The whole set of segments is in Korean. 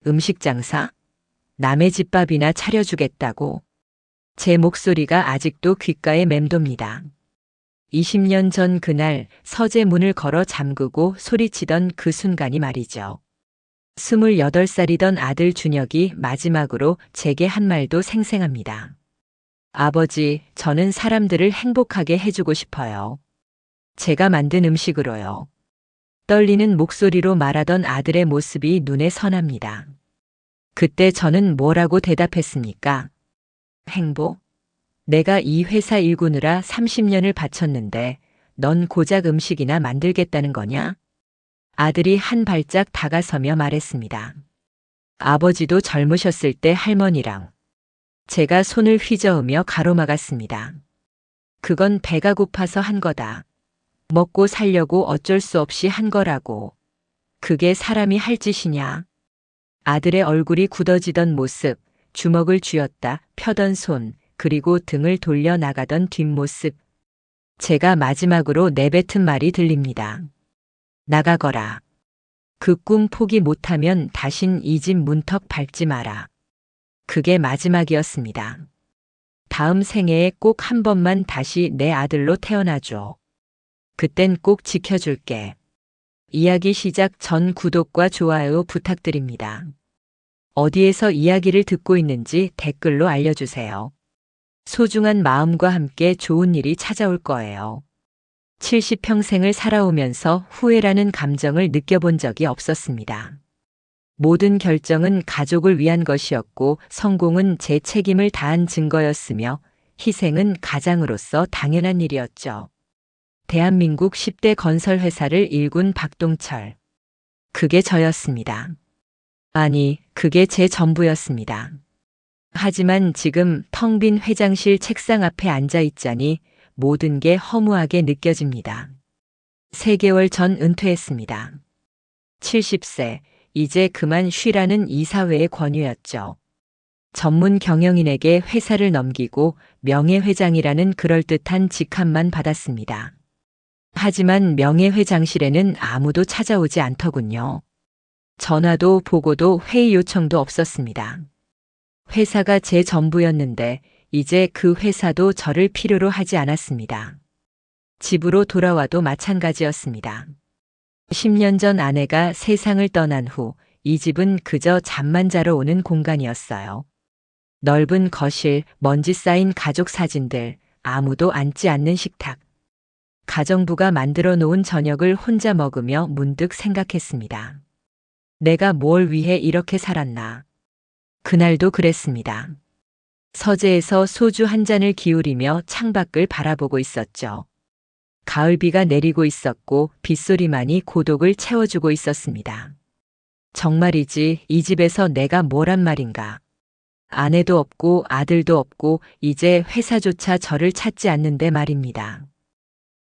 음식 장사? 남의 집밥이나 차려주겠다고. 제 목소리가 아직도 귓가에 맴돕니다. 20년 전 그날 서재 문을 걸어 잠그고 소리치던 그 순간이 말이죠. 28살이던 아들 준혁이 마지막으로 제게 한 말도 생생합니다. 아버지, 저는 사람들을 행복하게 해주고 싶어요. 제가 만든 음식으로요. 떨리는 목소리로 말하던 아들의 모습이 눈에 선합니다. 그때 저는 뭐라고 대답했습니까? 행복? 내가 이 회사 일구느라 30년을 바쳤는데 넌 고작 음식이나 만들겠다는 거냐? 아들이 한 발짝 다가서며 말했습니다. 아버지도 젊으셨을 때 할머니랑. 제가 손을 휘저으며 가로막았습니다. 그건 배가 고파서 한 거다. 먹고 살려고 어쩔 수 없이 한 거라고. 그게 사람이 할 짓이냐? 아들의 얼굴이 굳어지던 모습, 주먹을 쥐었다 펴던 손, 그리고 등을 돌려 나가던 뒷모습. 제가 마지막으로 내뱉은 말이 들립니다. 나가거라. 그 꿈 포기 못하면 다신 이 집 문턱 밟지 마라. 그게 마지막이었습니다. 다음 생애에 꼭 한 번만 다시 내 아들로 태어나줘. 그땐 꼭 지켜줄게. 이야기 시작 전 구독과 좋아요 부탁드립니다. 어디에서 이야기를 듣고 있는지 댓글로 알려주세요. 소중한 마음과 함께 좋은 일이 찾아올 거예요. 70평생을 살아오면서 후회라는 감정을 느껴본 적이 없었습니다. 모든 결정은 가족을 위한 것이었고 성공은 제 책임을 다한 증거였으며 희생은 가장으로서 당연한 일이었죠. 대한민국 10대 건설회사를 일군 박동철. 그게 저였습니다. 아니, 그게 제 전부였습니다. 하지만 지금 텅 빈 회장실 책상 앞에 앉아 있자니 모든 게 허무하게 느껴집니다. 3개월 전 은퇴했습니다. 70세, 이제 그만 쉬라는 이사회의 권유였죠. 전문 경영인에게 회사를 넘기고 명예회장이라는 그럴듯한 직함만 받았습니다. 하지만 명예회장실에는 아무도 찾아오지 않더군요. 전화도 보고도 회의 요청도 없었습니다. 회사가 제 전부였는데 이제 그 회사도 저를 필요로 하지 않았습니다. 집으로 돌아와도 마찬가지였습니다. 10년 전 아내가 세상을 떠난 후 이 집은 그저 잠만 자러 오는 공간이었어요. 넓은 거실, 먼지 쌓인 가족 사진들, 아무도 앉지 않는 식탁. 가정부가 만들어 놓은 저녁을 혼자 먹으며 문득 생각했습니다. 내가 뭘 위해 이렇게 살았나. 그날도 그랬습니다. 서재에서 소주 한 잔을 기울이며 창밖을 바라보고 있었죠. 가을비가 내리고 있었고 빗소리만이 고독을 채워주고 있었습니다. 정말이지 이 집에서 내가 뭐란 말인가. 아내도 없고 아들도 없고 이제 회사조차 저를 찾지 않는데 말입니다.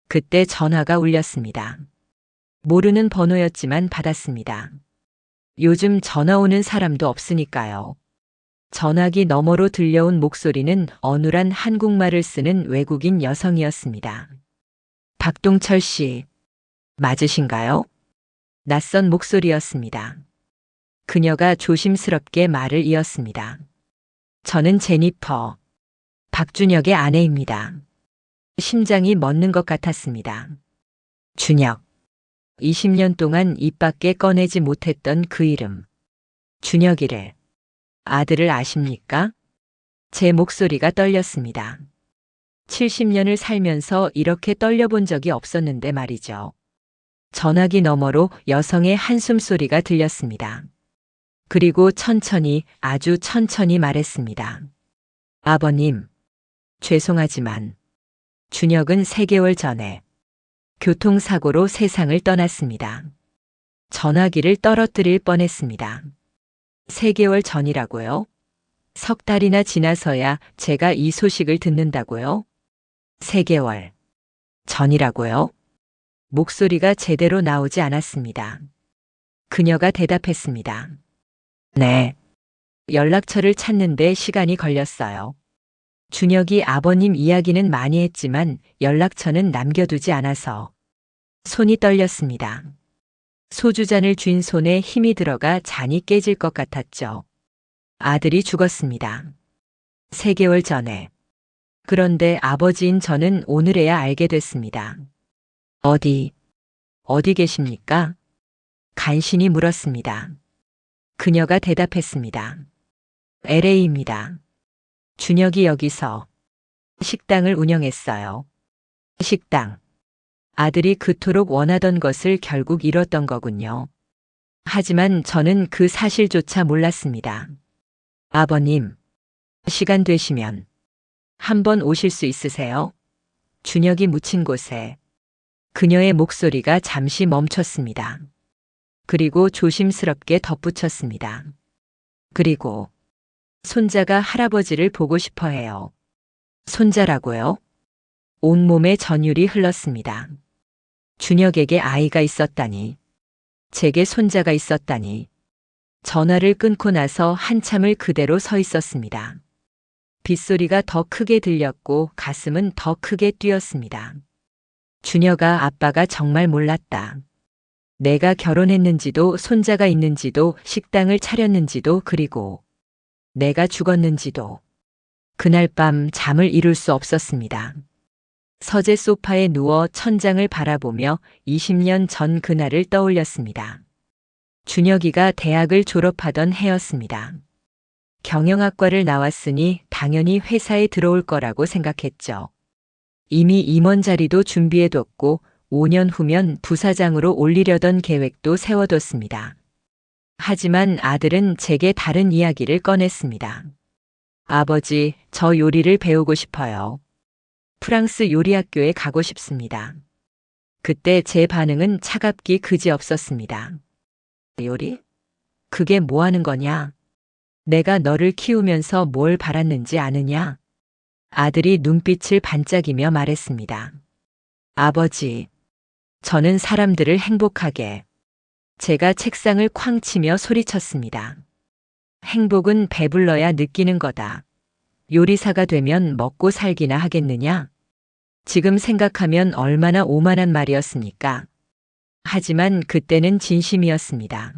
그때 전화가 울렸습니다. 모르는 번호였지만 받았습니다. 요즘 전화 오는 사람도 없으니까요. 전화기 너머로 들려온 목소리는 어눌한 한국말을 쓰는 외국인 여성이었습니다. 박동철 씨, 맞으신가요? 낯선 목소리였습니다. 그녀가 조심스럽게 말을 이었습니다. 저는 제니퍼, 박준혁의 아내입니다. 심장이 멎는 것 같았습니다. 준혁. 20년 동안 입 밖에 꺼내지 못했던 그 이름. 준혁이를. 아들을 아십니까? 제 목소리가 떨렸습니다. 70년을 살면서 이렇게 떨려본 적이 없었는데 말이죠. 전화기 너머로 여성의 한숨 소리가 들렸습니다. 그리고 천천히, 아주 천천히 말했습니다. 아버님, 죄송하지만 준혁은 3개월 전에 교통사고로 세상을 떠났습니다. 전화기를 떨어뜨릴 뻔했습니다. 3개월 전이라고요? 석 달이나 지나서야 제가 이 소식을 듣는다고요? 3개월 전이라고요? 목소리가 제대로 나오지 않았습니다. 그녀가 대답했습니다. 네. 연락처를 찾는데 시간이 걸렸어요. 준혁이 아버님 이야기는 많이 했지만 연락처는 남겨두지 않아서 손이 떨렸습니다. 소주잔을 쥔 손에 힘이 들어가 잔이 깨질 것 같았죠. 아들이 죽었습니다. 3개월 전에. 그런데 아버지인 저는 오늘에야 알게 됐습니다. 어디 계십니까? 간신히 물었습니다. 그녀가 대답했습니다. LA입니다. 준혁이 여기서 식당을 운영했어요. 식당. 아들이 그토록 원하던 것을 결국 잃었던 거군요. 하지만 저는 그 사실조차 몰랐습니다. 아버님, 시간 되시면 한번 오실 수 있으세요? 준혁이 묻힌 곳에 그녀의 목소리가 잠시 멈췄습니다. 그리고 조심스럽게 덧붙였습니다. 그리고 손자가 할아버지를 보고 싶어 해요. 손자라고요? 온몸에 전율이 흘렀습니다. 준혁에게 아이가 있었다니. 제게 손자가 있었다니. 전화를 끊고 나서 한참을 그대로 서 있었습니다. 빗소리가 더 크게 들렸고 가슴은 더 크게 뛰었습니다. 준혁아, 아빠가 정말 몰랐다. 내가 결혼했는지도 손자가 있는지도 식당을 차렸는지도 그리고 내가 죽었는지도. 그날 밤 잠을 이룰 수 없었습니다. 서재 소파에 누워 천장을 바라보며 20년 전 그날을 떠올렸습니다. 준혁이가 대학을 졸업하던 해였습니다. 경영학과를 나왔으니 당연히 회사에 들어올 거라고 생각했죠. 이미 임원 자리도 준비해뒀고 5년 후면 부사장으로 올리려던 계획도 세워뒀습니다. 하지만 아들은 제게 다른 이야기를 꺼냈습니다. 아버지, 저 요리를 배우고 싶어요. 프랑스 요리학교에 가고 싶습니다. 그때 제 반응은 차갑기 그지없었습니다. 요리? 그게 뭐 하는 거냐? 내가 너를 키우면서 뭘 바랐는지 아느냐? 아들이 눈빛을 반짝이며 말했습니다. 아버지, 저는 사람들을 행복하게. 제가 책상을 쾅 치며 소리쳤습니다. 행복은 배불러야 느끼는 거다. 요리사가 되면 먹고 살기나 하겠느냐? 지금 생각하면 얼마나 오만한 말이었습니까? 하지만 그때는 진심이었습니다.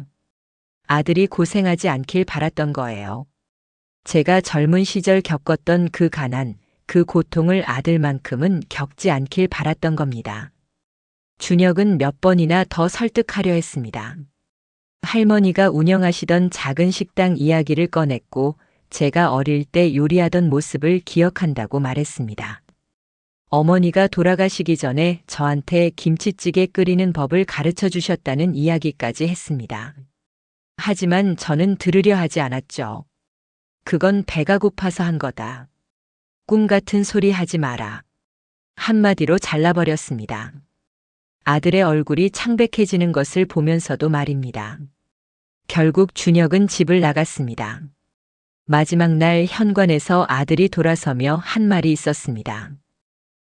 아들이 고생하지 않길 바랐던 거예요. 제가 젊은 시절 겪었던 그 가난, 그 고통을 아들만큼은 겪지 않길 바랐던 겁니다. 준혁은 몇 번이나 더 설득하려 했습니다. 할머니가 운영하시던 작은 식당 이야기를 꺼냈고 제가 어릴 때 요리하던 모습을 기억한다고 말했습니다. 어머니가 돌아가시기 전에 저한테 김치찌개 끓이는 법을 가르쳐 주셨다는 이야기까지 했습니다. 하지만 저는 들으려 하지 않았죠. 그건 배가 고파서 한 거다. 꿈 같은 소리 하지 마라. 한마디로 잘라버렸습니다. 아들의 얼굴이 창백해지는 것을 보면서도 말입니다. 결국 준혁은 집을 나갔습니다. 마지막 날 현관에서 아들이 돌아서며 한 말이 있었습니다.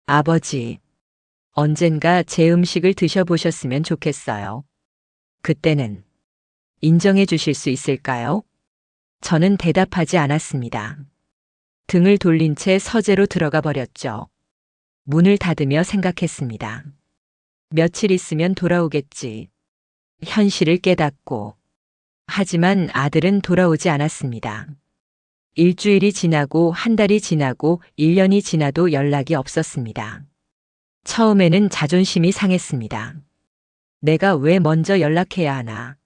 아버지, 언젠가 제 음식을 드셔보셨으면 좋겠어요. 그때는 인정해 주실 수 있을까요? 저는 대답하지 않았습니다. 등을 돌린 채 서재로 들어가 버렸죠. 문을 닫으며 생각했습니다. 며칠 있으면 돌아오겠지. 현실을 깨닫고. 하지만 아들은 돌아오지 않았습니다. 일주일이 지나고 한 달이 지나고 1년이 지나도 연락이 없었습니다. 처음에는 자존심이 상했습니다. 내가 왜 먼저 연락해야 하나.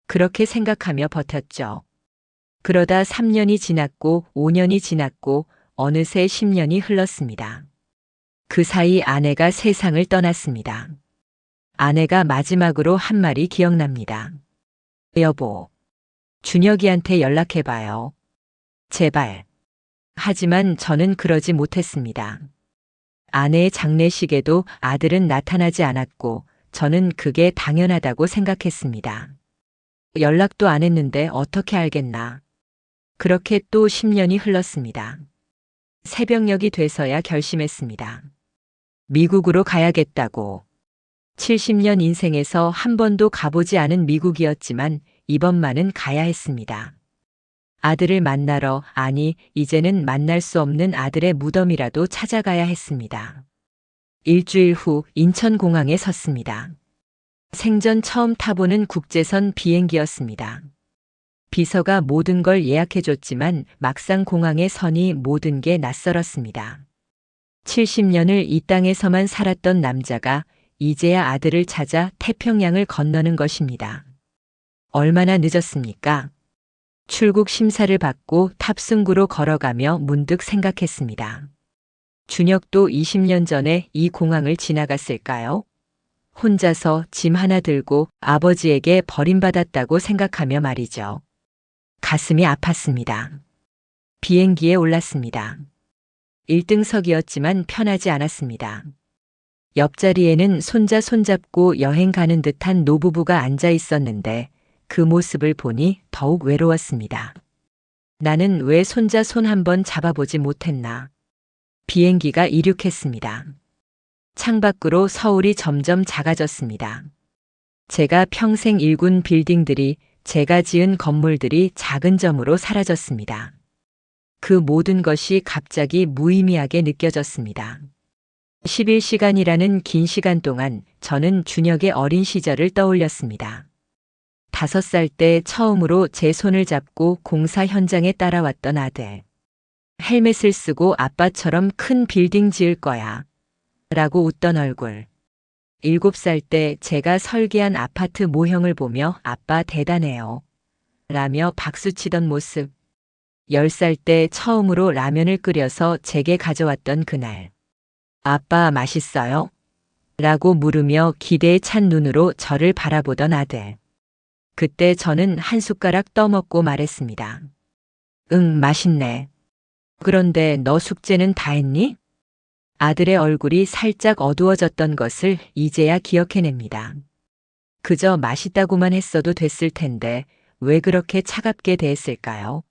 그렇게 생각하며 버텼죠. 그러다 3년이 지났고 5년이 지났고 어느새 10년이 흘렀습니다. 그 사이 아내가 세상을 떠났습니다. 아내가 마지막으로 한 말이 기억납니다. 여보, 준혁이한테 연락해봐요. 제발. 하지만 저는 그러지 못했습니다. 아내의 장례식에도 아들은 나타나지 않았고 저는 그게 당연하다고 생각했습니다. 연락도 안 했는데 어떻게 알겠나. 그렇게 또 10년이 흘렀습니다. 새벽녘이 돼서야 결심했습니다. 미국으로 가야겠다고. 70년 인생에서 한 번도 가보지 않은 미국이었지만 이번만은 가야 했습니다. 아들을 만나러, 아니, 이제는 만날 수 없는 아들의 무덤이라도 찾아가야 했습니다. 일주일 후 인천공항에 섰습니다. 생전 처음 타보는 국제선 비행기였습니다. 비서가 모든 걸 예약해줬지만 막상 공항에 서니 모든 게 낯설었습니다. 70년을 이 땅에서만 살았던 남자가 이제야 아들을 찾아 태평양을 건너는 것입니다. 얼마나 늦었습니까? 출국 심사를 받고 탑승구로 걸어가며 문득 생각했습니다. 준혁도 20년 전에 이 공항을 지나갔을까요? 혼자서 짐 하나 들고 아버지에게 버림받았다고 생각하며 말이죠. 가슴이 아팠습니다. 비행기에 올랐습니다. 1등석이었지만 편하지 않았습니다. 옆자리에는 손자 손잡고 여행 가는 듯한 노부부가 앉아 있었는데 그 모습을 보니 더욱 외로웠습니다. 나는 왜 손자 손 한번 잡아보지 못했나. 비행기가 이륙했습니다. 창밖으로 서울이 점점 작아졌습니다. 제가 평생 일군 빌딩들이, 제가 지은 건물들이 작은 점으로 사라졌습니다. 그 모든 것이 갑자기 무의미하게 느껴졌습니다. 11시간이라는 긴 시간 동안 저는 준혁의 어린 시절을 떠올렸습니다. 5살 때 처음으로 제 손을 잡고 공사 현장에 따라왔던 아들. 헬멧을 쓰고 아빠처럼 큰 빌딩 지을 거야. 라고 웃던 얼굴. 7살 때 제가 설계한 아파트 모형을 보며 아빠 대단해요. 라며 박수치던 모습. 10살 때 처음으로 라면을 끓여서 제게 가져왔던 그날. 아빠 맛있어요? 라고 물으며 기대에 찬 눈으로 저를 바라보던 아들. 그때 저는 한 숟가락 떠먹고 말했습니다. 응, 맛있네. 그런데 너 숙제는 다 했니? 아들의 얼굴이 살짝 어두워졌던 것을 이제야 기억해냅니다. 그저 맛있다고만 했어도 됐을 텐데 왜 그렇게 차갑게 대했을까요?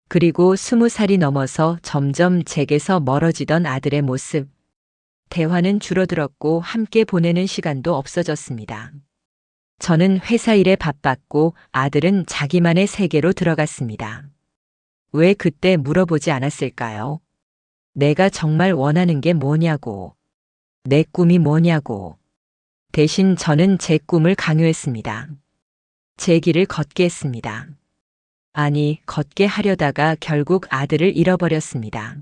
그리고 20살이 넘어서 점점 제게서 멀어지던 아들의 모습. 대화는 줄어들었고 함께 보내는 시간도 없어졌습니다. 저는 회사 일에 바빴고 아들은 자기만의 세계로 들어갔습니다. 왜 그때 물어보지 않았을까요? 내가 정말 원하는 게 뭐냐고. 내 꿈이 뭐냐고. 대신 저는 제 꿈을 강요했습니다. 제 길을 걷게 했습니다. 아니, 걷게 하려다가 결국 아들을 잃어버렸습니다.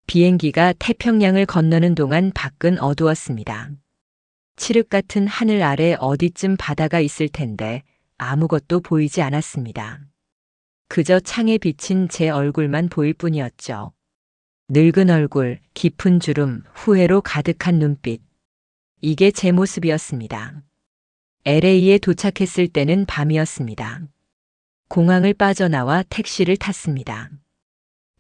비행기가 태평양을 건너는 동안 밖은 어두웠습니다. 칠흑 같은 하늘 아래 어디쯤 바다가 있을 텐데 아무것도 보이지 않았습니다. 그저 창에 비친 제 얼굴만 보일 뿐이었죠. 늙은 얼굴, 깊은 주름, 후회로 가득한 눈빛. 이게 제 모습이었습니다. LA에 도착했을 때는 밤이었습니다. 공항을 빠져나와 택시를 탔습니다.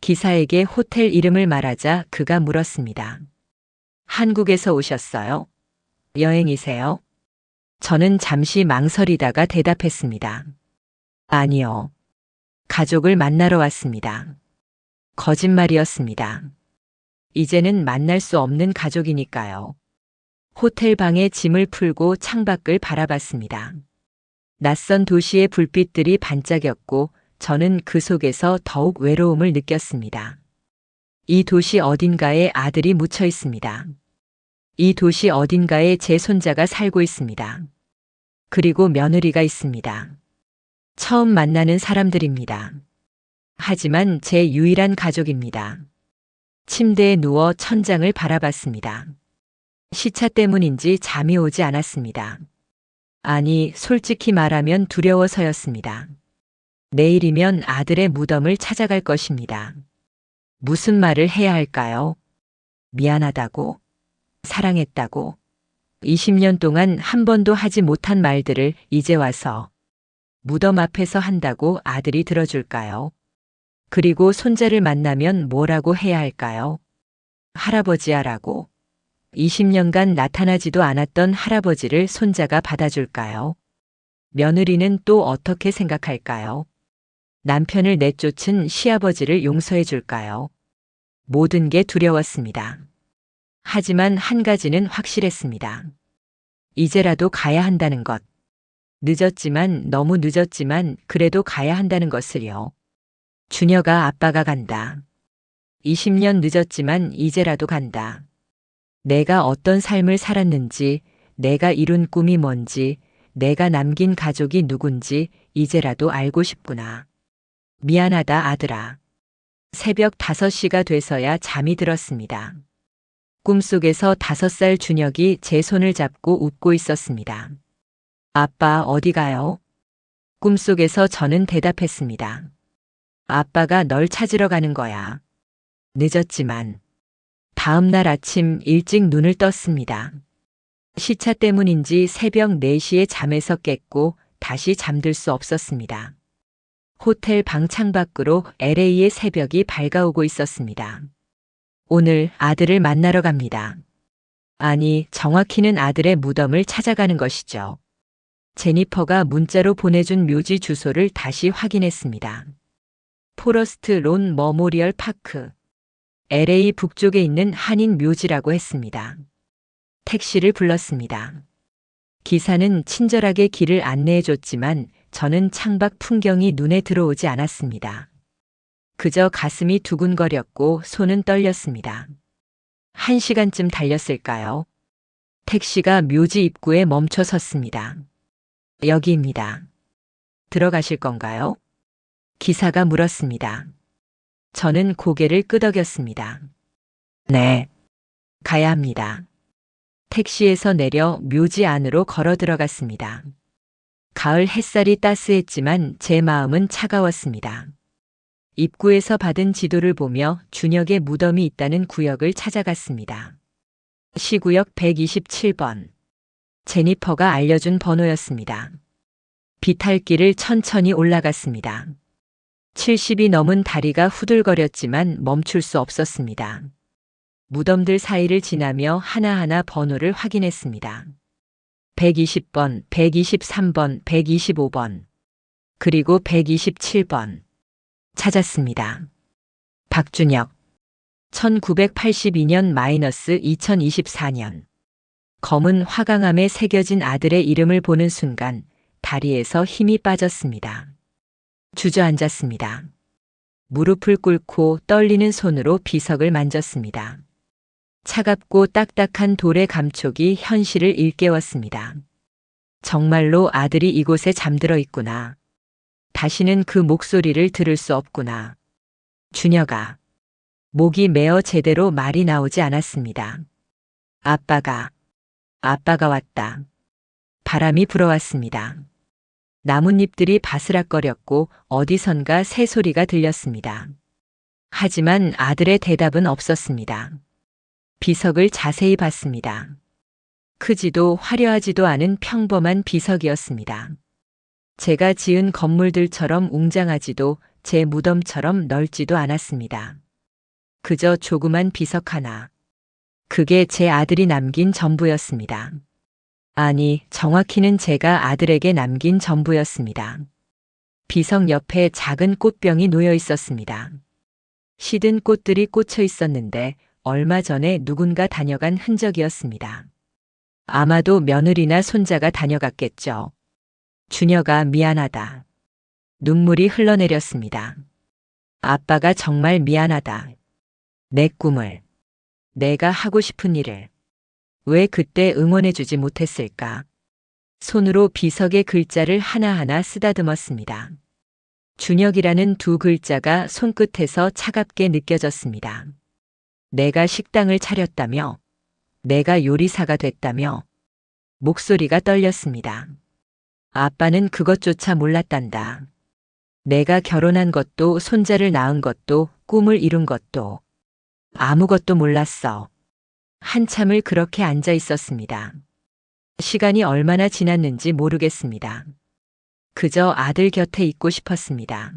기사에게 호텔 이름을 말하자 그가 물었습니다. 한국에서 오셨어요? 여행이세요? 저는 잠시 망설이다가 대답했습니다. 아니요. 가족을 만나러 왔습니다. 거짓말이었습니다. 이제는 만날 수 없는 가족이니까요. 호텔 방에 짐을 풀고 창밖을 바라봤습니다. 낯선 도시의 불빛들이 반짝였고 저는 그 속에서 더욱 외로움을 느꼈습니다. 이 도시 어딘가에 아들이 묻혀 있습니다. 이 도시 어딘가에 제 손자가 살고 있습니다. 그리고 며느리가 있습니다. 처음 만나는 사람들입니다. 하지만 제 유일한 가족입니다. 침대에 누워 천장을 바라봤습니다. 시차 때문인지 잠이 오지 않았습니다. 아니, 솔직히 말하면 두려워서였습니다. 내일이면 아들의 무덤을 찾아갈 것입니다. 무슨 말을 해야 할까요? 미안하다고? 사랑했다고? 20년 동안 한 번도 하지 못한 말들을 이제 와서 무덤 앞에서 한다고 아들이 들어줄까요? 그리고 손자를 만나면 뭐라고 해야 할까요? 할아버지야라고. 20년간 나타나지도 않았던 할아버지를 손자가 받아줄까요? 며느리는 또 어떻게 생각할까요? 남편을 내쫓은 시아버지를 용서해 줄까요? 모든 게 두려웠습니다. 하지만 한 가지는 확실했습니다. 이제라도 가야 한다는 것. 늦었지만, 너무 늦었지만 그래도 가야 한다는 것을요. 준혁아, 아빠가 간다. 20년 늦었지만 이제라도 간다. 내가 어떤 삶을 살았는지, 내가 이룬 꿈이 뭔지, 내가 남긴 가족이 누군지 이제라도 알고 싶구나. 미안하다, 아들아. 새벽 5시가 돼서야 잠이 들었습니다. 꿈속에서 5살 준혁이 제 손을 잡고 웃고 있었습니다. 아빠, 어디 가요? 꿈속에서 저는 대답했습니다. 아빠가 널 찾으러 가는 거야. 늦었지만. 다음 날 아침 일찍 눈을 떴습니다. 시차 때문인지 새벽 4시에 잠에서 깼고 다시 잠들 수 없었습니다. 호텔 방 창밖으로 LA의 새벽이 밝아오고 있었습니다. 오늘 아들을 만나러 갑니다. 아니, 정확히는 아들의 무덤을 찾아가는 것이죠. 제니퍼가 문자로 보내준 묘지 주소를 다시 확인했습니다. 포러스트 론 머모리얼 파크. LA 북쪽에 있는 한인 묘지라고 했습니다. 택시를 불렀습니다. 기사는 친절하게 길을 안내해줬지만 저는 창밖 풍경이 눈에 들어오지 않았습니다. 그저 가슴이 두근거렸고 손은 떨렸습니다. 1시간쯤 달렸을까요? 택시가 묘지 입구에 멈춰 섰습니다. 여기입니다. 들어가실 건가요? 기사가 물었습니다. 저는 고개를 끄덕였습니다. 네, 가야 합니다. 택시에서 내려 묘지 안으로 걸어 들어갔습니다. 가을 햇살이 따스했지만 제 마음은 차가웠습니다. 입구에서 받은 지도를 보며 준혁의 무덤이 있다는 구역을 찾아갔습니다. 시구역 127번. 제니퍼가 알려준 번호였습니다. 비탈길을 천천히 올라갔습니다. 70이 넘은 다리가 후들거렸지만 멈출 수 없었습니다. 무덤들 사이를 지나며 하나하나 번호를 확인했습니다. 120번, 123번, 125번, 그리고 127번. 찾았습니다. 박준혁. 1982년-2024년. 검은 화강암에 새겨진 아들의 이름을 보는 순간 다리에서 힘이 빠졌습니다. 주저앉았습니다. 무릎을 꿇고 떨리는 손으로 비석을 만졌습니다. 차갑고 딱딱한 돌의 감촉이 현실을 일깨웠습니다. 정말로 아들이 이곳에 잠들어 있구나. 다시는 그 목소리를 들을 수 없구나. 준혁아. 목이 메어 제대로 말이 나오지 않았습니다. 아빠가 왔다. 바람이 불어왔습니다. 나뭇잎들이 바스락거렸고 어디선가 새소리가 들렸습니다. 하지만 아들의 대답은 없었습니다. 비석을 자세히 봤습니다. 크지도 화려하지도 않은 평범한 비석이었습니다. 제가 지은 건물들처럼 웅장하지도 제 무덤처럼 넓지도 않았습니다. 그저 조그만 비석 하나. 그게 제 아들이 남긴 전부였습니다. 아니, 정확히는 제가 아들에게 남긴 전부였습니다. 비석 옆에 작은 꽃병이 놓여 있었습니다. 시든 꽃들이 꽂혀 있었는데 얼마 전에 누군가 다녀간 흔적이었습니다. 아마도 며느리나 손자가 다녀갔겠죠. 준혁아, 미안하다. 눈물이 흘러내렸습니다. 아빠가 정말 미안하다. 내 꿈을, 내가 하고 싶은 일을 왜 그때 응원해주지 못했을까? 손으로 비석의 글자를 하나하나 쓰다듬었습니다. 준혁이라는 2글자가 손끝에서 차갑게 느껴졌습니다. 내가 식당을 차렸다며, 내가 요리사가 됐다며, 목소리가 떨렸습니다. 아빠는 그것조차 몰랐단다. 내가 결혼한 것도 손자를 낳은 것도 꿈을 이룬 것도 아무것도 몰랐어. 한참을 그렇게 앉아 있었습니다. 시간이 얼마나 지났는지 모르겠습니다. 그저 아들 곁에 있고 싶었습니다.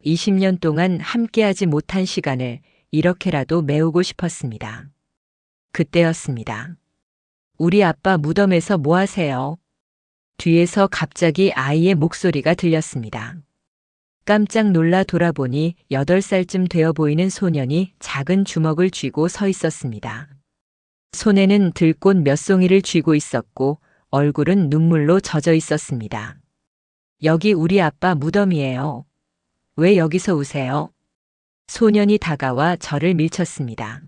20년 동안 함께하지 못한 시간을 이렇게라도 메우고 싶었습니다. 그때였습니다. 우리 아빠 무덤에서 뭐 하세요? 뒤에서 갑자기 아이의 목소리가 들렸습니다. 깜짝 놀라 돌아보니 8살쯤 되어 보이는 소년이 작은 주먹을 쥐고 서 있었습니다. 손에는 들꽃 몇 송이를 쥐고 있었고 얼굴은 눈물로 젖어 있었습니다. 여기 우리 아빠 무덤이에요. 왜 여기서 우세요? 소년이 다가와 저를 밀쳤습니다.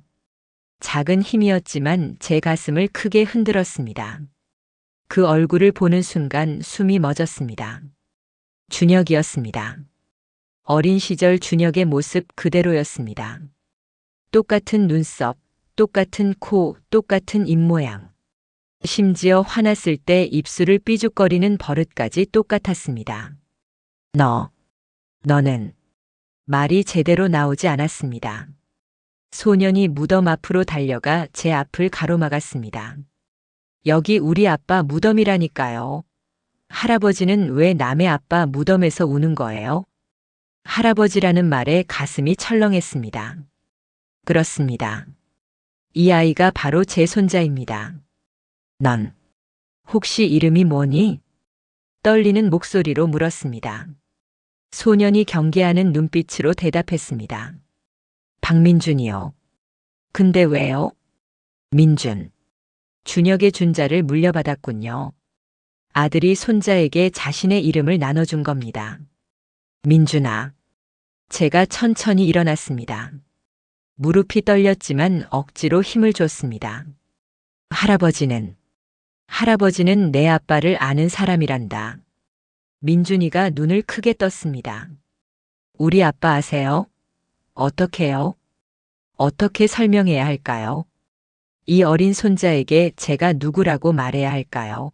작은 힘이었지만 제 가슴을 크게 흔들었습니다. 그 얼굴을 보는 순간 숨이 멎었습니다. 준혁이었습니다. 어린 시절 준혁의 모습 그대로였습니다. 똑같은 눈썹, 똑같은 코, 똑같은 입모양. 심지어 화났을 때 입술을 삐죽거리는 버릇까지 똑같았습니다. 너는 말이 제대로 나오지 않았습니다. 소년이 무덤 앞으로 달려가 제 앞을 가로막았습니다. 여기 우리 아빠 무덤이라니까요. 할아버지는 왜 남의 아빠 무덤에서 우는 거예요? 할아버지라는 말에 가슴이 철렁했습니다. 그렇습니다. 이 아이가 바로 제 손자입니다. 넌 혹시 이름이 뭐니? 떨리는 목소리로 물었습니다. 소년이 경계하는 눈빛으로 대답했습니다. 박민준이요. 근데 왜요? 민준. 준혁의 준자를 물려받았군요. 아들이 손자에게 자신의 이름을 나눠준 겁니다. 민준아. 제가 천천히 일어났습니다. 무릎이 떨렸지만 억지로 힘을 줬습니다. 할아버지는 내 아빠를 아는 사람이란다. 민준이가 눈을 크게 떴습니다. 우리 아빠 아세요? 어떻게요? 어떻게 설명해야 할까요? 이 어린 손자에게 제가 누구라고 말해야 할까요?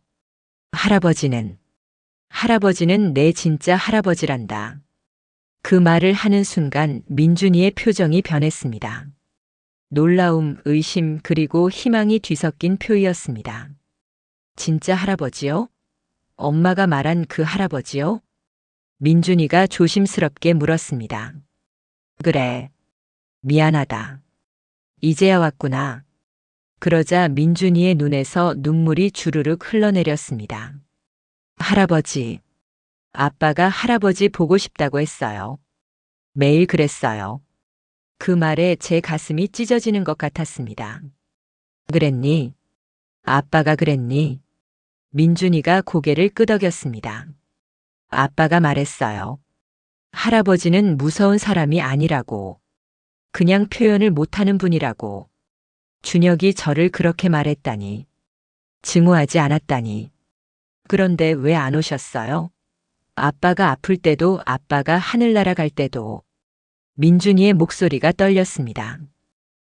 할아버지는 내 진짜 할아버지란다. 그 말을 하는 순간 민준이의 표정이 변했습니다. 놀라움, 의심, 그리고 희망이 뒤섞인 표이였습니다. 진짜 할아버지요? 엄마가 말한 그 할아버지요? 민준이가 조심스럽게 물었습니다. 그래. 미안하다. 이제야 왔구나. 그러자 민준이의 눈에서 눈물이 주르륵 흘러내렸습니다. 할아버지. 아빠가 할아버지 보고 싶다고 했어요. 매일 그랬어요. 그 말에 제 가슴이 찢어지는 것 같았습니다. 그랬니? 아빠가 그랬니? 민준이가 고개를 끄덕였습니다. 아빠가 말했어요. 할아버지는 무서운 사람이 아니라고. 그냥 표현을 못하는 분이라고. 준혁이 저를 그렇게 말했다니. 증오하지 않았다니. 그런데 왜 안 오셨어요? 아빠가 아플 때도, 아빠가 하늘나라 갈 때도. 민준이의 목소리가 떨렸습니다.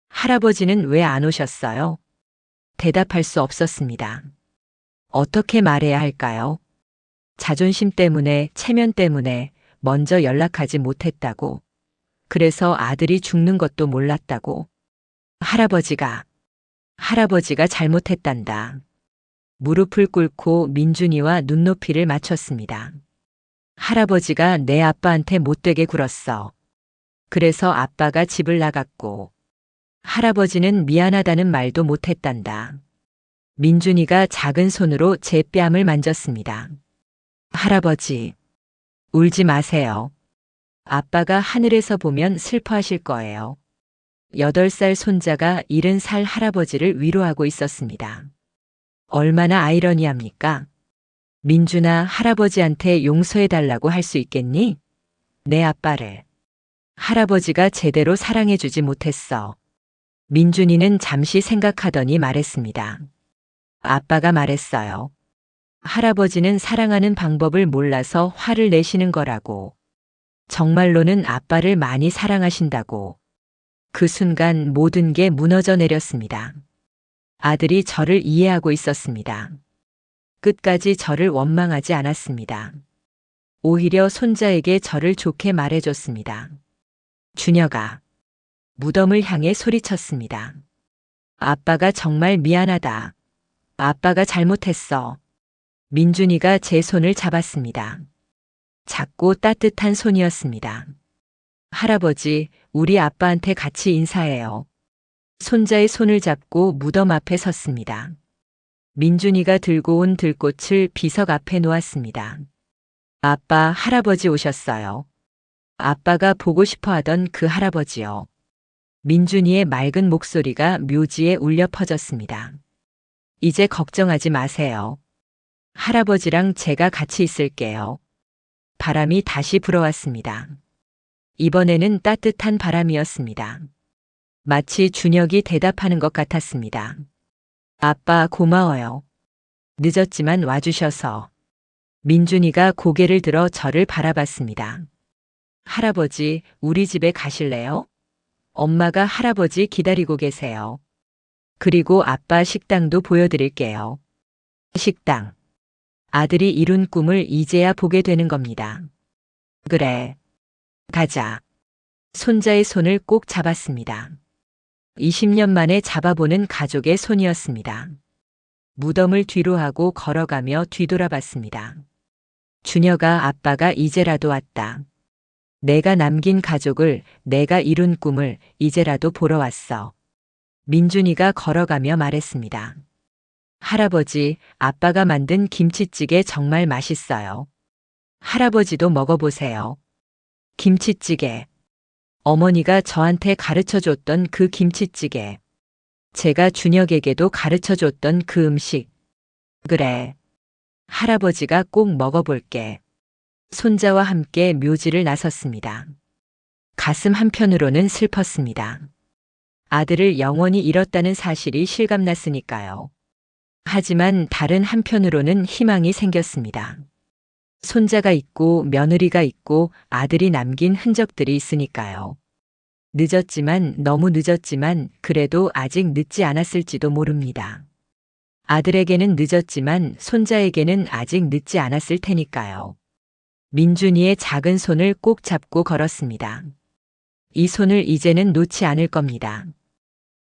할아버지는 왜 안 오셨어요? 대답할 수 없었습니다. 어떻게 말해야 할까요? 자존심 때문에, 체면 때문에 먼저 연락하지 못했다고. 그래서 아들이 죽는 것도 몰랐다고. 할아버지가 잘못했단다. 무릎을 꿇고 민준이와 눈높이를 맞췄습니다. 할아버지가 내 아빠한테 못되게 굴었어. 그래서 아빠가 집을 나갔고, 할아버지는 미안하다는 말도 못했단다. 민준이가 작은 손으로 제 뺨을 만졌습니다. 할아버지, 울지 마세요. 아빠가 하늘에서 보면 슬퍼하실 거예요. 8살 손자가 70살 할아버지를 위로하고 있었습니다. 얼마나 아이러니합니까? 민준아, 할아버지한테 용서해달라고 할 수 있겠니? 내 아빠를. 할아버지가 제대로 사랑해주지 못했어. 민준이는 잠시 생각하더니 말했습니다. 아빠가 말했어요. 할아버지는 사랑하는 방법을 몰라서 화를 내시는 거라고. 정말로는 아빠를 많이 사랑하신다고. 그 순간 모든 게 무너져 내렸습니다. 아들이 저를 이해하고 있었습니다. 끝까지 저를 원망하지 않았습니다. 오히려 손자에게 저를 좋게 말해줬습니다. 준혁아. 무덤을 향해 소리쳤습니다. 아빠가 정말 미안하다. 아빠가 잘못했어. 민준이가 제 손을 잡았습니다. 작고 따뜻한 손이었습니다. 할아버지, 우리 아빠한테 같이 인사해요. 손자의 손을 잡고 무덤 앞에 섰습니다. 민준이가 들고 온 들꽃을 비석 앞에 놓았습니다. 아빠, 할아버지 오셨어요. 아빠가 보고 싶어 하던 그 할아버지요. 민준이의 맑은 목소리가 묘지에 울려 퍼졌습니다. 이제 걱정하지 마세요. 할아버지랑 제가 같이 있을게요. 바람이 다시 불어왔습니다. 이번에는 따뜻한 바람이었습니다. 마치 준혁이 대답하는 것 같았습니다. 아빠 고마워요. 늦었지만 와주셔서. 민준이가 고개를 들어 저를 바라봤습니다. 할아버지, 우리 집에 가실래요? 엄마가 할아버지 기다리고 계세요. 그리고 아빠 식당도 보여드릴게요. 식당. 아들이 이룬 꿈을 이제야 보게 되는 겁니다. 그래. 가자. 손자의 손을 꼭 잡았습니다. 20년 만에 잡아보는 가족의 손이었습니다. 무덤을 뒤로 하고 걸어가며 뒤돌아봤습니다. 준혁아, 아빠가 이제라도 왔다. 내가 남긴 가족을, 내가 이룬 꿈을 이제라도 보러 왔어. 민준이가 걸어가며 말했습니다. 할아버지, 아빠가 만든 김치찌개 정말 맛있어요. 할아버지도 먹어보세요. 김치찌개. 어머니가 저한테 가르쳐 줬던 그 김치찌개. 제가 준혁에게도 가르쳐 줬던 그 음식. 그래. 할아버지가 꼭 먹어볼게. 손자와 함께 묘지를 나섰습니다. 가슴 한편으로는 슬펐습니다. 아들을 영원히 잃었다는 사실이 실감났으니까요. 하지만 다른 한편으로는 희망이 생겼습니다. 손자가 있고 며느리가 있고 아들이 남긴 흔적들이 있으니까요. 늦었지만, 너무 늦었지만 그래도 아직 늦지 않았을지도 모릅니다. 아들에게는 늦었지만 손자에게는 아직 늦지 않았을 테니까요. 민준이의 작은 손을 꼭 잡고 걸었습니다. 이 손을 이제는 놓지 않을 겁니다.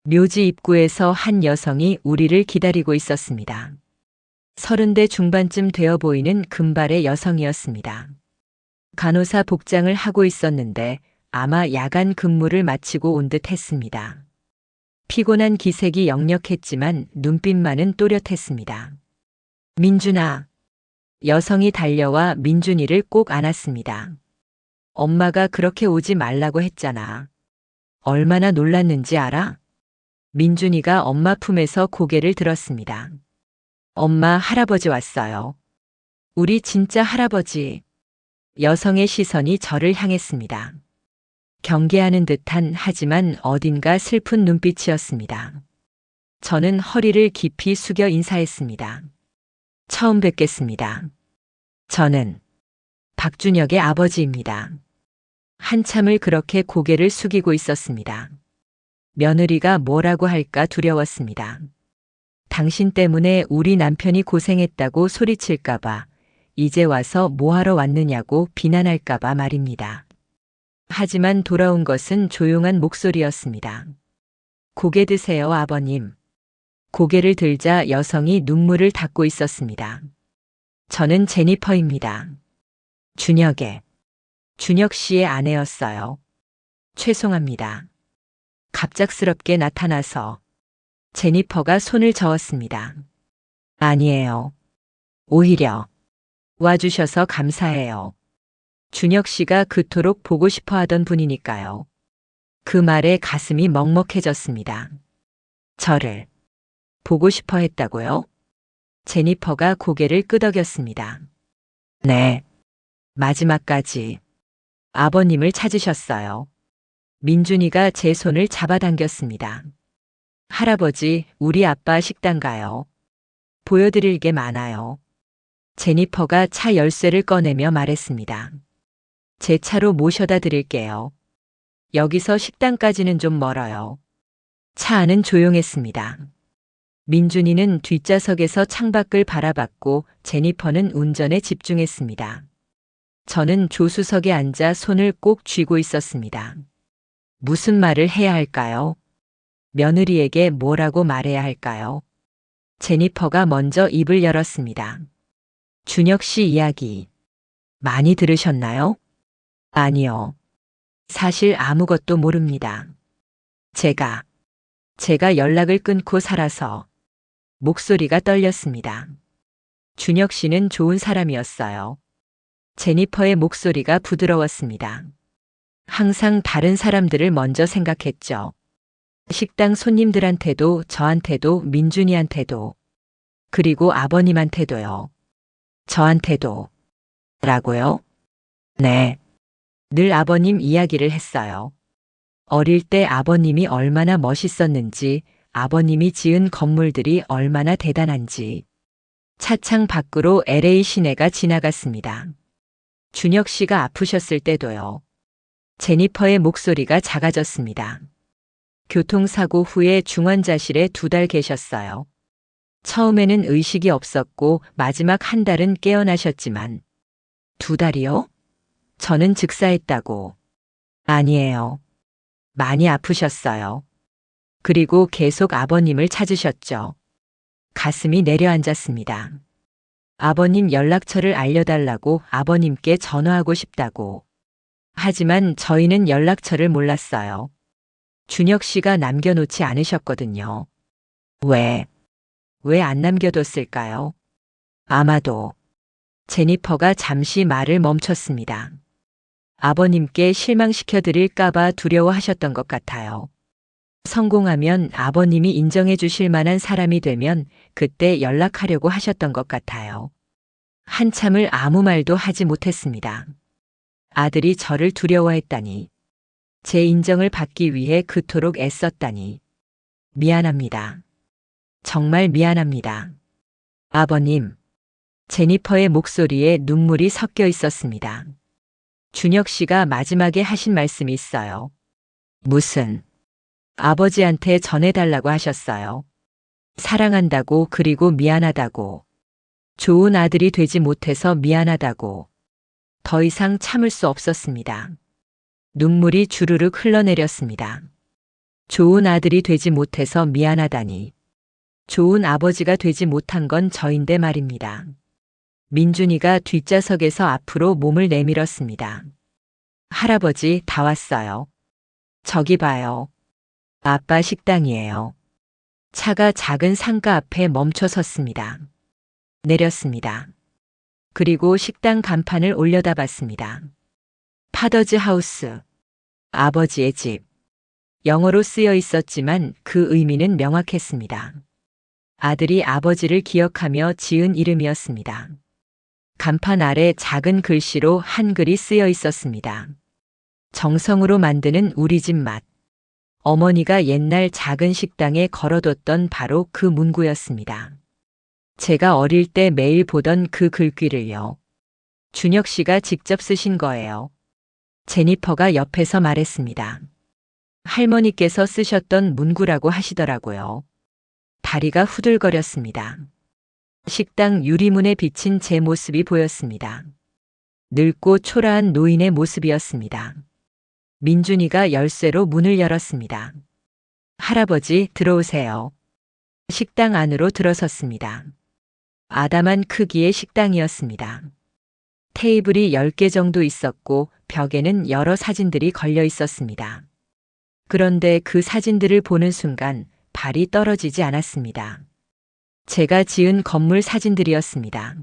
묘지 입구에서 한 여성이 우리를 기다리고 있었습니다. 30대 중반쯤 되어 보이는 금발의 여성이었습니다. 간호사 복장을 하고 있었는데 아마 야간 근무를 마치고 온 듯 했습니다. 피곤한 기색이 역력했지만 눈빛만은 또렷했습니다. 민준아. 여성이 달려와 민준이를 꼭 안았습니다. 엄마가 그렇게 오지 말라고 했잖아. 얼마나 놀랐는지 알아? 민준이가 엄마 품에서 고개를 들었습니다. 엄마, 할아버지 왔어요. 우리 진짜 할아버지. 여성의 시선이 저를 향했습니다. 경계하는 듯한 하지만 어딘가 슬픈 눈빛이었습니다. 저는 허리를 깊이 숙여 인사했습니다. 처음 뵙겠습니다. 저는 박준혁의 아버지입니다. 한참을 그렇게 고개를 숙이고 있었습니다. 며느리가 뭐라고 할까 두려웠습니다. 당신 때문에 우리 남편이 고생했다고 소리칠까봐, 이제 와서 뭐하러 왔느냐고 비난할까봐 말입니다. 하지만 돌아온 것은 조용한 목소리였습니다. 고개 드세요, 아버님. 고개를 들자 여성이 눈물을 닦고 있었습니다. 저는 제니퍼입니다. 준혁 씨의 아내였어요. 죄송합니다. 갑작스럽게 나타나서. 제니퍼가 손을 저었습니다. 아니에요. 오히려 와주셔서 감사해요. 준혁 씨가 그토록 보고 싶어 하던 분이니까요. 그 말에 가슴이 먹먹해졌습니다. 저를 보고 싶어 했다고요? 제니퍼가 고개를 끄덕였습니다. 네. 마지막까지 아버님을 찾으셨어요. 민준이가 제 손을 잡아당겼습니다. 할아버지, 우리 아빠 식당 가요. 보여드릴 게 많아요. 제니퍼가 차 열쇠를 꺼내며 말했습니다. 제 차로 모셔다 드릴게요. 여기서 식당까지는 좀 멀어요. 차 안은 조용했습니다. 민준이는 뒷좌석에서 창밖을 바라봤고 제니퍼는 운전에 집중했습니다. 저는 조수석에 앉아 손을 꼭 쥐고 있었습니다. 무슨 말을 해야 할까요? 며느리에게 뭐라고 말해야 할까요? 제니퍼가 먼저 입을 열었습니다. 준혁 씨 이야기 많이 들으셨나요? 아니요. 사실 아무것도 모릅니다. 제가 연락을 끊고 살아서. 목소리가 떨렸습니다. 준혁 씨는 좋은 사람이었어요. 제니퍼의 목소리가 부드러웠습니다. 항상 다른 사람들을 먼저 생각했죠. 식당 손님들한테도 저한테도 민준이한테도 그리고 아버님한테도요. 저한테도. 라고요? 네. 늘 아버님 이야기를 했어요. 어릴 때 아버님이 얼마나 멋있었는지, 아버님이 지은 건물들이 얼마나 대단한지. 차창 밖으로 LA 시내가 지나갔습니다. 준혁 씨가 아프셨을 때도요. 제니퍼의 목소리가 작아졌습니다. 교통사고 후에 중환자실에 2달 계셨어요. 처음에는 의식이 없었고 마지막 한 달은 깨어나셨지만 2달이요? 저는 즉사했다고. 아니에요. 많이 아프셨어요. 그리고 계속 아버님을 찾으셨죠. 가슴이 내려앉았습니다. 아버님 연락처를 알려달라고 아버님께 전화하고 싶다고. 하지만 저희는 연락처를 몰랐어요. 준혁 씨가 남겨놓지 않으셨거든요. 왜 안 남겨뒀을까요? 아마도. 제니퍼가 잠시 말을 멈췄습니다. 아버님께 실망시켜드릴까봐 두려워하셨던 것 같아요. 성공하면 아버님이 인정해 주실 만한 사람이 되면 그때 연락하려고 하셨던 것 같아요. 한참을 아무 말도 하지 못했습니다. 아들이 저를 두려워했다니. 제 인정을 받기 위해 그토록 애썼다니. 미안합니다. 정말 미안합니다. 아버님. 제니퍼의 목소리에 눈물이 섞여 있었습니다. 준혁 씨가 마지막에 하신 말씀이 있어요. 무슨? 아버지한테 전해달라고 하셨어요. 사랑한다고 그리고 미안하다고. 좋은 아들이 되지 못해서 미안하다고. 더 이상 참을 수 없었습니다. 눈물이 주르륵 흘러내렸습니다. 좋은 아들이 되지 못해서 미안하다니. 좋은 아버지가 되지 못한 건 저인데 말입니다. 민준이가 뒷좌석에서 앞으로 몸을 내밀었습니다. 할아버지 다 왔어요. 저기 봐요. 아빠 식당이에요. 차가 작은 상가 앞에 멈춰 섰습니다. 내렸습니다. 그리고 식당 간판을 올려다 봤습니다. 파더즈 하우스. 아버지의 집. 영어로 쓰여 있었지만 그 의미는 명확했습니다. 아들이 아버지를 기억하며 지은 이름이었습니다. 간판 아래 작은 글씨로 한글이 쓰여 있었습니다. 정성으로 만드는 우리 집 맛. 어머니가 옛날 작은 식당에 걸어뒀던 바로 그 문구였습니다. 제가 어릴 때 매일 보던 그 글귀를요. 준혁 씨가 직접 쓰신 거예요. 제니퍼가 옆에서 말했습니다. 할머니께서 쓰셨던 문구라고 하시더라고요. 다리가 후들거렸습니다. 식당 유리문에 비친 제 모습이 보였습니다. 늙고 초라한 노인의 모습이었습니다. 민준이가 열쇠로 문을 열었습니다. 할아버지 들어오세요. 식당 안으로 들어섰습니다. 아담한 크기의 식당이었습니다. 테이블이 10개 정도 있었고 벽에는 여러 사진들이 걸려 있었습니다. 그런데 그 사진들을 보는 순간 발이 떨어지지 않았습니다. 제가 지은 건물 사진들이었습니다.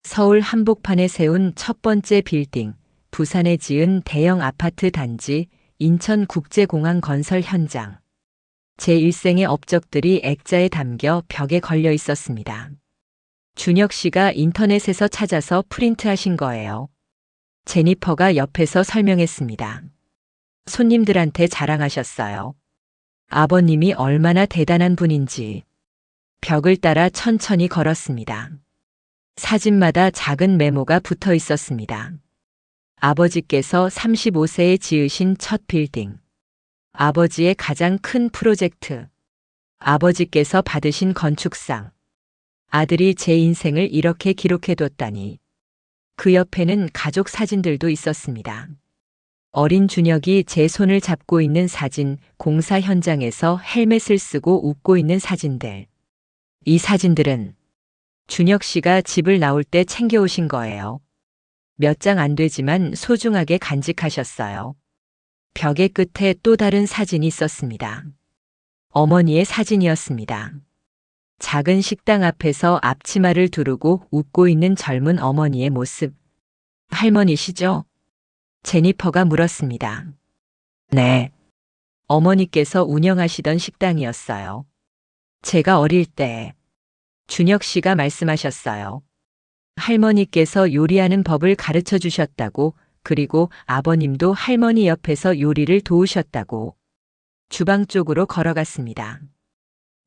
서울 한복판에 세운 첫 번째 빌딩, 부산에 지은 대형 아파트 단지, 인천국제공항 건설 현장. 제 일생의 업적들이 액자에 담겨 벽에 걸려 있었습니다. 준혁 씨가 인터넷에서 찾아서 프린트하신 거예요. 제니퍼가 옆에서 설명했습니다. 손님들한테 자랑하셨어요. 아버님이 얼마나 대단한 분인지. 벽을 따라 천천히 걸었습니다. 사진마다 작은 메모가 붙어 있었습니다. 아버지께서 35세에 지으신 첫 빌딩. 아버지의 가장 큰 프로젝트. 아버지께서 받으신 건축상. 아들이 제 인생을 이렇게 기록해뒀다니. 그 옆에는 가족 사진들도 있었습니다. 어린 준혁이 제 손을 잡고 있는 사진, 공사 현장에서 헬멧을 쓰고 웃고 있는 사진들. 이 사진들은 준혁 씨가 집을 나올 때 챙겨오신 거예요. 몇 장 안 되지만 소중하게 간직하셨어요. 벽의 끝에 또 다른 사진이 있었습니다. 어머니의 사진이었습니다. 작은 식당 앞에서 앞치마를 두르고 웃고 있는 젊은 어머니의 모습. 할머니시죠? 제니퍼가 물었습니다. 네. 어머니께서 운영하시던 식당이었어요. 제가 어릴 때 준혁 씨가 말씀하셨어요. 할머니께서 요리하는 법을 가르쳐 주셨다고, 그리고 아버님도 할머니 옆에서 요리를 도우셨다고. 주방 쪽으로 걸어갔습니다.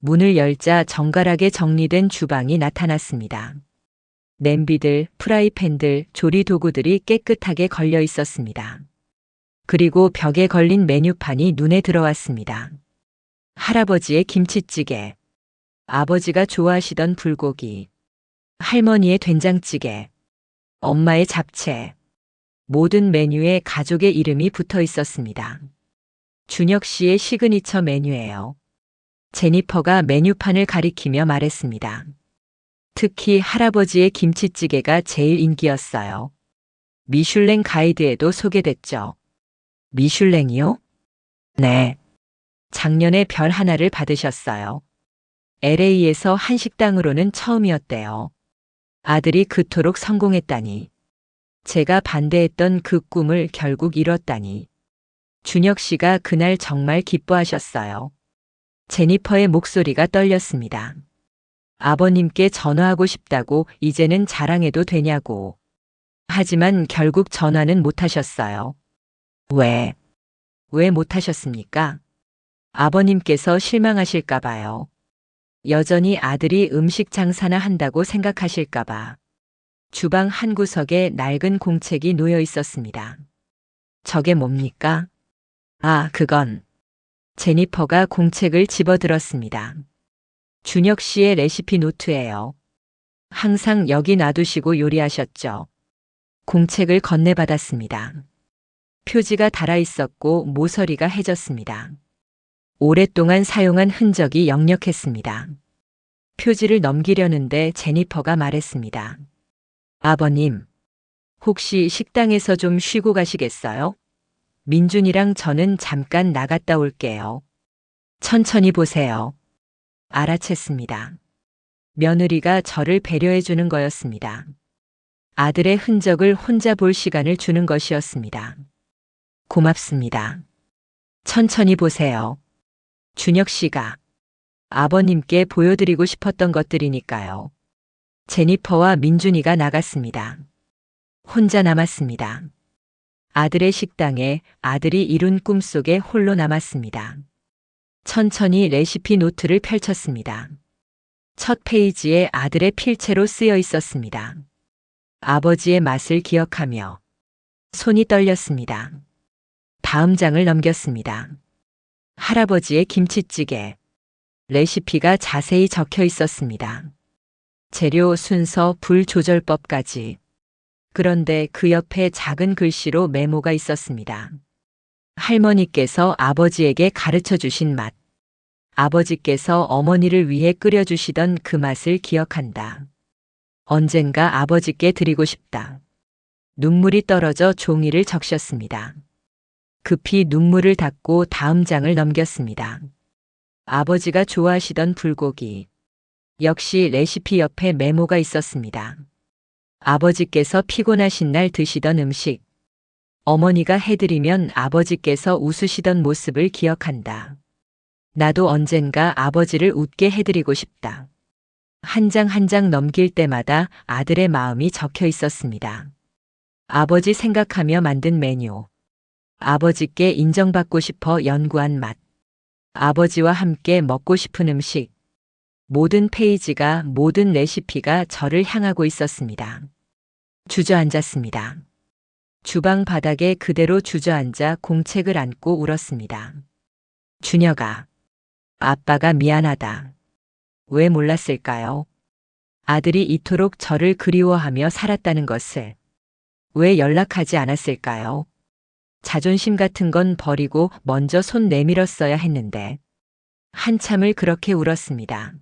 문을 열자 정갈하게 정리된 주방이 나타났습니다. 냄비들, 프라이팬들, 조리 도구들이 깨끗하게 걸려 있었습니다. 그리고 벽에 걸린 메뉴판이 눈에 들어왔습니다. 할아버지의 김치찌개, 아버지가 좋아하시던 불고기, 할머니의 된장찌개, 엄마의 잡채, 모든 메뉴에 가족의 이름이 붙어 있었습니다. 준혁 씨의 시그니처 메뉴예요. 제니퍼가 메뉴판을 가리키며 말했습니다. 특히 할아버지의 김치찌개가 제일 인기였어요. 미슐랭 가이드에도 소개됐죠. 미슐랭이요? 네. 작년에 별 하나를 받으셨어요. LA에서 한식당으로는 처음이었대요. 아들이 그토록 성공했다니. 제가 반대했던 그 꿈을 결국 이뤘다니. 준혁 씨가 그날 정말 기뻐하셨어요. 제니퍼의 목소리가 떨렸습니다. 아버님께 전화하고 싶다고 이제는 자랑해도 되냐고. 하지만 결국 전화는 못하셨어요. 왜 못하셨습니까? 아버님께서 실망하실까봐요. 여전히 아들이 음식 장사나 한다고 생각하실까봐. 주방 한 구석에 낡은 공책이 놓여 있었습니다. 저게 뭡니까? 아, 그건. 제니퍼가 공책을 집어들었습니다. 준혁 씨의 레시피 노트예요. 항상 여기 놔두시고 요리하셨죠. 공책을 건네받았습니다. 표지가 달아 있었고 모서리가 해졌습니다. 오랫동안 사용한 흔적이 역력했습니다. 표지를 넘기려는데 제니퍼가 말했습니다. 아버님, 혹시 식당에서 좀 쉬고 가시겠어요? 민준이랑 저는 잠깐 나갔다 올게요. 천천히 보세요. 알아챘습니다. 며느리가 저를 배려해 주는 거였습니다. 아들의 흔적을 혼자 볼 시간을 주는 것이었습니다. 고맙습니다. 천천히 보세요. 준혁 씨가 아버님께 보여드리고 싶었던 것들이니까요. 제니퍼와 민준이가 나갔습니다. 혼자 남았습니다. 아들의 식당에 아들이 이룬 꿈속에 홀로 남았습니다. 천천히 레시피 노트를 펼쳤습니다. 첫 페이지에 아들의 필체로 쓰여 있었습니다. 아버지의 맛을 기억하며 손이 떨렸습니다. 다음 장을 넘겼습니다. 할아버지의 김치찌개. 레시피가 자세히 적혀 있었습니다. 재료 순서, 불 조절법까지. 그런데 그 옆에 작은 글씨로 메모가 있었습니다. 할머니께서 아버지에게 가르쳐 주신 맛. 아버지께서 어머니를 위해 끓여주시던 그 맛을 기억한다. 언젠가 아버지께 드리고 싶다. 눈물이 떨어져 종이를 적셨습니다. 급히 눈물을 닦고 다음 장을 넘겼습니다. 아버지가 좋아하시던 불고기. 역시 레시피 옆에 메모가 있었습니다. 아버지께서 피곤하신 날 드시던 음식. 어머니가 해드리면 아버지께서 웃으시던 모습을 기억한다. 나도 언젠가 아버지를 웃게 해드리고 싶다. 한 장 한 장 넘길 때마다 아들의 마음이 적혀 있었습니다. 아버지 생각하며 만든 메뉴. 아버지께 인정받고 싶어 연구한 맛. 아버지와 함께 먹고 싶은 음식. 모든 페이지가, 모든 레시피가 저를 향하고 있었습니다. 주저앉았습니다. 주방 바닥에 그대로 주저앉아 공책을 안고 울었습니다. 준혁아, 아빠가 미안하다. 왜 몰랐을까요? 아들이 이토록 저를 그리워하며 살았다는 것을. 왜 연락하지 않았을까요? 자존심 같은 건 버리고 먼저 손 내밀었어야 했는데. 한참을 그렇게 울었습니다.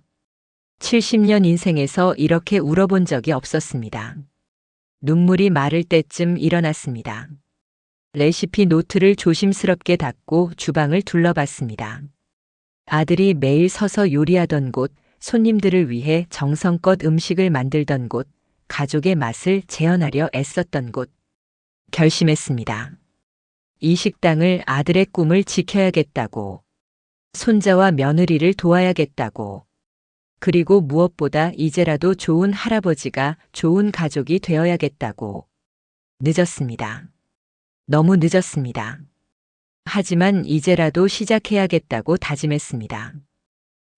70년 인생에서 이렇게 울어본 적이 없었습니다. 눈물이 마를 때쯤 일어났습니다. 레시피 노트를 조심스럽게 닫고 주방을 둘러봤습니다. 아들이 매일 서서 요리하던 곳, 손님들을 위해 정성껏 음식을 만들던 곳, 가족의 맛을 재현하려 애썼던 곳. 결심했습니다. 이 식당을 아들의 꿈을 지켜야겠다고. 손자와 며느리를 도와야겠다고. 그리고 무엇보다 이제라도 좋은 할아버지가, 좋은 가족이 되어야겠다고. 늦었습니다. 너무 늦었습니다. 하지만 이제라도 시작해야겠다고 다짐했습니다.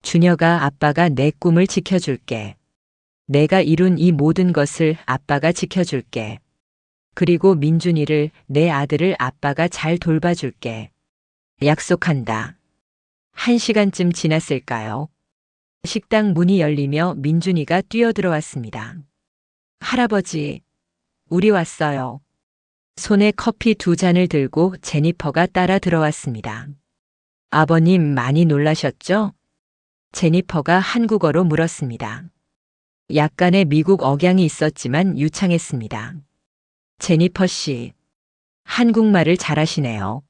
준혁아, 아빠가 내 꿈을 지켜줄게. 내가 이룬 이 모든 것을 아빠가 지켜줄게. 그리고 민준이를, 내 아들을 아빠가 잘 돌봐줄게. 약속한다. 1시간쯤 지났을까요? 식당 문이 열리며 민준이가 뛰어들어왔습니다. 할아버지, 우리 왔어요. 손에 커피 2잔을 들고 제니퍼가 따라 들어왔습니다. 아버님 많이 놀라셨죠? 제니퍼가 한국어로 물었습니다. 약간의 미국 억양이 있었지만 유창했습니다. 제니퍼 씨, 한국말을 잘하시네요.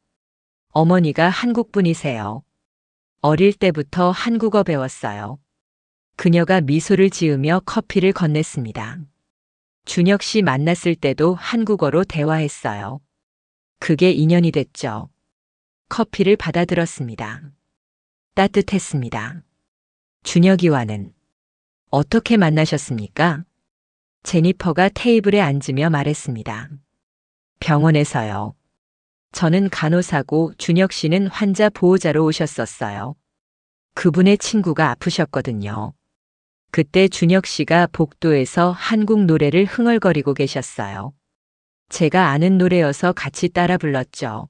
어머니가 한국분이세요. 어릴 때부터 한국어 배웠어요. 그녀가 미소를 지으며 커피를 건넸습니다. 준혁 씨 만났을 때도 한국어로 대화했어요. 그게 인연이 됐죠. 커피를 받아들었습니다. 따뜻했습니다. 준혁이와는 어떻게 만나셨습니까? 제니퍼가 테이블에 앉으며 말했습니다. 병원에서요. 저는 간호사고 준혁 씨는 환자 보호자로 오셨었어요. 그분의 친구가 아프셨거든요. 그때 준혁 씨가 복도에서 한국 노래를 흥얼거리고 계셨어요. 제가 아는 노래여서 같이 따라 불렀죠.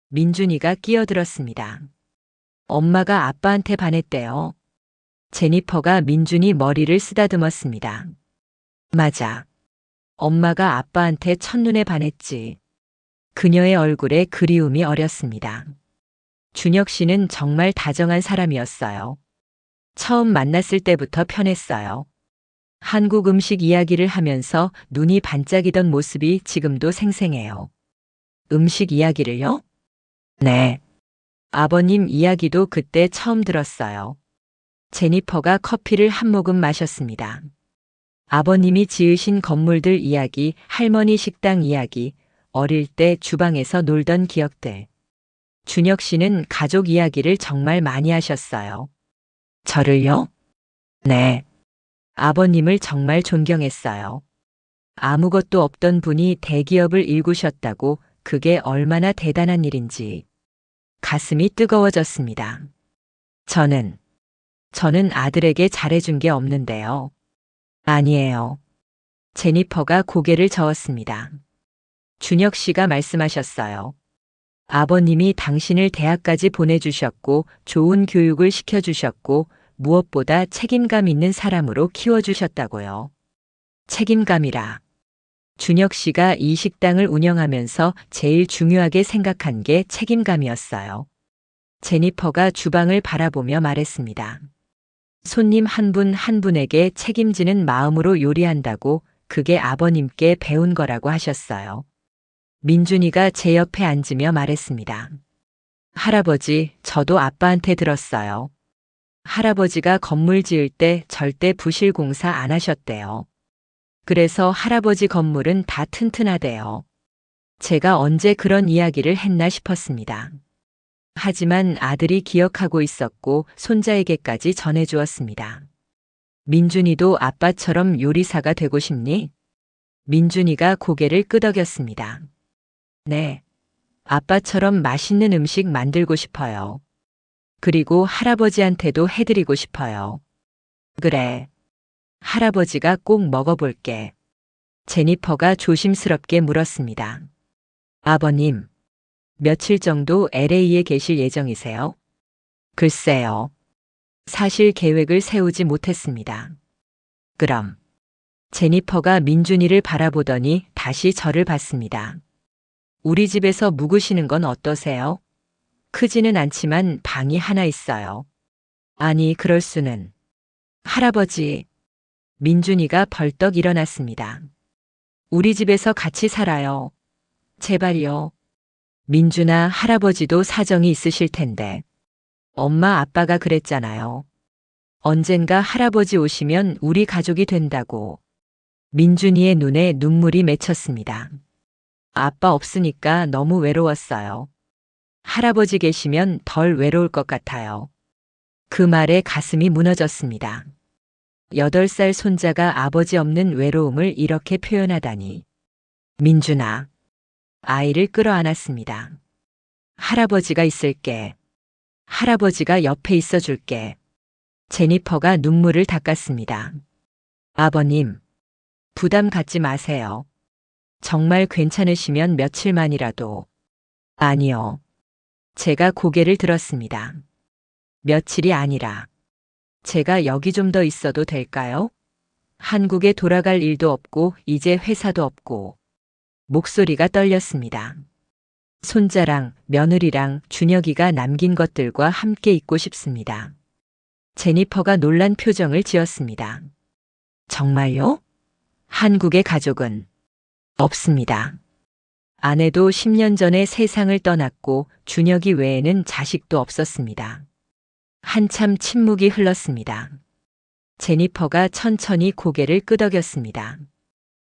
민준이가 끼어들었습니다. 엄마가 아빠한테 반했대요. 제니퍼가 민준이 머리를 쓰다듬었습니다. 맞아. 엄마가 아빠한테 첫눈에 반했지. 그녀의 얼굴에 그리움이 어렸습니다. 준혁 씨는 정말 다정한 사람이었어요. 처음 만났을 때부터 편했어요. 한국 음식 이야기를 하면서 눈이 반짝이던 모습이 지금도 생생해요. 음식 이야기를요? 네. 아버님 이야기도 그때 처음 들었어요. 제니퍼가 커피를 한 모금 마셨습니다. 아버님이 지으신 건물들 이야기, 할머니 식당 이야기, 어릴 때 주방에서 놀던 기억들. 준혁 씨는 가족 이야기를 정말 많이 하셨어요. 저를요? 네. 아버님을 정말 존경했어요. 아무것도 없던 분이 대기업을 일구셨다고 그게 얼마나 대단한 일인지. 가슴이 뜨거워졌습니다. 저는 아들에게 잘해준 게 없는데요. 아니에요. 제니퍼가 고개를 저었습니다. 준혁 씨가 말씀하셨어요. 아버님이 당신을 대학까지 보내주셨고 좋은 교육을 시켜주셨고 무엇보다 책임감 있는 사람으로 키워주셨다고요. 책임감이라. 준혁 씨가 이 식당을 운영하면서 제일 중요하게 생각한 게 책임감이었어요. 제니퍼가 주방을 바라보며 말했습니다. 손님 한 분 한 분에게 책임지는 마음으로 요리한다고 그게 아버님께 배운 거라고 하셨어요. 민준이가 제 옆에 앉으며 말했습니다. 할아버지, 저도 아빠한테 들었어요. 할아버지가 건물 지을 때 절대 부실 공사 안 하셨대요. 그래서 할아버지 건물은 다 튼튼하대요. 제가 언제 그런 이야기를 했나 싶었습니다. 하지만 아들이 기억하고 있었고 손자에게까지 전해주었습니다. 민준이도 아빠처럼 요리사가 되고 싶니? 민준이가 고개를 끄덕였습니다. 네. 아빠처럼 맛있는 음식 만들고 싶어요. 그리고 할아버지한테도 해드리고 싶어요. 그래. 할아버지가 꼭 먹어볼게. 제니퍼가 조심스럽게 물었습니다. 아버님, 며칠 정도 LA에 계실 예정이세요? 글쎄요. 사실 계획을 세우지 못했습니다. 그럼. 제니퍼가 민준이를 바라보더니 다시 저를 봤습니다. 우리 집에서 묵으시는 건 어떠세요? 크지는 않지만 방이 하나 있어요. 아니, 그럴 수는. 할아버지. 민준이가 벌떡 일어났습니다. 우리 집에서 같이 살아요. 제발요. 민준아, 할아버지도 사정이 있으실 텐데. 엄마 아빠가 그랬잖아요. 언젠가 할아버지 오시면 우리 가족이 된다고. 민준이의 눈에 눈물이 맺혔습니다. 아빠 없으니까 너무 외로웠어요. 할아버지 계시면 덜 외로울 것 같아요. 그 말에 가슴이 무너졌습니다. 8살 손자가 아버지 없는 외로움을 이렇게 표현하다니. 민준아. 아이를 끌어안았습니다. 할아버지가 있을게. 할아버지가 옆에 있어 줄게. 제니퍼가 눈물을 닦았습니다. 아버님, 부담 갖지 마세요. 정말 괜찮으시면 며칠만이라도. 아니요. 제가 고개를 들었습니다. 며칠이 아니라. 제가 여기 좀 더 있어도 될까요? 한국에 돌아갈 일도 없고 이제 회사도 없고. 목소리가 떨렸습니다. 손자랑 며느리랑 준혁이가 남긴 것들과 함께 있고 싶습니다. 제니퍼가 놀란 표정을 지었습니다. 정말요? 한국의 가족은 없습니다. 아내도 10년 전에 세상을 떠났고 준혁이 외에는 자식도 없었습니다. 한참 침묵이 흘렀습니다. 제니퍼가 천천히 고개를 끄덕였습니다.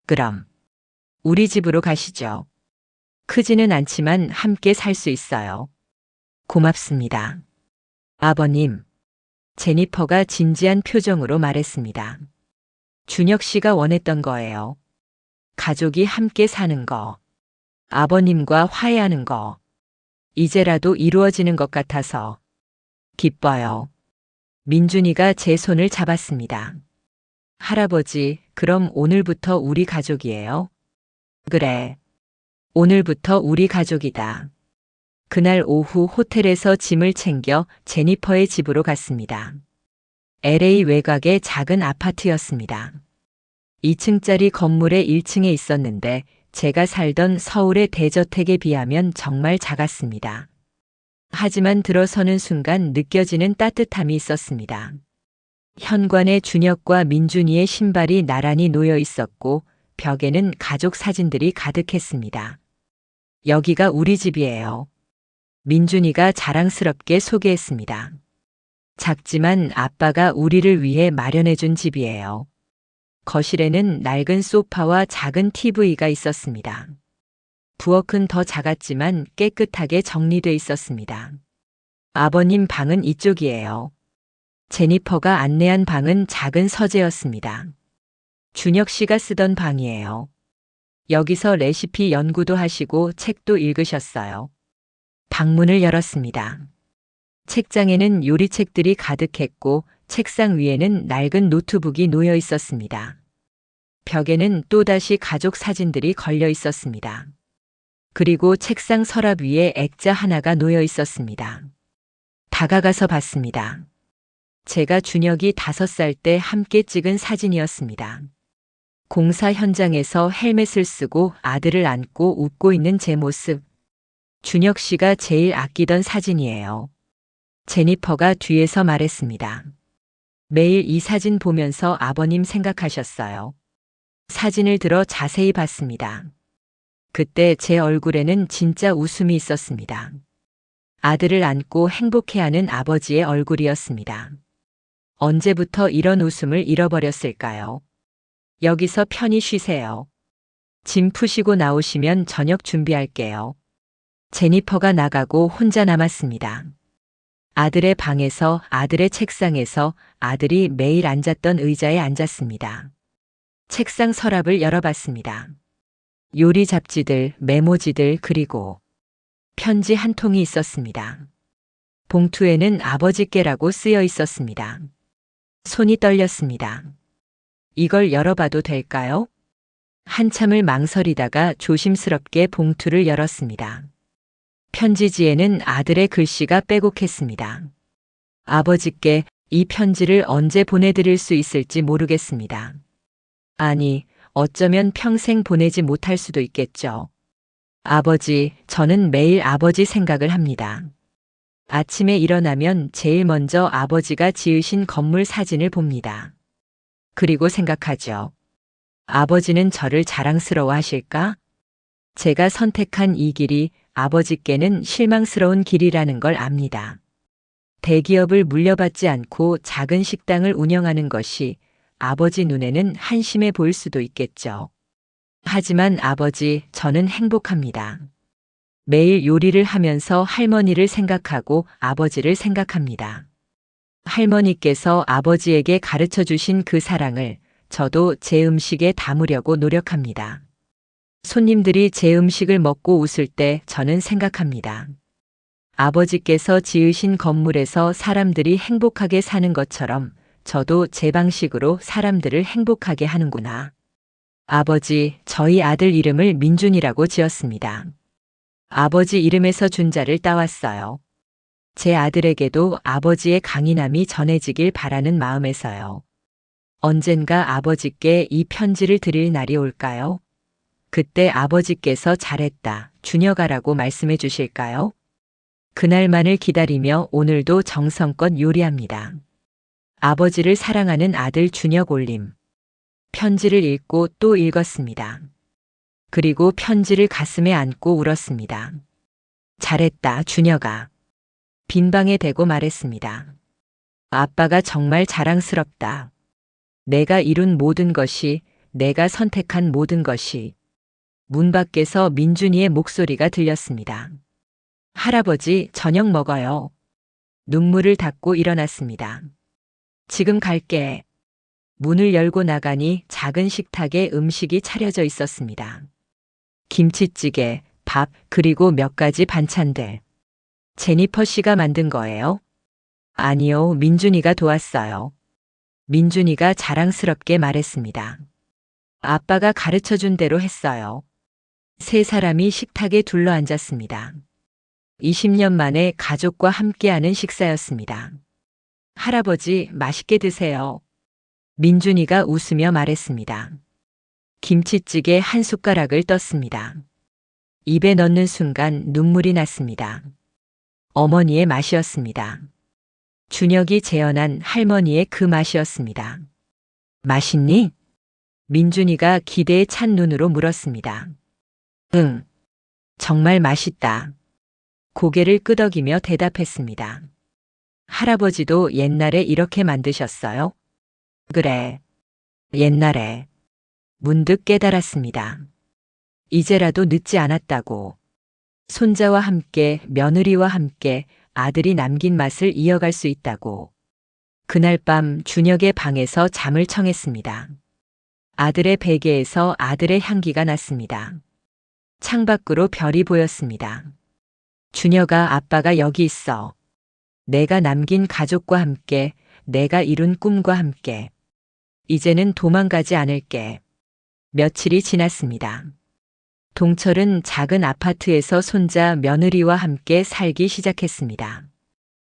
그럼 우리 집으로 가시죠. 크지는 않지만 함께 살 수 있어요. 고맙습니다. 아버님, 제니퍼가 진지한 표정으로 말했습니다. 준혁 씨가 원했던 거예요. 가족이 함께 사는 거. 아버님과 화해하는 거. 이제라도 이루어지는 것 같아서 기뻐요. 민준이가 제 손을 잡았습니다. 할아버지, 그럼 오늘부터 우리 가족이에요? 그래. 오늘부터 우리 가족이다. 그날 오후 호텔에서 짐을 챙겨 제니퍼의 집으로 갔습니다. LA 외곽의 작은 아파트였습니다. 2층짜리 건물의 1층에 있었는데 제가 살던 서울의 대저택에 비하면 정말 작았습니다. 하지만 들어서는 순간 느껴지는 따뜻함이 있었습니다. 현관에 준혁과 민준이의 신발이 나란히 놓여 있었고 벽에는 가족 사진들이 가득했습니다. 여기가 우리 집이에요. 민준이가 자랑스럽게 소개했습니다. 작지만 아빠가 우리를 위해 마련해준 집이에요. 거실에는 낡은 소파와 작은 TV가 있었습니다. 부엌은 더 작았지만 깨끗하게 정리돼 있었습니다. 아버님 방은 이쪽이에요. 제니퍼가 안내한 방은 작은 서재였습니다. 준혁 씨가 쓰던 방이에요. 여기서 레시피 연구도 하시고 책도 읽으셨어요. 방문을 열었습니다. 책장에는 요리책들이 가득했고 책상 위에는 낡은 노트북이 놓여 있었습니다. 벽에는 또다시 가족 사진들이 걸려 있었습니다. 그리고 책상 서랍 위에 액자 하나가 놓여 있었습니다. 다가가서 봤습니다. 제가 준혁이 5살 때 함께 찍은 사진이었습니다. 공사 현장에서 헬멧을 쓰고 아들을 안고 웃고 있는 제 모습. 준혁 씨가 제일 아끼던 사진이에요. 제니퍼가 뒤에서 말했습니다. 매일 이 사진 보면서 아버님 생각하셨어요. 사진을 들어 자세히 봤습니다. 그때 제 얼굴에는 진짜 웃음이 있었습니다. 아들을 안고 행복해하는 아버지의 얼굴이었습니다. 언제부터 이런 웃음을 잃어버렸을까요? 여기서 편히 쉬세요. 짐 푸시고 나오시면 저녁 준비할게요. 제니퍼가 나가고 혼자 남았습니다. 아들의 방에서, 아들의 책상에서 아들이 매일 앉았던 의자에 앉았습니다. 책상 서랍을 열어봤습니다. 요리 잡지들, 메모지들, 그리고 편지 한 통이 있었습니다. 봉투에는 아버지께라고 쓰여 있었습니다. 손이 떨렸습니다. 이걸 열어봐도 될까요? 한참을 망설이다가 조심스럽게 봉투를 열었습니다. 편지지에는 아들의 글씨가 빼곡했습니다. 아버지께 이 편지를 언제 보내드릴 수 있을지 모르겠습니다. 아니, 어쩌면 평생 보내지 못할 수도 있겠죠. 아버지, 저는 매일 아버지 생각을 합니다. 아침에 일어나면 제일 먼저 아버지가 지으신 건물 사진을 봅니다. 그리고 생각하죠. 아버지는 저를 자랑스러워 하실까? 제가 선택한 이 길이 아버지께는 실망스러운 길이라는 걸 압니다. 대기업을 물려받지 않고 작은 식당을 운영하는 것이 아버지 눈에는 한심해 보일 수도 있겠죠. 하지만 아버지, 저는 행복합니다. 매일 요리를 하면서 할머니를 생각하고 아버지를 생각합니다. 할머니께서 아버지에게 가르쳐 주신 그 사랑을 저도 제 음식에 담으려고 노력합니다. 손님들이 제 음식을 먹고 웃을 때 저는 생각합니다. 아버지께서 지으신 건물에서 사람들이 행복하게 사는 것처럼 저도 제 방식으로 사람들을 행복하게 하는구나. 아버지, 저희 아들 이름을 민준이라고 지었습니다. 아버지 이름에서 준자를 따왔어요. 제 아들에게도 아버지의 강인함이 전해지길 바라는 마음에서요. 언젠가 아버지께 이 편지를 드릴 날이 올까요? 그때 아버지께서 잘했다, 준혁아라고 말씀해 주실까요? 그날만을 기다리며 오늘도 정성껏 요리합니다. 아버지를 사랑하는 아들 준혁 올림. 편지를 읽고 또 읽었습니다. 그리고 편지를 가슴에 안고 울었습니다. 잘했다, 준혁아. 빈방에 대고 말했습니다. 아빠가 정말 자랑스럽다. 내가 이룬 모든 것이, 내가 선택한 모든 것이. 문 밖에서 민준이의 목소리가 들렸습니다. 할아버지, 저녁 먹어요. 눈물을 닦고 일어났습니다. 지금 갈게. 문을 열고 나가니 작은 식탁에 음식이 차려져 있었습니다. 김치찌개, 밥, 그리고 몇 가지 반찬들. 제니퍼 씨가 만든 거예요? 아니요, 민준이가 도왔어요. 민준이가 자랑스럽게 말했습니다. 아빠가 가르쳐 준 대로 했어요. 세 사람이 식탁에 둘러앉았습니다. 20년 만에 가족과 함께하는 식사였습니다. 할아버지, 맛있게 드세요. 민준이가 웃으며 말했습니다. 김치찌개 한 숟가락을 떴습니다. 입에 넣는 순간 눈물이 났습니다. 어머니의 맛이었습니다. 준혁이 재현한 할머니의 그 맛이었습니다. 맛있니? 민준이가 기대에 찬 눈으로 물었습니다. 응, 정말 맛있다. 고개를 끄덕이며 대답했습니다. 할아버지도 옛날에 이렇게 만드셨어요? 그래, 옛날에. 문득 깨달았습니다. 이제라도 늦지 않았다고. 손자와 함께, 며느리와 함께 아들이 남긴 맛을 이어갈 수 있다고. 그날 밤 준혁의 방에서 잠을 청했습니다. 아들의 베개에서 아들의 향기가 났습니다. 창밖으로 별이 보였습니다. 준혁아, 아빠가 여기 있어. 내가 남긴 가족과 함께, 내가 이룬 꿈과 함께. 이제는 도망가지 않을게. 며칠이 지났습니다. 동철은 작은 아파트에서 손자 며느리와 함께 살기 시작했습니다.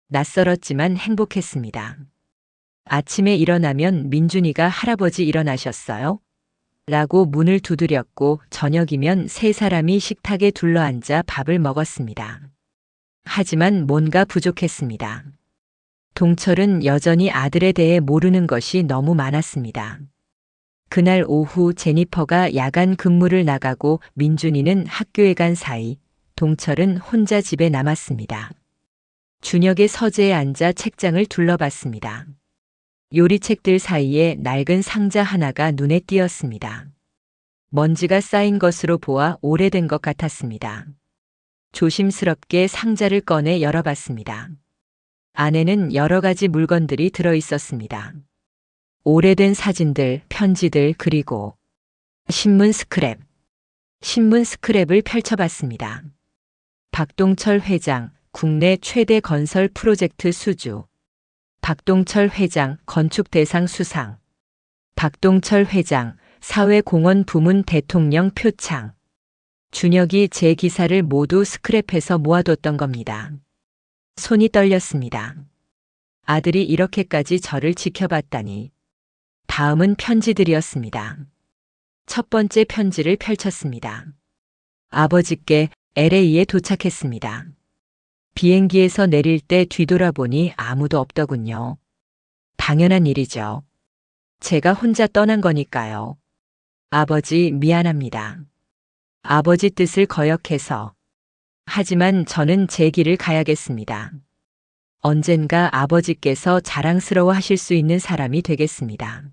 낯설었지만 행복했습니다. 아침에 일어나면 민준이가 할아버지 일어나셨어요? 라고 문을 두드렸고 저녁이면 세 사람이 식탁에 둘러앉아 밥을 먹었습니다. 하지만 뭔가 부족했습니다. 동철은 여전히 아들에 대해 모르는 것이 너무 많았습니다. 그날 오후 제니퍼가 야간 근무를 나가고 민준이는 학교에 간 사이 동철은 혼자 집에 남았습니다. 준혁의 서재에 앉아 책장을 둘러봤습니다. 요리책들 사이에 낡은 상자 하나가 눈에 띄었습니다. 먼지가 쌓인 것으로 보아 오래된 것 같았습니다. 조심스럽게 상자를 꺼내 열어봤습니다. 안에는 여러 가지 물건들이 들어 있었습니다. 오래된 사진들, 편지들, 그리고 신문 스크랩. 신문 스크랩을 펼쳐봤습니다. 박동철 회장, 국내 최대 건설 프로젝트 수주. 박동철 회장, 건축대상 수상. 박동철 회장, 사회공헌 부문 대통령 표창. 준혁이 제 기사를 모두 스크랩해서 모아뒀던 겁니다. 손이 떨렸습니다. 아들이 이렇게까지 저를 지켜봤다니. 다음은 편지들이었습니다. 첫 번째 편지를 펼쳤습니다. 아버지께 LA에 도착했습니다. 비행기에서 내릴 때 뒤돌아보니 아무도 없더군요. 당연한 일이죠. 제가 혼자 떠난 거니까요. 아버지, 미안합니다. 아버지 뜻을 거역해서. 하지만 저는 제 길을 가야겠습니다. 언젠가 아버지께서 자랑스러워 하실 수 있는 사람이 되겠습니다.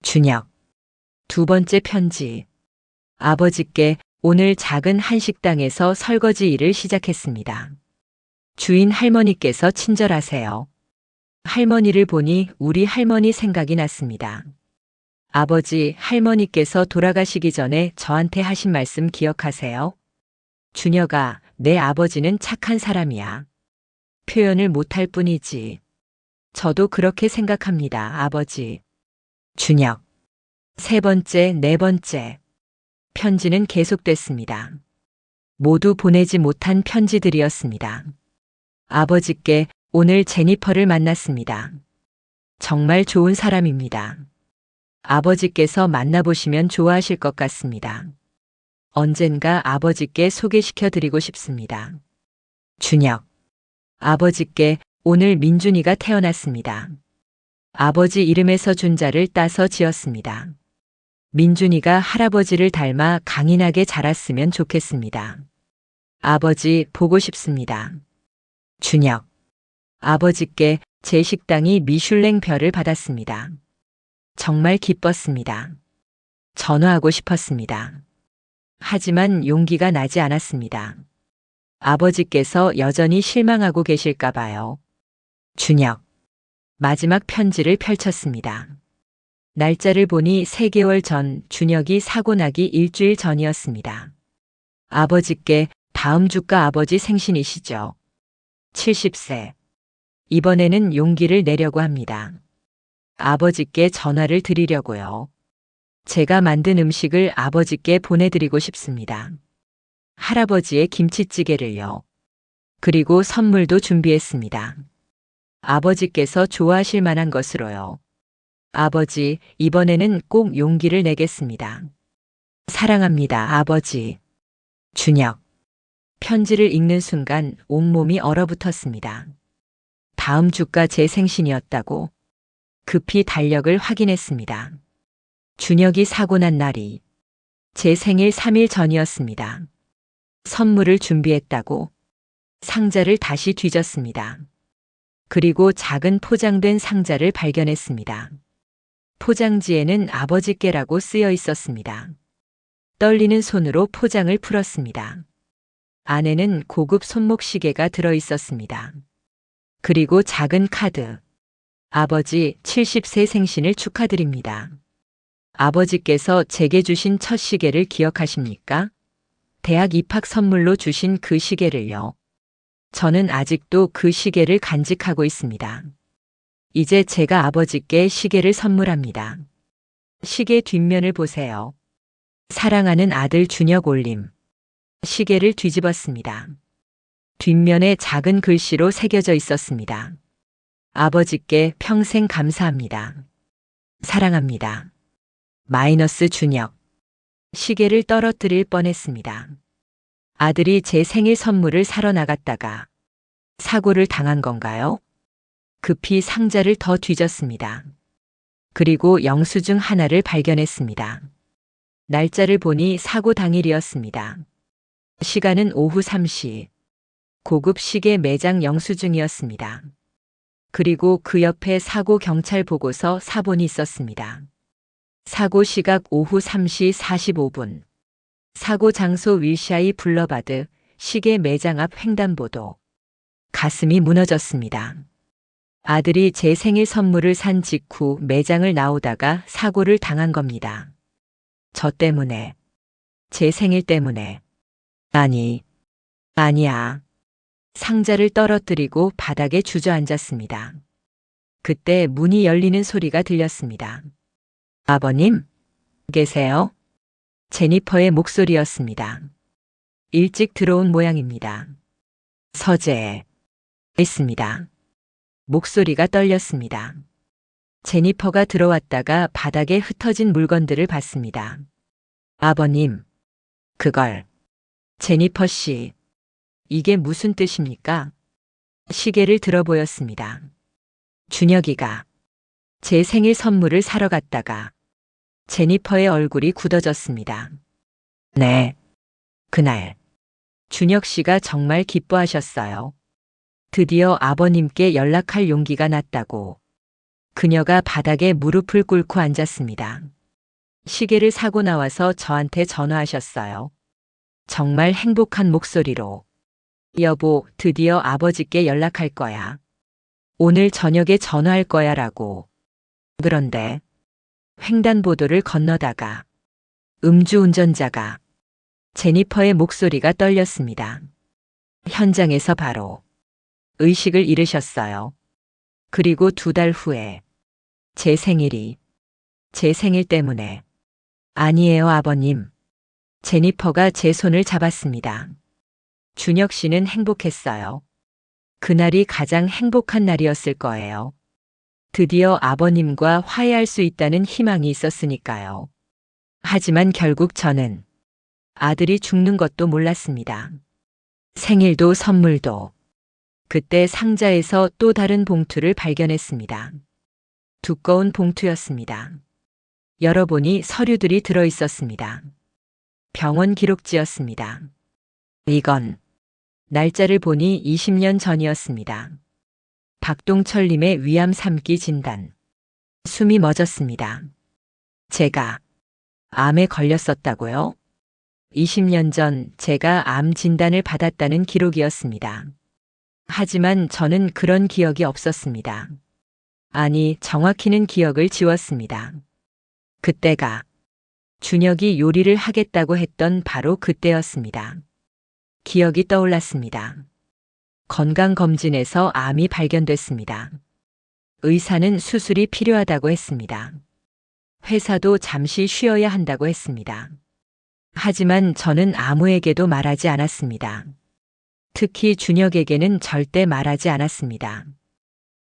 준혁. 두 번째 편지. 아버지께 오늘 작은 한식당에서 설거지 일을 시작했습니다. 주인 할머니께서 친절하세요. 할머니를 보니 우리 할머니 생각이 났습니다. 아버지, 할머니께서 돌아가시기 전에 저한테 하신 말씀 기억하세요? 준혁아, 내 아버지는 착한 사람이야. 표현을 못할 뿐이지. 저도 그렇게 생각합니다, 아버지. 준혁. 세 번째, 네 번째. 편지는 계속됐습니다. 모두 보내지 못한 편지들이었습니다. 아버지께 오늘 제니퍼를 만났습니다. 정말 좋은 사람입니다. 아버지께서 만나보시면 좋아하실 것 같습니다. 언젠가 아버지께 소개시켜 드리고 싶습니다. 준혁. 아버지께 오늘 민준이가 태어났습니다. 아버지 이름에서 준자를 따서 지었습니다. 민준이가 할아버지를 닮아 강인하게 자랐으면 좋겠습니다. 아버지 보고 싶습니다. 준혁. 아버지께 제 식당이 미슐랭 별을 받았습니다. 정말 기뻤습니다. 전화하고 싶었습니다. 하지만 용기가 나지 않았습니다. 아버지께서 여전히 실망하고 계실까 봐요. 준혁. 마지막 편지를 펼쳤습니다. 날짜를 보니 3개월 전 준혁이 사고 나기 일주일 전이었습니다. 아버지께 다음 주가 아버지 생신이시죠. 70세. 이번에는 용기를 내려고 합니다. 아버지께 전화를 드리려고요. 제가 만든 음식을 아버지께 보내드리고 싶습니다. 할아버지의 김치찌개를요. 그리고 선물도 준비했습니다. 아버지께서 좋아하실 만한 것으로요. 아버지, 이번에는 꼭 용기를 내겠습니다. 사랑합니다, 아버지. 준혁. 편지를 읽는 순간 온몸이 얼어붙었습니다. 다음 주가 제 생신이었다고. 급히 달력을 확인했습니다. 준혁이 사고 난 날이 제 생일 3일 전이었습니다. 선물을 준비했다고. 상자를 다시 뒤졌습니다. 그리고 작은 포장된 상자를 발견했습니다. 포장지에는 아버지께라고 쓰여 있었습니다. 떨리는 손으로 포장을 풀었습니다. 안에는 고급 손목시계가 들어 있었습니다. 그리고 작은 카드. 아버지 70세 생신을 축하드립니다. 아버지께서 제게 주신 첫 시계를 기억하십니까? 대학 입학 선물로 주신 그 시계를요. 저는 아직도 그 시계를 간직하고 있습니다. 이제 제가 아버지께 시계를 선물합니다. 시계 뒷면을 보세요. 사랑하는 아들 준혁 올림. 시계를 뒤집었습니다. 뒷면에 작은 글씨로 새겨져 있었습니다. 아버지께 평생 감사합니다. 사랑합니다. 마이너스 준혁. 시계를 떨어뜨릴 뻔했습니다. 아들이 제 생일 선물을 사러 나갔다가 사고를 당한 건가요? 급히 상자를 더 뒤졌습니다. 그리고 영수증 하나를 발견했습니다. 날짜를 보니 사고 당일이었습니다. 시간은 오후 3시. 고급 시계 매장 영수증이었습니다. 그리고 그 옆에 사고 경찰 보고서 사본이 있었습니다. 사고 시각 오후 3시 45분. 사고 장소 윌샤이 블러바드 시계 매장 앞 횡단보도. 가슴이 무너졌습니다. 아들이 제 생일 선물을 산 직후 매장을 나오다가 사고를 당한 겁니다. 저 때문에. 제 생일 때문에. 아니야. 상자를 떨어뜨리고 바닥에 주저앉았습니다. 그때 문이 열리는 소리가 들렸습니다. 아버님? 계세요? 제니퍼의 목소리였습니다. 일찍 들어온 모양입니다. 서재에 있습니다. 목소리가 떨렸습니다. 제니퍼가 들어왔다가 바닥에 흩어진 물건들을 봤습니다. 아버님, 그걸. 제니퍼 씨, 이게 무슨 뜻입니까? 시계를 들어 보였습니다. 준혁이가 제 생일 선물을 사러 갔다가 제니퍼의 얼굴이 굳어졌습니다. 네, 그날 준혁 씨가 정말 기뻐하셨어요. 드디어 아버님께 연락할 용기가 났다고. 그녀가 바닥에 무릎을 꿇고 앉았습니다. 시계를 사고 나와서 저한테 전화하셨어요. 정말 행복한 목소리로. 여보, 드디어 아버지께 연락할 거야. 오늘 저녁에 전화할 거야 라고. 그런데 횡단보도를 건너다가 음주운전자가. 제니퍼의 목소리가 떨렸습니다. 현장에서 바로 의식을 잃으셨어요. 그리고 2달 후에 제 생일이 제 생일 때문에 아니에요, 아버님. 제니퍼가 제 손을 잡았습니다. 준혁 씨는 행복했어요. 그날이 가장 행복한 날이었을 거예요. 드디어 아버님과 화해할 수 있다는 희망이 있었으니까요. 하지만 결국 저는 아들이 죽는 것도 몰랐습니다. 생일도 선물도. 그때 상자에서 또 다른 봉투를 발견했습니다. 두꺼운 봉투였습니다. 열어보니 서류들이 들어 있었습니다. 병원 기록지였습니다. 이건 날짜를 보니 20년 전이었습니다. 박동철님의 위암 3기 진단. 숨이 멎었습니다. 제가 암에 걸렸었다고요? 20년 전 제가 암 진단을 받았다는 기록이었습니다. 하지만 저는 그런 기억이 없었습니다. 아니, 정확히는 기억을 지웠습니다. 그때가 준혁이 요리를 하겠다고 했던 바로 그때였습니다. 기억이 떠올랐습니다. 건강검진에서 암이 발견됐습니다. 의사는 수술이 필요하다고 했습니다. 회사도 잠시 쉬어야 한다고 했습니다. 하지만 저는 아무에게도 말하지 않았습니다. 특히 준혁에게는 절대 말하지 않았습니다.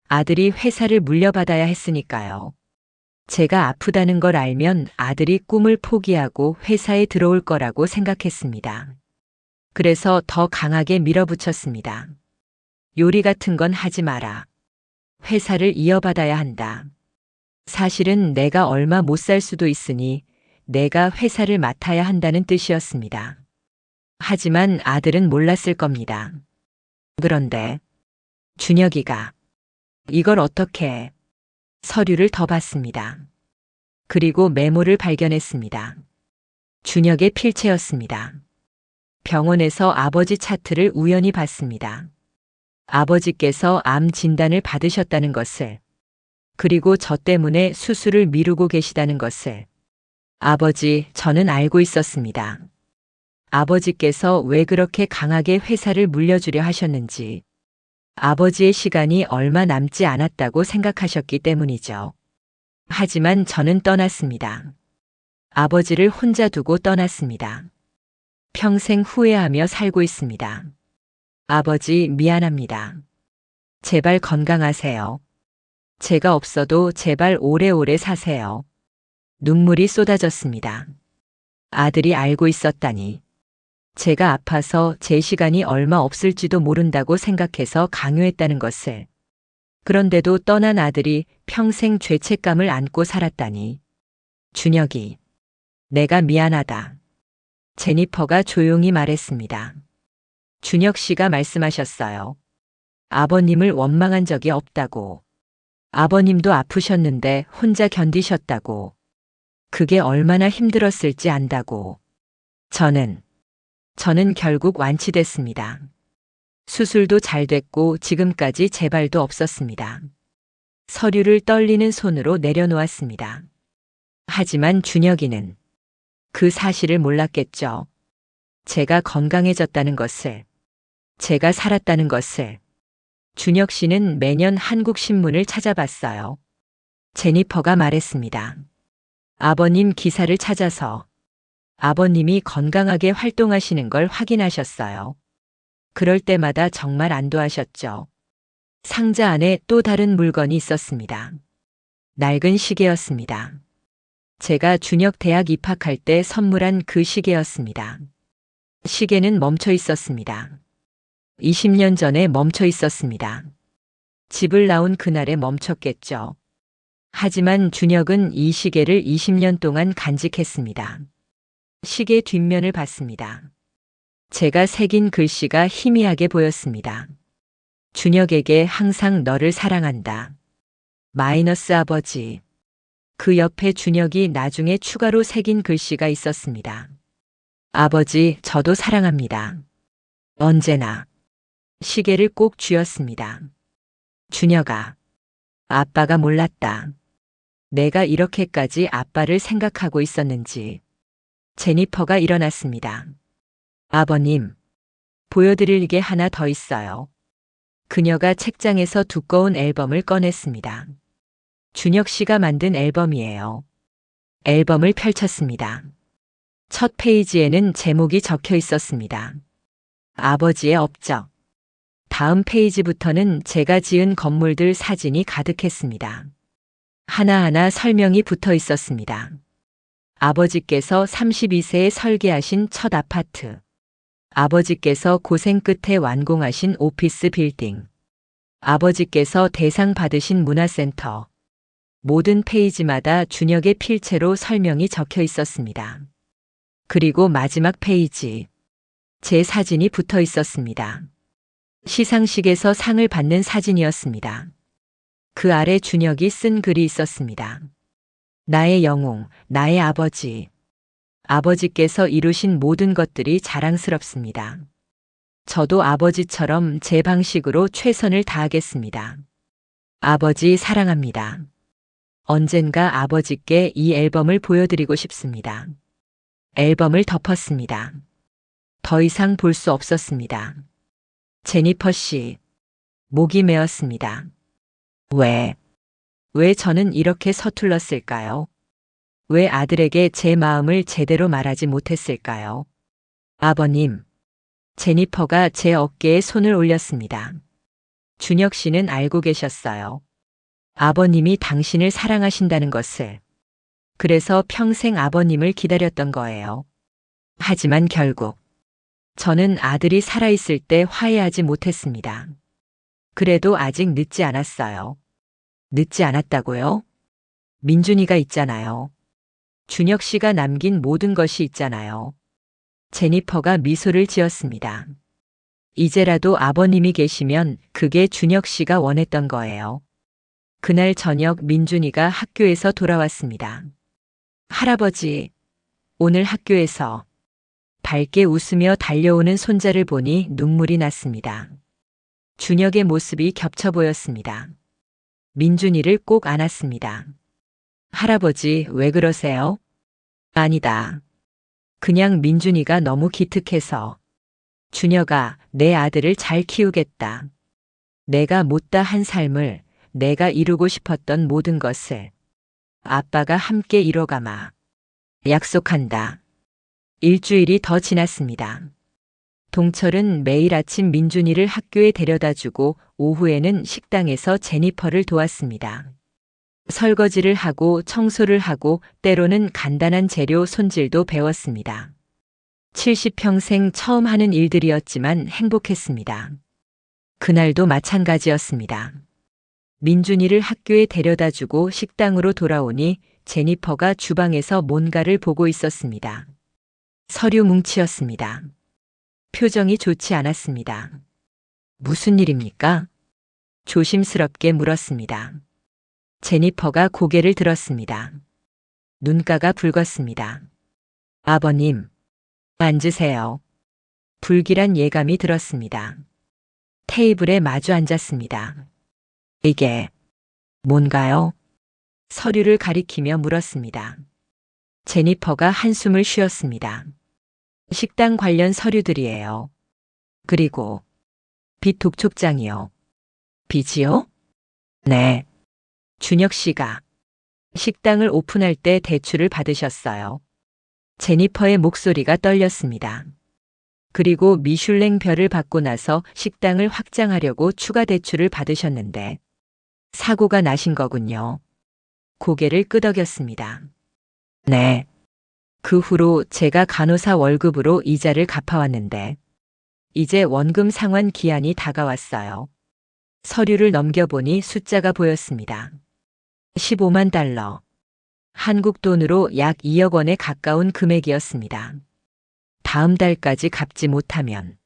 아들이 회사를 물려받아야 했으니까요. 제가 아프다는 걸 알면 아들이 꿈을 포기하고 회사에 들어올 거라고 생각했습니다. 그래서 더 강하게 밀어붙였습니다. 요리 같은 건 하지 마라. 회사를 이어받아야 한다. 사실은 내가 얼마 못 살 수도 있으니 내가 회사를 맡아야 한다는 뜻이었습니다. 하지만 아들은 몰랐을 겁니다. 그런데 준혁이가 이걸 어떻게 해? 서류를 더 봤습니다. 그리고 메모를 발견했습니다. 준혁의 필체였습니다. 병원에서 아버지 차트를 우연히 봤습니다. 아버지께서 암 진단을 받으셨다는 것을, 그리고 저 때문에 수술을 미루고 계시다는 것을. 아버지, 저는 알고 있었습니다. 아버지께서 왜 그렇게 강하게 회사를 물려주려 하셨는지. 아버지의 시간이 얼마 남지 않았다고 생각하셨기 때문이죠. 하지만 저는 떠났습니다. 아버지를 혼자 두고 떠났습니다. 평생 후회하며 살고 있습니다. 아버지, 미안합니다. 제발 건강하세요. 제가 없어도 제발 오래오래 사세요. 눈물이 쏟아졌습니다. 아들이 알고 있었다니. 제가 아파서 제 시간이 얼마 없을지도 모른다고 생각해서 강요했다는 것을. 그런데도 떠난 아들이 평생 죄책감을 안고 살았다니. 준혁이, 내가 미안하다. 제니퍼가 조용히 말했습니다. 준혁 씨가 말씀하셨어요. 아버님을 원망한 적이 없다고. 아버님도 아프셨는데 혼자 견디셨다고. 그게 얼마나 힘들었을지 안다고. 저는 결국 완치됐습니다. 수술도 잘 됐고 지금까지 재발도 없었습니다. 서류를 떨리는 손으로 내려놓았습니다. 하지만 준혁이는 그 사실을 몰랐겠죠. 제가 건강해졌다는 것을, 제가 살았다는 것을. 준혁 씨는 매년 한국신문을 찾아봤어요. 제니퍼가 말했습니다. 아버님 기사를 찾아서 아버님이 건강하게 활동하시는 걸 확인하셨어요. 그럴 때마다 정말 안도하셨죠. 상자 안에 또 다른 물건이 있었습니다. 낡은 시계였습니다. 제가 준혁 대학 입학할 때 선물한 그 시계였습니다. 시계는 멈춰 있었습니다. 20년 전에 멈춰 있었습니다. 집을 나온 그날에 멈췄겠죠. 하지만 준혁은 이 시계를 20년 동안 간직했습니다. 시계 뒷면을 봤습니다. 제가 새긴 글씨가 희미하게 보였습니다. 준혁에게 항상 너를 사랑한다. 마이너스 아버지. 그 옆에 준혁이 나중에 추가로 새긴 글씨가 있었습니다. 아버지, 저도 사랑합니다. 언제나. 시계를 꼭 쥐었습니다. 준혁아, 아빠가 몰랐다. 내가 이렇게까지 아빠를 생각하고 있었는지. 제니퍼가 일어났습니다. 아버님, 보여드릴 게 하나 더 있어요. 그녀가 책장에서 두꺼운 앨범을 꺼냈습니다. 준혁 씨가 만든 앨범이에요. 앨범을 펼쳤습니다. 첫 페이지에는 제목이 적혀 있었습니다. 아버지의 업적. 다음 페이지부터는 제가 지은 건물들 사진이 가득했습니다. 하나하나 설명이 붙어 있었습니다. 아버지께서 32세에 설계하신 첫 아파트. 아버지께서 고생 끝에 완공하신 오피스 빌딩. 아버지께서 대상 받으신 문화센터. 모든 페이지마다 준혁의 필체로 설명이 적혀 있었습니다. 그리고 마지막 페이지. 제 사진이 붙어 있었습니다. 시상식에서 상을 받는 사진이었습니다. 그 아래 준혁이 쓴 글이 있었습니다. 나의 영웅, 나의 아버지. 아버지께서 이루신 모든 것들이 자랑스럽습니다. 저도 아버지처럼 제 방식으로 최선을 다하겠습니다. 아버지 사랑합니다. 언젠가 아버지께 이 앨범을 보여드리고 싶습니다. 앨범을 덮었습니다. 더 이상 볼 수 없었습니다. 제니퍼 씨, 목이 메었습니다. 왜 저는 이렇게 서툴렀을까요? 왜 아들에게 제 마음을 제대로 말하지 못했을까요? 아버님, 제니퍼가 제 어깨에 손을 올렸습니다. 준혁 씨는 알고 계셨어요. 아버님이 당신을 사랑하신다는 것을. 그래서 평생 아버님을 기다렸던 거예요. 하지만 결국 저는 아들이 살아있을 때 화해하지 못했습니다. 그래도 아직 늦지 않았어요. 늦지 않았다고요? 민준이가 있잖아요. 준혁 씨가 남긴 모든 것이 있잖아요. 제니퍼가 미소를 지었습니다. 이제라도 아버님이 계시면 그게 준혁 씨가 원했던 거예요. 그날 저녁 민준이가 학교에서 돌아왔습니다. 할아버지, 오늘 학교에서 밝게 웃으며 달려오는 손자를 보니 눈물이 났습니다. 준혁의 모습이 겹쳐 보였습니다. 민준이를 꼭 안았습니다. 할아버지, 왜 그러세요? 아니다. 그냥 민준이가 너무 기특해서. 준혁아, 내 아들을 잘 키우겠다. 내가 못다 한 삶을, 내가 이루고 싶었던 모든 것을 아빠가 함께 이뤄가마. 약속한다. 일주일이 더 지났습니다. 동철은 매일 아침 민준이를 학교에 데려다주고 오후에는 식당에서 제니퍼를 도왔습니다. 설거지를 하고 청소를 하고 때로는 간단한 재료 손질도 배웠습니다. 70평생 처음 하는 일들이었지만 행복했습니다. 그날도 마찬가지였습니다. 민준이를 학교에 데려다주고 식당으로 돌아오니 제니퍼가 주방에서 뭔가를 보고 있었습니다. 서류 뭉치였습니다. 표정이 좋지 않았습니다. 무슨 일입니까? 조심스럽게 물었습니다. 제니퍼가 고개를 들었습니다. 눈가가 붉었습니다. 아버님, 앉으세요. 불길한 예감이 들었습니다. 테이블에 마주 앉았습니다. 이게 뭔가요? 서류를 가리키며 물었습니다. 제니퍼가 한숨을 쉬었습니다. 식당 관련 서류들이에요. 그리고 빚 독촉장이요. 빚이요? 네. 준혁 씨가 식당을 오픈할 때 대출을 받으셨어요. 제니퍼의 목소리가 떨렸습니다. 그리고 미슐랭 별을 받고 나서 식당을 확장하려고 추가 대출을 받으셨는데 사고가 나신 거군요. 고개를 끄덕였습니다. 네. 그 후로 제가 간호사 월급으로 이자를 갚아왔는데 이제 원금 상환 기한이 다가왔어요. 서류를 넘겨보니 숫자가 보였습니다. 15만 달러. 한국 돈으로 약 2억 원에 가까운 금액이었습니다. 다음 달까지 갚지 못하면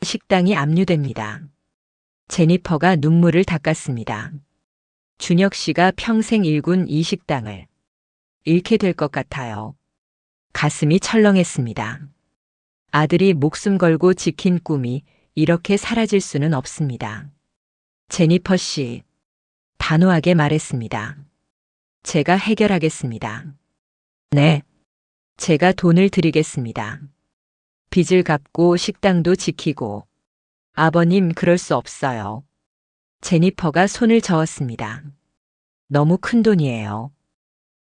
식당이 압류됩니다. 제니퍼가 눈물을 닦았습니다. 준혁 씨가 평생 일군 이 식당을 잃게 될 것 같아요. 가슴이 철렁했습니다. 아들이 목숨 걸고 지킨 꿈이 이렇게 사라질 수는 없습니다. 제니퍼 씨, 단호하게 말했습니다. 제가 해결하겠습니다. 네, 제가 돈을 드리겠습니다. 빚을 갚고 식당도 지키고 아버님, 그럴 수 없어요. 제니퍼가 손을 저었습니다. 너무 큰 돈이에요.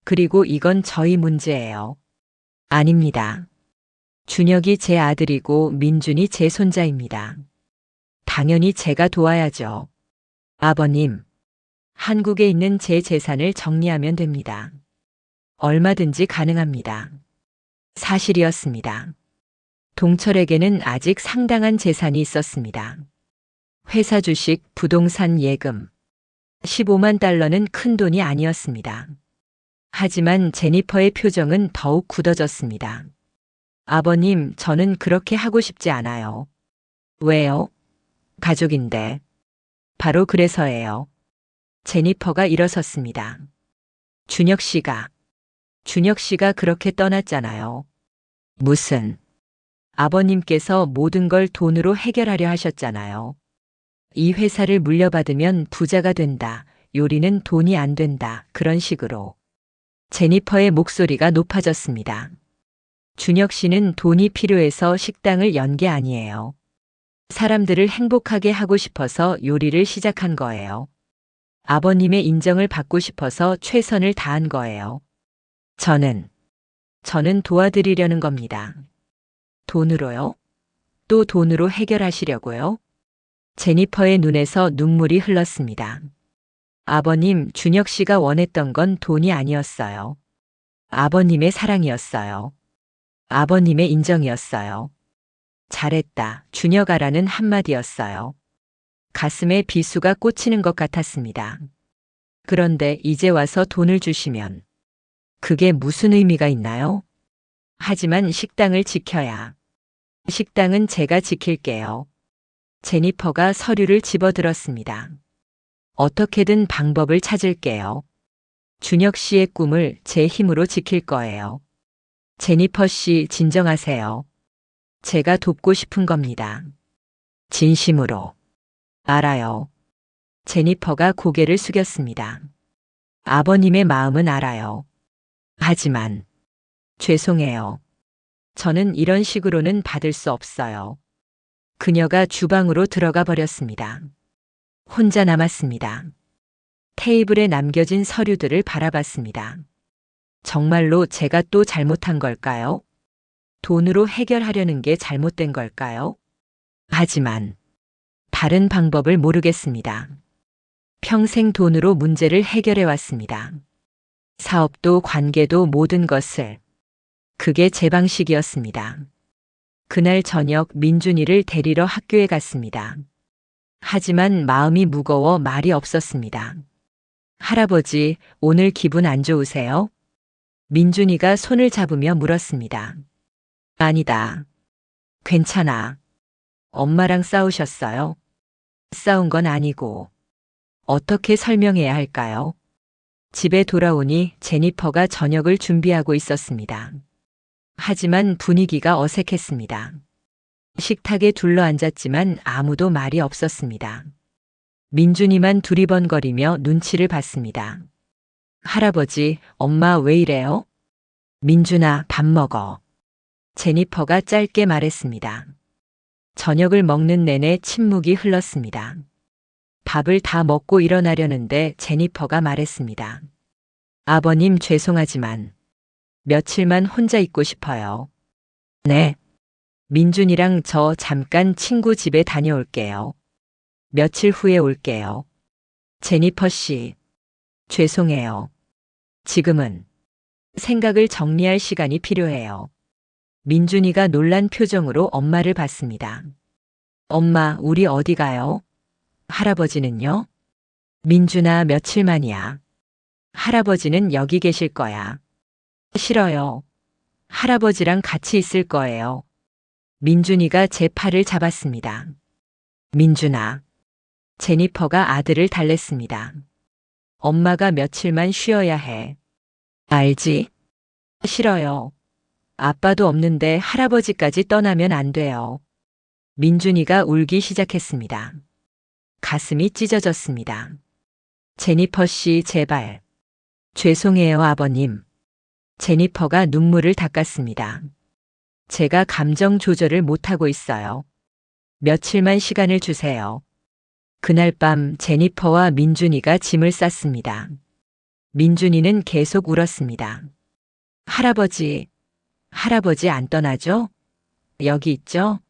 그리고 이건 저희 문제예요. 아닙니다. 준혁이 제 아들이고 민준이 제 손자입니다. 당연히 제가 도와야죠. 아버님, 한국에 있는 제 재산을 정리하면 됩니다. 얼마든지 가능합니다. 사실이었습니다. 동철에게는 아직 상당한 재산이 있었습니다. 회사 주식, 부동산 예금. 15만 달러는 큰 돈이 아니었습니다. 하지만 제니퍼의 표정은 더욱 굳어졌습니다. 아버님, 저는 그렇게 하고 싶지 않아요. 왜요? 가족인데. 바로 그래서예요. 제니퍼가 일어섰습니다. 준혁 씨가 그렇게 떠났잖아요. 무슨? 아버님께서 모든 걸 돈으로 해결하려 하셨잖아요. 이 회사를 물려받으면 부자가 된다. 요리는 돈이 안 된다. 그런 식으로. 제니퍼의 목소리가 높아졌습니다. 준혁 씨는 돈이 필요해서 식당을 연 게 아니에요. 사람들을 행복하게 하고 싶어서 요리를 시작한 거예요. 아버님의 인정을 받고 싶어서 최선을 다한 거예요. 저는 도와드리려는 겁니다. 돈으로요? 또 돈으로 해결하시려고요? 제니퍼의 눈에서 눈물이 흘렀습니다. 아버님, 준혁 씨가 원했던 건 돈이 아니었어요. 아버님의 사랑이었어요. 아버님의 인정이었어요. 잘했다, 준혁아라는 한마디였어요. 가슴에 비수가 꽂히는 것 같았습니다. 그런데 이제 와서 돈을 주시면 그게 무슨 의미가 있나요? 하지만 식당을 지켜야. 식당은 제가 지킬게요. 제니퍼가 서류를 집어들었습니다. 어떻게든 방법을 찾을게요. 준혁 씨의 꿈을 제 힘으로 지킬 거예요. 제니퍼 씨, 진정하세요. 제가 돕고 싶은 겁니다. 진심으로. 알아요. 제니퍼가 고개를 숙였습니다. 아버님의 마음은 알아요. 하지만 죄송해요. 저는 이런 식으로는 받을 수 없어요. 그녀가 주방으로 들어가 버렸습니다. 혼자 남았습니다. 테이블에 남겨진 서류들을 바라봤습니다. 정말로 제가 또 잘못한 걸까요? 돈으로 해결하려는 게 잘못된 걸까요? 하지만 다른 방법을 모르겠습니다. 평생 돈으로 문제를 해결해 왔습니다. 사업도 관계도 모든 것을. 그게 제 방식이었습니다. 그날 저녁 민준이를 데리러 학교에 갔습니다. 하지만 마음이 무거워 말이 없었습니다. 할아버지, 오늘 기분 안 좋으세요? 민준이가 손을 잡으며 물었습니다. 아니다. 괜찮아. 엄마랑 싸우셨어요? 싸운 건 아니고. 어떻게 설명해야 할까요? 집에 돌아오니 제니퍼가 저녁을 준비하고 있었습니다. 하지만 분위기가 어색했습니다. 식탁에 둘러앉았지만 아무도 말이 없었습니다. 민준이만 두리번거리며 눈치를 봤습니다. 할아버지, 엄마 왜 이래요? 민준아, 밥 먹어. 제니퍼가 짧게 말했습니다. 저녁을 먹는 내내 침묵이 흘렀습니다. 밥을 다 먹고 일어나려는데 제니퍼가 말했습니다. 아버님, 죄송하지만 며칠만 혼자 있고 싶어요. 네. 민준이랑 저 잠깐 친구 집에 다녀올게요. 며칠 후에 올게요. 제니퍼 씨, 죄송해요. 지금은 생각을 정리할 시간이 필요해요. 민준이가 놀란 표정으로 엄마를 봤습니다. 엄마, 우리 어디 가요? 할아버지는요? 민준아, 며칠만이야. 할아버지는 여기 계실 거야. 싫어요. 할아버지랑 같이 있을 거예요. 민준이가 제 팔을 잡았습니다. 민준아. 제니퍼가 아들을 달랬습니다. 엄마가 며칠만 쉬어야 해. 알지? 싫어요. 아빠도 없는데 할아버지까지 떠나면 안 돼요. 민준이가 울기 시작했습니다. 가슴이 찢어졌습니다. 제니퍼 씨, 제발. 죄송해요, 아버님. 제니퍼가 눈물을 닦았습니다. 제가 감정 조절을 못하고 있어요. 며칠만 시간을 주세요. 그날 밤 제니퍼와 민준이가 짐을 쌌습니다. 민준이는 계속 울었습니다. 할아버지, 할아버지 안 떠나죠? 여기 있죠?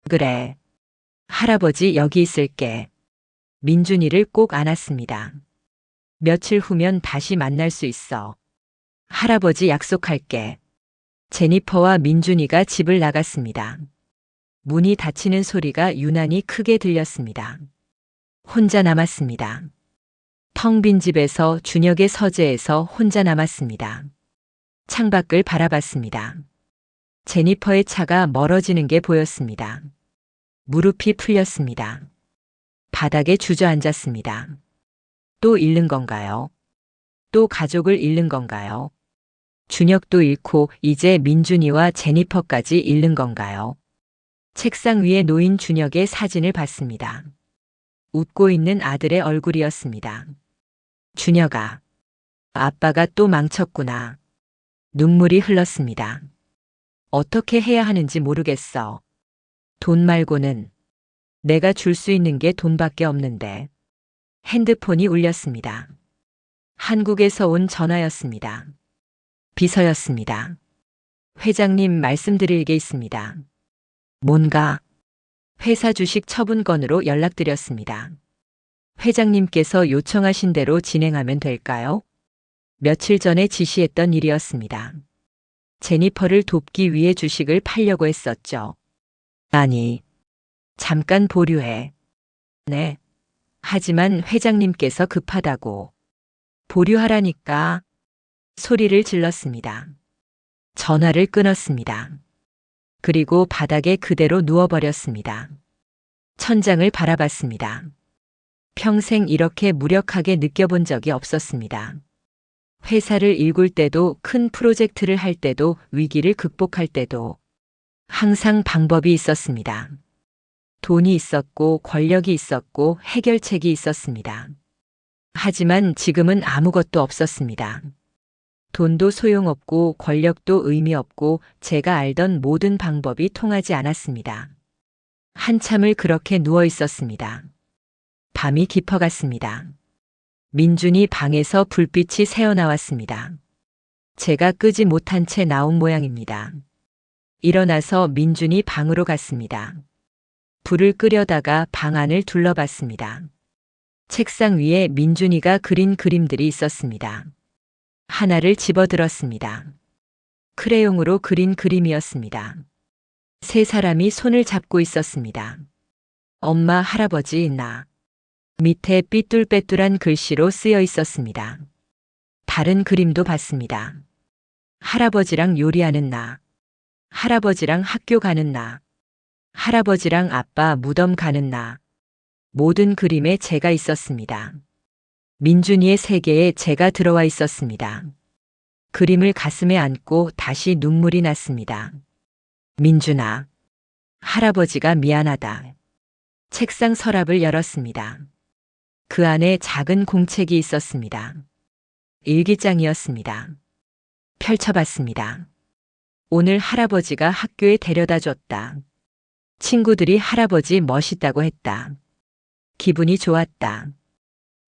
그래. 할아버지 여기 있을게. 민준이를 꼭 안았습니다. 며칠 후면 다시 만날 수 있어. 할아버지 약속할게. 제니퍼와 민준이가 집을 나갔습니다. 문이 닫히는 소리가 유난히 크게 들렸습니다. 혼자 남았습니다. 텅 빈 집에서 준혁의 서재에서 혼자 남았습니다. 창밖을 바라봤습니다. 제니퍼의 차가 멀어지는 게 보였습니다. 무릎이 풀렸습니다. 바닥에 주저앉았습니다. 또 잃는 건가요? 또 가족을 잃는 건가요? 준혁도 잃고 이제 민준이와 제니퍼까지 잃는 건가요? 책상 위에 놓인 준혁의 사진을 봤습니다. 웃고 있는 아들의 얼굴이었습니다. 준혁아, 아빠가 또 망쳤구나. 눈물이 흘렀습니다. 어떻게 해야 하는지 모르겠어. 돈 말고는 내가 줄 수 있는 게 돈밖에 없는데. 핸드폰이 울렸습니다. 한국에서 온 전화였습니다. 비서였습니다. 회장님 말씀드릴 게 있습니다. 뭔가? 회사 주식 처분 건으로 연락드렸습니다. 회장님께서 요청하신 대로 진행하면 될까요? 며칠 전에 지시했던 일이었습니다. 제니퍼를 돕기 위해 주식을 팔려고 했었죠. 아니, 잠깐 보류해. 네. 하지만 회장님께서 급하다고. 보류하라니까. 소리를 질렀습니다. 전화를 끊었습니다. 그리고 바닥에 그대로 누워버렸습니다. 천장을 바라봤습니다. 평생 이렇게 무력하게 느껴본 적이 없었습니다. 회사를 일굴 때도 큰 프로젝트를 할 때도 위기를 극복할 때도 항상 방법이 있었습니다. 돈이 있었고 권력이 있었고 해결책이 있었습니다. 하지만 지금은 아무것도 없었습니다. 돈도 소용없고 권력도 의미 없고 제가 알던 모든 방법이 통하지 않았습니다. 한참을 그렇게 누워 있었습니다. 밤이 깊어갔습니다. 민준이 방에서 불빛이 새어나왔습니다. 제가 끄지 못한 채 나온 모양입니다. 일어나서 민준이 방으로 갔습니다. 불을 끄려다가 방 안을 둘러봤습니다. 책상 위에 민준이가 그린 그림들이 있었습니다. 하나를 집어들었습니다. 크레용으로 그린 그림이었습니다. 세 사람이 손을 잡고 있었습니다. 엄마, 할아버지, 나. 밑에 삐뚤빼뚤한 글씨로 쓰여 있었습니다. 다른 그림도 봤습니다. 할아버지랑 요리하는 나. 할아버지랑 학교 가는 나. 할아버지랑 아빠 무덤 가는 나. 모든 그림에 제가 있었습니다. 민준이의 세계에 제가 들어와 있었습니다. 그림을 가슴에 안고 다시 눈물이 났습니다. 민준아, 할아버지가 미안하다. 책상 서랍을 열었습니다. 그 안에 작은 공책이 있었습니다. 일기장이었습니다. 펼쳐봤습니다. 오늘 할아버지가 학교에 데려다 줬다. 친구들이 할아버지 멋있다고 했다. 기분이 좋았다.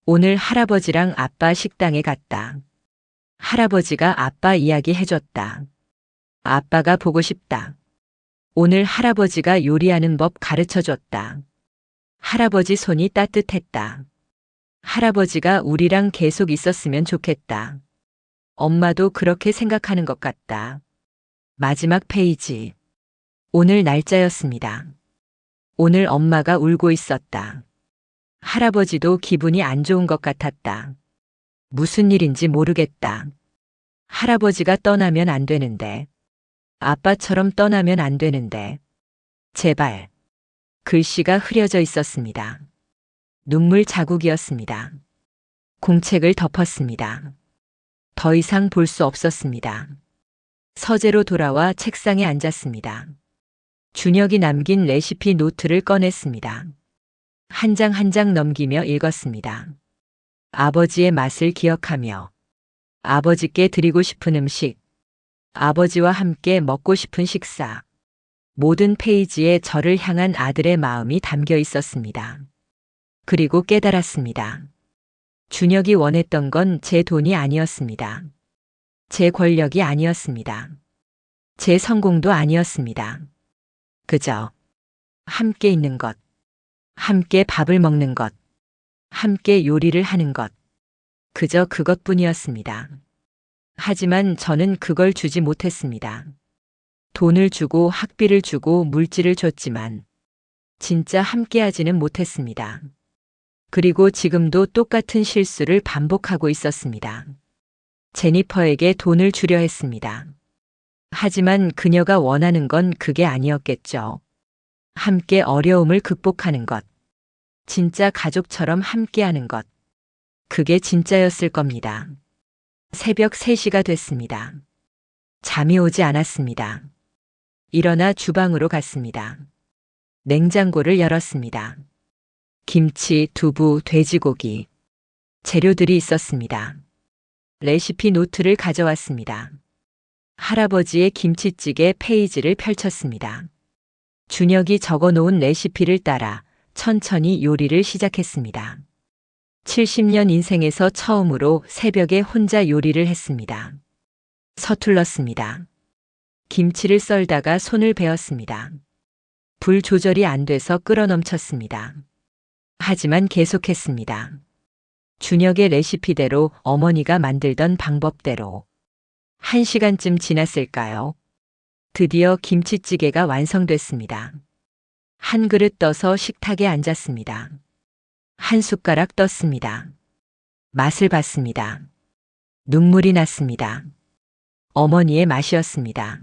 오늘 할아버지랑 아빠 식당에 갔다. 할아버지가 아빠 이야기 해줬다. 아빠가 보고 싶다. 오늘 할아버지가 요리하는 법 가르쳐 줬다. 할아버지 손이 따뜻했다. 할아버지가 우리랑 계속 있었으면 좋겠다. 엄마도 그렇게 생각하는 것 같다. 마지막 페이지. 오늘 날짜였습니다. 오늘 엄마가 울고 있었다. 할아버지도 기분이 안 좋은 것 같았다. 무슨 일인지 모르겠다. 할아버지가 떠나면 안 되는데. 아빠처럼 떠나면 안 되는데. 제발. 글씨가 흐려져 있었습니다. 눈물 자국이었습니다. 공책을 덮었습니다. 더 이상 볼 수 없었습니다. 서재로 돌아와 책상에 앉았습니다. 준혁이 남긴 레시피 노트를 꺼냈습니다. 한 장 한 장 넘기며 읽었습니다. 아버지의 맛을 기억하며 아버지께 드리고 싶은 음식, 아버지와 함께 먹고 싶은 식사, 모든 페이지에 저를 향한 아들의 마음이 담겨 있었습니다. 그리고 깨달았습니다. 준혁이 원했던 건 제 돈이 아니었습니다. 제 권력이 아니었습니다. 제 성공도 아니었습니다. 그저 함께 있는 것, 함께 밥을 먹는 것, 함께 요리를 하는 것, 그저 그것뿐이었습니다. 하지만 저는 그걸 주지 못했습니다. 돈을 주고 학비를 주고 물질을 줬지만 진짜 함께하지는 못했습니다. 그리고 지금도 똑같은 실수를 반복하고 있었습니다. 제니퍼에게 돈을 주려 했습니다. 하지만 그녀가 원하는 건 그게 아니었겠죠. 함께 어려움을 극복하는 것, 진짜 가족처럼 함께하는 것, 그게 진짜였을 겁니다. 새벽 3시가 됐습니다. 잠이 오지 않았습니다. 일어나 주방으로 갔습니다. 냉장고를 열었습니다. 김치, 두부, 돼지고기, 재료들이 있었습니다. 레시피 노트를 가져왔습니다. 할아버지의 김치찌개 페이지를 펼쳤습니다. 준혁이 적어놓은 레시피를 따라 천천히 요리를 시작했습니다. 70년 인생에서 처음으로 새벽에 혼자 요리를 했습니다. 서툴렀습니다. 김치를 썰다가 손을 베었습니다. 불 조절이 안 돼서 끓어넘쳤습니다. 하지만 계속했습니다. 준혁의 레시피대로 어머니가 만들던 방법대로 1시간쯤 지났을까요? 드디어 김치찌개가 완성됐습니다. 한 그릇 떠서 식탁에 앉았습니다. 한 숟가락 떴습니다. 맛을 봤습니다. 눈물이 났습니다. 어머니의 맛이었습니다.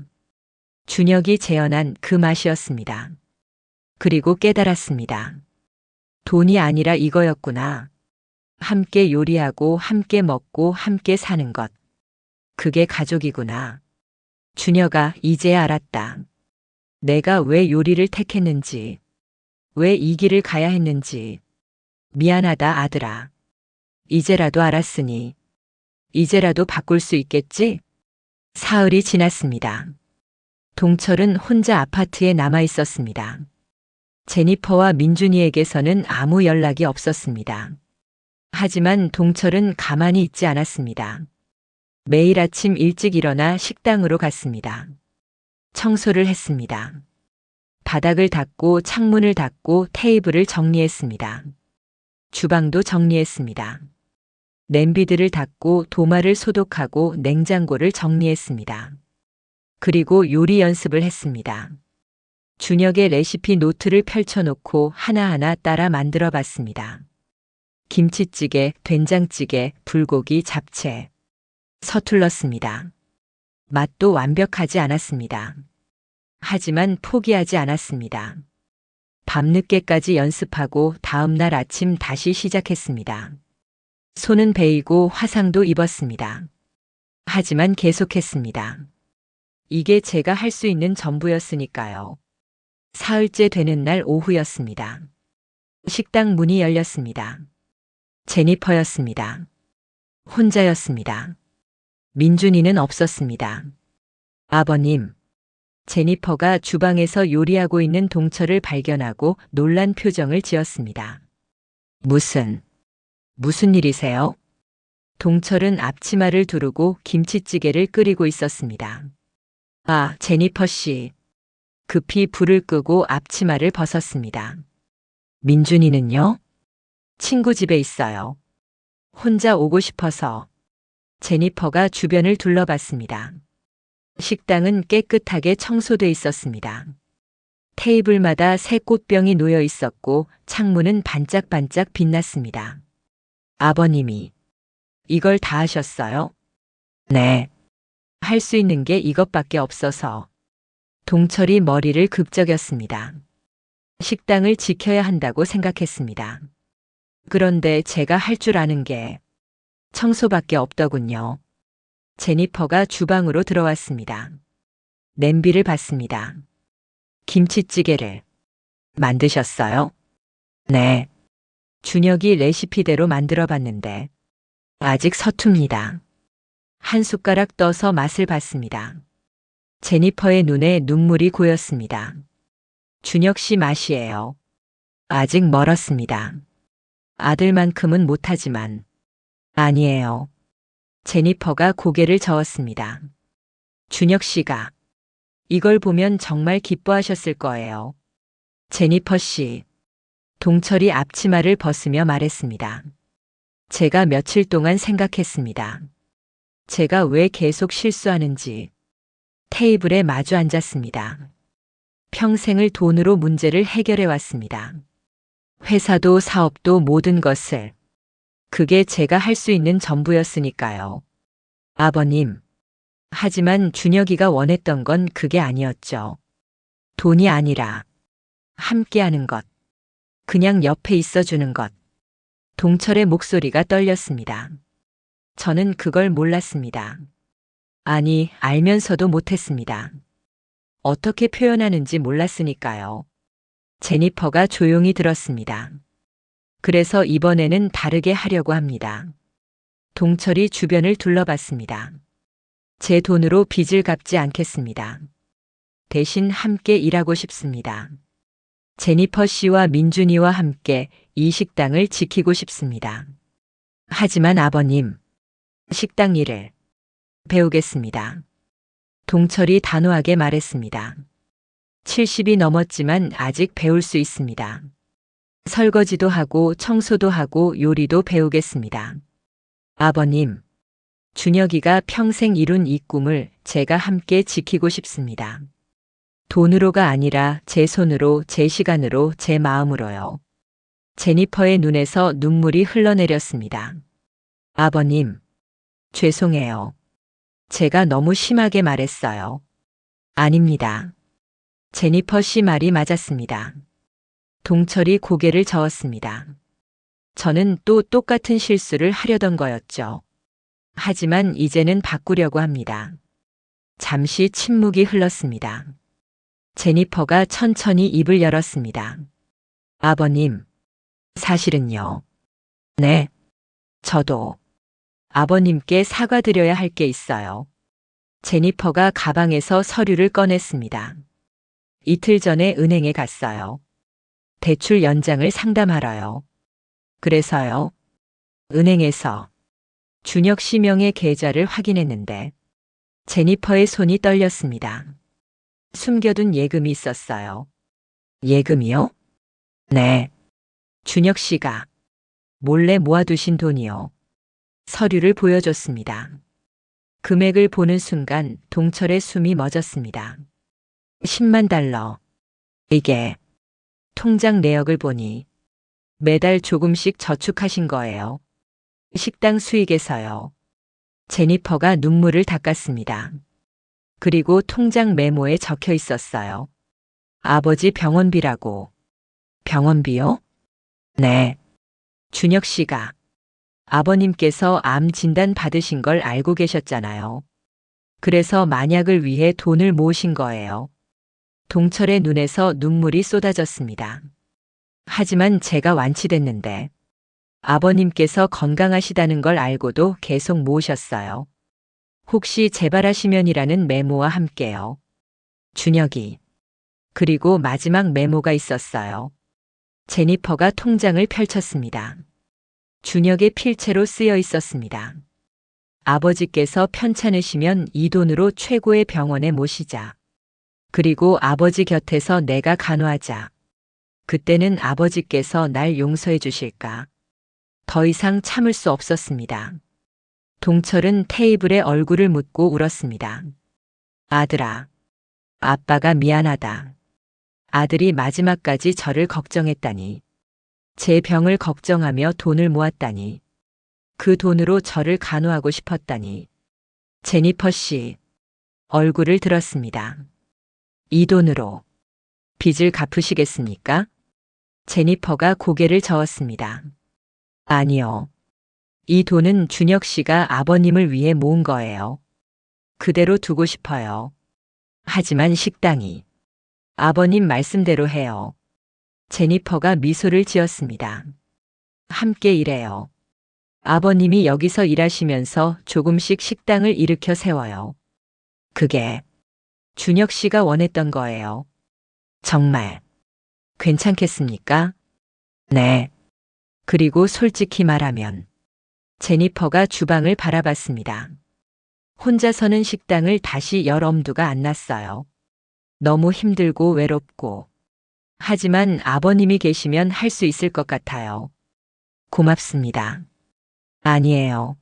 준혁이 재현한 그 맛이었습니다. 그리고 깨달았습니다. 돈이 아니라 이거였구나. 함께 요리하고 함께 먹고 함께 사는 것. 그게 가족이구나. 준혁아, 이제야 알았다. 내가 왜 요리를 택했는지, 왜 이 길을 가야 했는지. 미안하다, 아들아. 이제라도 알았으니, 이제라도 바꿀 수 있겠지? 사흘이 지났습니다. 동철은 혼자 아파트에 남아 있었습니다. 제니퍼와 민준이에게서는 아무 연락이 없었습니다. 하지만 동철은 가만히 있지 않았습니다. 매일 아침 일찍 일어나 식당으로 갔습니다. 청소를 했습니다. 바닥을 닦고 창문을 닦고 테이블을 정리했습니다. 주방도 정리했습니다. 냄비들을 닦고 도마를 소독하고 냉장고를 정리했습니다. 그리고 요리 연습을 했습니다. 준혁의 레시피 노트를 펼쳐놓고 하나하나 따라 만들어 봤습니다. 김치찌개, 된장찌개, 불고기, 잡채. 서툴렀습니다. 맛도 완벽하지 않았습니다. 하지만 포기하지 않았습니다. 밤늦게까지 연습하고 다음날 아침 다시 시작했습니다. 손은 베이고 화상도 입었습니다. 하지만 계속했습니다. 이게 제가 할 수 있는 전부였으니까요. 사흘째 되는 날 오후였습니다. 식당 문이 열렸습니다. 제니퍼였습니다. 혼자였습니다. 민준이는 없었습니다. 아버님. 제니퍼가 주방에서 요리하고 있는 동철을 발견하고 놀란 표정을 지었습니다. 무슨 일이세요? 동철은 앞치마를 두르고 김치찌개를 끓이고 있었습니다. 아, 제니퍼 씨. 급히 불을 끄고 앞치마를 벗었습니다. 민준이는요? 친구 집에 있어요. 혼자 오고 싶어서. 제니퍼가 주변을 둘러봤습니다. 식당은 깨끗하게 청소돼 있었습니다. 테이블마다 새 꽃병이 놓여 있었고 창문은 반짝반짝 빛났습니다. 아버님이 이걸 다 하셨어요? 네. 할 수 있는 게 이것밖에 없어서. 동철이 머리를 극적였습니다. 식당을 지켜야 한다고 생각했습니다. 그런데 제가 할 줄 아는 게 청소밖에 없더군요. 제니퍼가 주방으로 들어왔습니다. 냄비를 봤습니다. 김치찌개를 만드셨어요? 네. 준혁이 레시피대로 만들어 봤는데 아직 서툽니다. 한 숟가락 떠서 맛을 봤습니다. 제니퍼의 눈에 눈물이 고였습니다. 준혁 씨 맛이에요. 아직 멀었습니다. 아들만큼은 못하지만. 아니에요. 제니퍼가 고개를 저었습니다. 준혁 씨가 이걸 보면 정말 기뻐하셨을 거예요. 제니퍼 씨. 동철이 앞치마를 벗으며 말했습니다. 제가 며칠 동안 생각했습니다. 제가 왜 계속 실수하는지. 테이블에 마주 앉았습니다. 평생을 돈으로 문제를 해결해 왔습니다. 회사도 사업도 모든 것을. 그게 제가 할 수 있는 전부였으니까요. 아버님. 하지만 준혁이가 원했던 건 그게 아니었죠. 돈이 아니라 함께하는 것. 그냥 옆에 있어주는 것. 동철의 목소리가 떨렸습니다. 저는 그걸 몰랐습니다. 아니, 알면서도 못했습니다. 어떻게 표현하는지 몰랐으니까요. 제니퍼가 조용히 들었습니다. 그래서 이번에는 다르게 하려고 합니다. 동철이 주변을 둘러봤습니다. 제 돈으로 빚을 갚지 않겠습니다. 대신 함께 일하고 싶습니다. 제니퍼 씨와 민준이와 함께 이 식당을 지키고 싶습니다. 하지만 아버님, 식당 일을 배우겠습니다. 동철이 단호하게 말했습니다. 70이 넘었지만 아직 배울 수 있습니다. 설거지도 하고 청소도 하고 요리도 배우겠습니다. 아버님, 준혁이가 평생 이룬 이 꿈을 제가 함께 지키고 싶습니다. 돈으로가 아니라 제 손으로, 제 시간으로, 제 마음으로요. 제니퍼의 눈에서 눈물이 흘러내렸습니다. 아버님, 죄송해요. 제가 너무 심하게 말했어요. 아닙니다. 제니퍼 씨 말이 맞았습니다. 동철이 고개를 저었습니다. 저는 또 똑같은 실수를 하려던 거였죠. 하지만 이제는 바꾸려고 합니다. 잠시 침묵이 흘렀습니다. 제니퍼가 천천히 입을 열었습니다. 아버님, 사실은요. 네, 저도 아버님께 사과드려야 할 게 있어요. 제니퍼가 가방에서 서류를 꺼냈습니다. 이틀 전에 은행에 갔어요. 대출 연장을 상담하러요. 그래서요. 은행에서 준혁 씨 명의 계좌를 확인했는데 제니퍼의 손이 떨렸습니다. 숨겨둔 예금이 있었어요. 예금이요? 네. 준혁 씨가 몰래 모아두신 돈이요. 서류를 보여줬습니다. 금액을 보는 순간 동철의 숨이 멎었습니다. 10만 달러. 이게 통장 내역을 보니 매달 조금씩 저축하신 거예요. 식당 수익에서요. 제니퍼가 눈물을 닦았습니다. 그리고 통장 메모에 적혀 있었어요. 아버지 병원비라고. 병원비요? 네. 준혁 씨가 아버님께서 암 진단 받으신 걸 알고 계셨잖아요. 그래서 만약을 위해 돈을 모으신 거예요. 동철의 눈에서 눈물이 쏟아졌습니다. 하지만 제가 완치됐는데 아버님께서 건강하시다는 걸 알고도 계속 모으셨어요. 혹시 재발하시면이라는 메모와 함께요. 준혁이. 그리고 마지막 메모가 있었어요. 제니퍼가 통장을 펼쳤습니다. 준혁의 필체로 쓰여 있었습니다. 아버지께서 편찮으시면 이 돈으로 최고의 병원에 모시자. 그리고 아버지 곁에서 내가 간호하자. 그때는 아버지께서 날 용서해 주실까? 더 이상 참을 수 없었습니다. 동철은 테이블에 얼굴을 묻고 울었습니다. 아들아, 아빠가 미안하다. 아들이 마지막까지 저를 걱정했다니. 제 병을 걱정하며 돈을 모았다니. 그 돈으로 저를 간호하고 싶었다니. 제니퍼 씨, 얼굴을 들었습니다. 이 돈으로 빚을 갚으시겠습니까? 제니퍼가 고개를 저었습니다. 아니요. 이 돈은 준혁 씨가 아버님을 위해 모은 거예요. 그대로 두고 싶어요. 하지만 식당이 아버님 말씀대로 해요. 제니퍼가 미소를 지었습니다. 함께 일해요. 아버님이 여기서 일하시면서 조금씩 식당을 일으켜 세워요. 그게 준혁 씨가 원했던 거예요. 정말 괜찮겠습니까? 네. 그리고 솔직히 말하면 제니퍼가 주방을 바라봤습니다. 혼자서는 식당을 다시 열 엄두가 안 났어요. 너무 힘들고 외롭고. 하지만 아버님이 계시면 할 수 있을 것 같아요. 고맙습니다. 아니에요.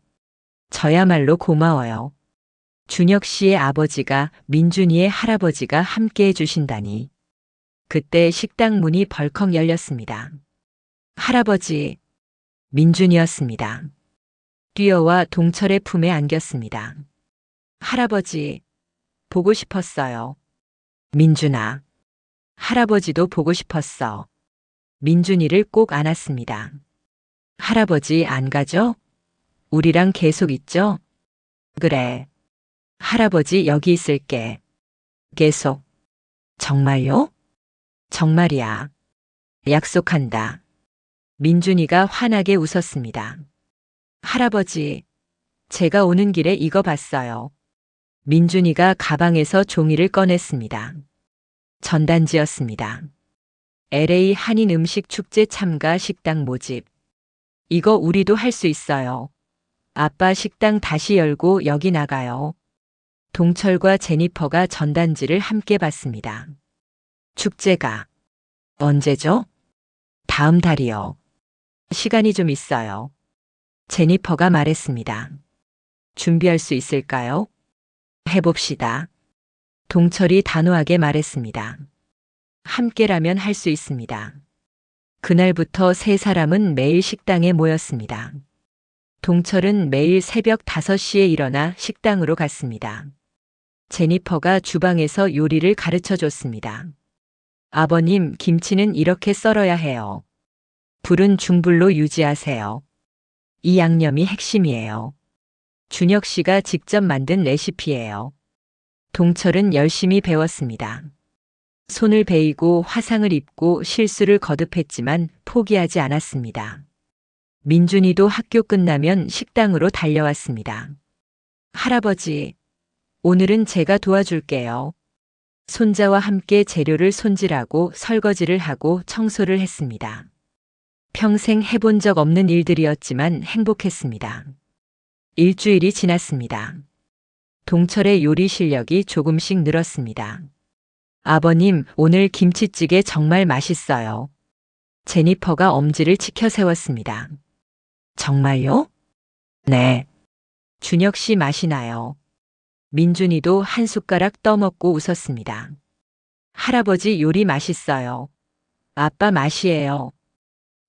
저야말로 고마워요. 준혁 씨의 아버지가 민준이의 할아버지가 함께 해주신다니. 그때 식당 문이 벌컥 열렸습니다. 할아버지, 민준이었습니다. 뛰어와 동철의 품에 안겼습니다. 할아버지, 보고 싶었어요. 민준아. 할아버지도 보고 싶었어. 민준이를 꼭 안았습니다. 할아버지 안 가죠? 우리랑 계속 있죠? 그래. 할아버지 여기 있을게. 계속. 정말요? 정말이야. 약속한다. 민준이가 환하게 웃었습니다. 할아버지, 제가 오는 길에 이거 봤어요. 민준이가 가방에서 종이를 꺼냈습니다. 전단지였습니다. LA 한인 음식 축제 참가 식당 모집. 이거 우리도 할 수 있어요. 아빠 식당 다시 열고 여기 나가요. 동철과 제니퍼가 전단지를 함께 봤습니다. 축제가 언제죠? 다음 달이요. 시간이 좀 있어요. 제니퍼가 말했습니다. 준비할 수 있을까요? 해봅시다. 동철이 단호하게 말했습니다. 함께라면 할 수 있습니다. 그날부터 세 사람은 매일 식당에 모였습니다. 동철은 매일 새벽 5시에 일어나 식당으로 갔습니다. 제니퍼가 주방에서 요리를 가르쳐 줬습니다. 아버님, 김치는 이렇게 썰어야 해요. 불은 중불로 유지하세요. 이 양념이 핵심이에요. 준혁 씨가 직접 만든 레시피예요. 동철은 열심히 배웠습니다. 손을 베이고 화상을 입고 실수를 거듭했지만 포기하지 않았습니다. 민준이도 학교 끝나면 식당으로 달려왔습니다. 할아버지, 오늘은 제가 도와줄게요. 손자와 함께 재료를 손질하고 설거지를 하고 청소를 했습니다. 평생 해본 적 없는 일들이었지만 행복했습니다. 일주일이 지났습니다. 동철의 요리 실력이 조금씩 늘었습니다. 아버님, 오늘 김치찌개 정말 맛있어요. 제니퍼가 엄지를 치켜 세웠습니다. 정말요? 네. 준혁 씨 맛이 나요. 민준이도 한 숟가락 떠먹고 웃었습니다. 할아버지 요리 맛있어요. 아빠 맛이에요.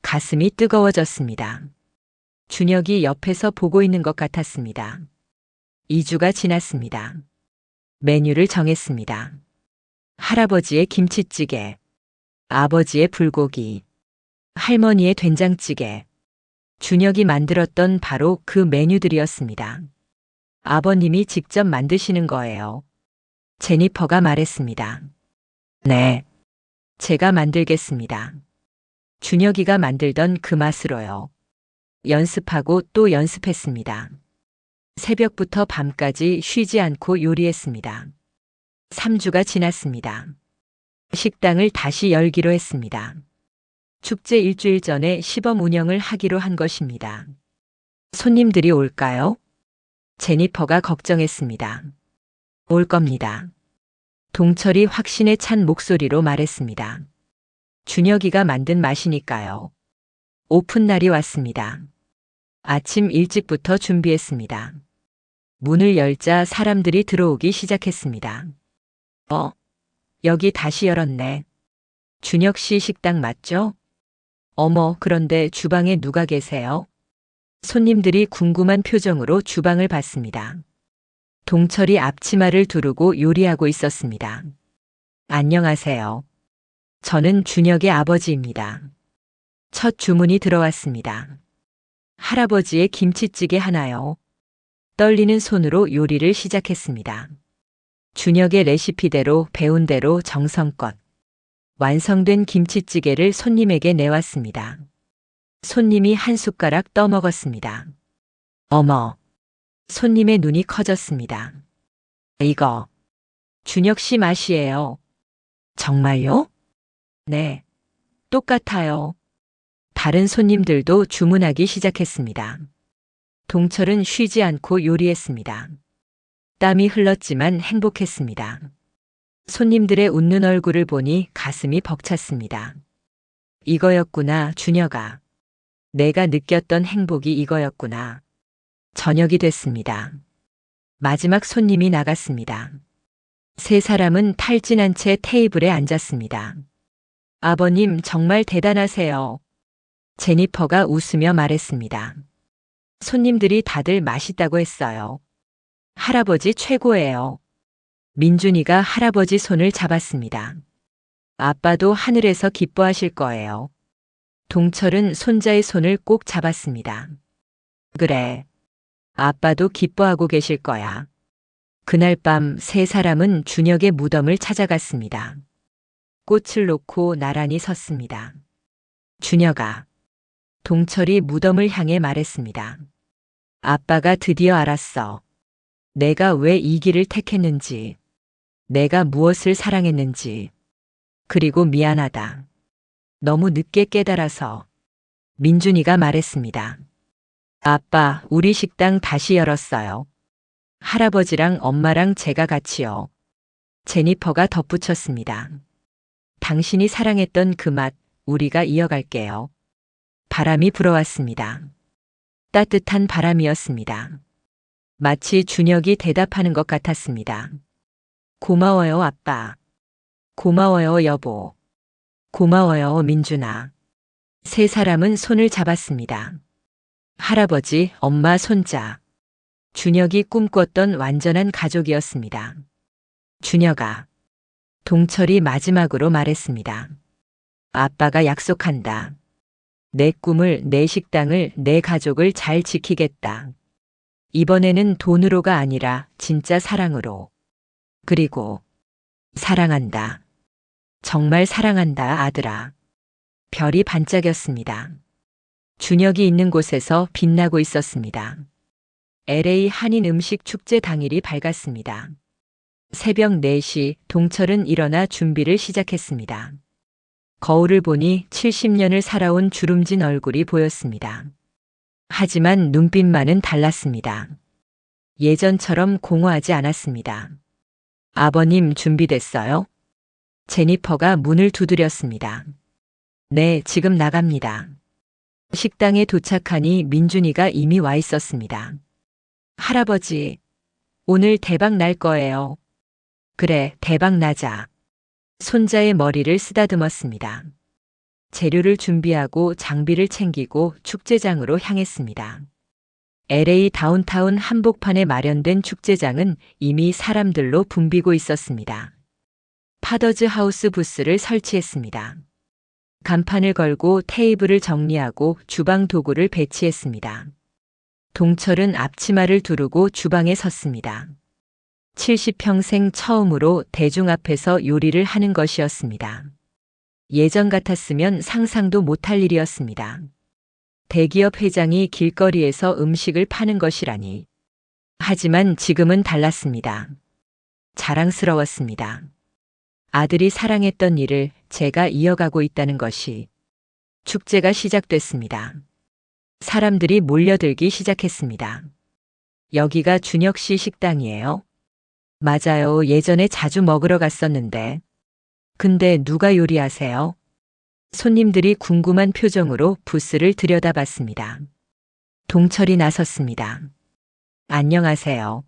가슴이 뜨거워졌습니다. 준혁이 옆에서 보고 있는 것 같았습니다. 2주가 지났습니다. 메뉴를 정했습니다. 할아버지의 김치찌개, 아버지의 불고기, 할머니의 된장찌개. 준혁이 만들었던 바로 그 메뉴들이었습니다. 아버님이 직접 만드시는 거예요. 제니퍼가 말했습니다. 네, 제가 만들겠습니다. 준혁이가 만들던 그 맛으로요. 연습하고 또 연습했습니다. 새벽부터 밤까지 쉬지 않고 요리했습니다. 3주가 지났습니다. 식당을 다시 열기로 했습니다. 축제 일주일 전에 시범 운영을 하기로 한 것입니다. 손님들이 올까요? 제니퍼가 걱정했습니다. 올 겁니다. 동철이 확신에 찬 목소리로 말했습니다. 준혁이가 만든 맛이니까요. 오픈 날이 왔습니다. 아침 일찍부터 준비했습니다. 문을 열자 사람들이 들어오기 시작했습니다. 여기 다시 열었네. 준혁 씨 식당 맞죠? 어머, 그런데 주방에 누가 계세요? 손님들이 궁금한 표정으로 주방을 봤습니다. 동철이 앞치마를 두르고 요리하고 있었습니다. 안녕하세요. 저는 준혁의 아버지입니다. 첫 주문이 들어왔습니다. 할아버지의 김치찌개 하나요. 떨리는 손으로 요리를 시작했습니다. 준혁의 레시피대로 배운 대로 정성껏 완성된 김치찌개를 손님에게 내왔습니다. 손님이 한 숟가락 떠먹었습니다. 어머! 손님의 눈이 커졌습니다. 이거 준혁 씨 맛이에요. 정말요? 네, 똑같아요. 다른 손님들도 주문하기 시작했습니다. 동철은 쉬지 않고 요리했습니다. 땀이 흘렀지만 행복했습니다. 손님들의 웃는 얼굴을 보니 가슴이 벅찼습니다. 이거였구나, 준혁아. 내가 느꼈던 행복이 이거였구나. 저녁이 됐습니다. 마지막 손님이 나갔습니다. 세 사람은 탈진한 채 테이블에 앉았습니다. 아버님 정말 대단하세요. 제니퍼가 웃으며 말했습니다. 손님들이 다들 맛있다고 했어요. 할아버지 최고예요. 민준이가 할아버지 손을 잡았습니다. 아빠도 하늘에서 기뻐하실 거예요. 동철은 손자의 손을 꼭 잡았습니다. 그래. 아빠도 기뻐하고 계실 거야. 그날 밤 세 사람은 준혁의 무덤을 찾아갔습니다. 꽃을 놓고 나란히 섰습니다. 준혁아. 동철이 무덤을 향해 말했습니다. 아빠가 드디어 알았어. 내가 왜 이 길을 택했는지, 내가 무엇을 사랑했는지, 그리고 미안하다. 너무 늦게 깨달아서. 민준이가 말했습니다. 아빠, 우리 식당 다시 열었어요. 할아버지랑 엄마랑 제가 같이요. 제니퍼가 덧붙였습니다. 당신이 사랑했던 그 맛, 우리가 이어갈게요. 바람이 불어왔습니다. 따뜻한 바람이었습니다. 마치 준혁이 대답하는 것 같았습니다. 고마워요, 아빠. 고마워요, 여보. 고마워요, 민준아. 세 사람은 손을 잡았습니다. 할아버지, 엄마, 손자. 준혁이 꿈꿨던 완전한 가족이었습니다. 준혁아. 동철이 마지막으로 말했습니다. 아빠가 약속한다. 내 꿈을, 내 식당을, 내 가족을 잘 지키겠다. 이번에는 돈으로가 아니라 진짜 사랑으로. 그리고 사랑한다. 정말 사랑한다, 아들아. 별이 반짝였습니다. 준혁이 있는 곳에서 빛나고 있었습니다. LA 한인 음식 축제 당일이 밝았습니다. 새벽 4시 동철은 일어나 준비를 시작했습니다. 거울을 보니 70년을 살아온 주름진 얼굴이 보였습니다. 하지만 눈빛만은 달랐습니다. 예전처럼 공허하지 않았습니다. 아버님 준비됐어요? 제니퍼가 문을 두드렸습니다. 네, 지금 나갑니다. 식당에 도착하니 민준이가 이미 와 있었습니다. 할아버지, 오늘 대박 날 거예요. 그래, 대박 나자. 손자의 머리를 쓰다듬었습니다. 재료를 준비하고 장비를 챙기고 축제장으로 향했습니다. LA 다운타운 한복판에 마련된 축제장은 이미 사람들로 붐비고 있었습니다. 파더즈 하우스 부스를 설치했습니다. 간판을 걸고 테이블을 정리하고 주방 도구를 배치했습니다. 동철은 앞치마를 두르고 주방에 섰습니다. 70평생 처음으로 대중 앞에서 요리를 하는 것이었습니다. 예전 같았으면 상상도 못할 일이었습니다. 대기업 회장이 길거리에서 음식을 파는 것이라니. 하지만 지금은 달랐습니다. 자랑스러웠습니다. 아들이 사랑했던 일을 제가 이어가고 있다는 것이. 축제가 시작됐습니다. 사람들이 몰려들기 시작했습니다. 여기가 준혁 씨 식당이에요? 맞아요. 예전에 자주 먹으러 갔었는데. 근데 누가 요리하세요? 손님들이 궁금한 표정으로 부스를 들여다봤습니다. 동철이 나섰습니다. 안녕하세요.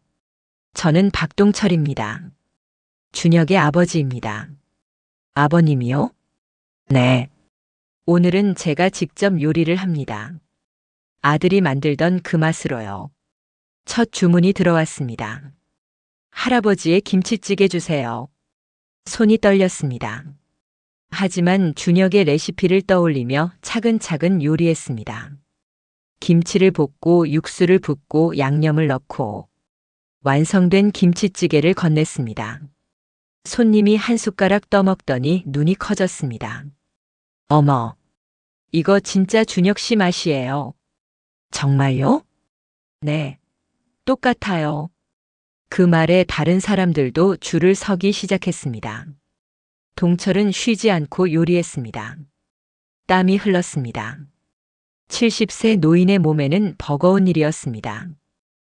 저는 박동철입니다. 준혁의 아버지입니다. 아버님이요? 네. 오늘은 제가 직접 요리를 합니다. 아들이 만들던 그 맛으로요. 첫 주문이 들어왔습니다. 할아버지의 김치찌개 주세요. 손이 떨렸습니다. 하지만 준혁의 레시피를 떠올리며 차근차근 요리했습니다. 김치를 볶고 육수를 붓고 양념을 넣고 완성된 김치찌개를 건넸습니다. 손님이 한 숟가락 떠먹더니 눈이 커졌습니다. 어머, 이거 진짜 준혁 씨 맛이에요. 정말요? 네, 똑같아요. 그 말에 다른 사람들도 줄을 서기 시작했습니다. 동철은 쉬지 않고 요리했습니다. 땀이 흘렀습니다. 70세 노인의 몸에는 버거운 일이었습니다.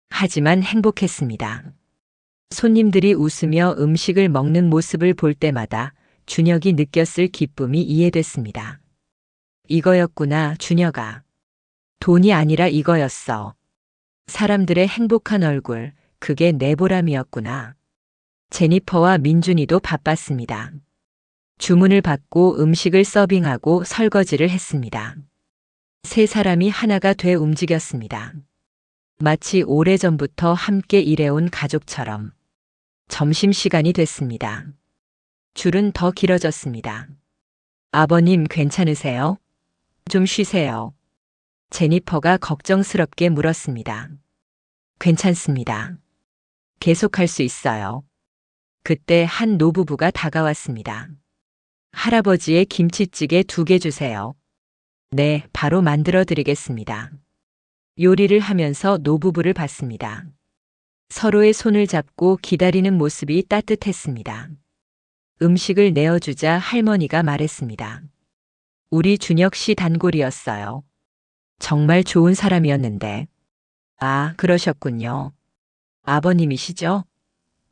하지만 행복했습니다. 손님들이 웃으며 음식을 먹는 모습을 볼 때마다 준혁이 느꼈을 기쁨이 이해됐습니다. 이거였구나, 준혁아. 돈이 아니라 이거였어. 사람들의 행복한 얼굴, 그게 내 보람이었구나. 제니퍼와 민준이도 바빴습니다. 주문을 받고 음식을 서빙하고 설거지를 했습니다. 세 사람이 하나가 돼 움직였습니다. 마치 오래전부터 함께 일해온 가족처럼. 점심시간이 됐습니다. 줄은 더 길어졌습니다. 아버님 괜찮으세요? 좀 쉬세요. 제니퍼가 걱정스럽게 물었습니다. 괜찮습니다. 계속할 수 있어요. 그때 한 노부부가 다가왔습니다. 할아버지의 김치찌개 2개 주세요. 네, 바로 만들어 드리겠습니다. 요리를 하면서 노부부를 봤습니다. 서로의 손을 잡고 기다리는 모습이 따뜻했습니다. 음식을 내어주자 할머니가 말했습니다. 우리 준혁 씨 단골이었어요. 정말 좋은 사람이었는데. 아, 그러셨군요. 아버님이시죠?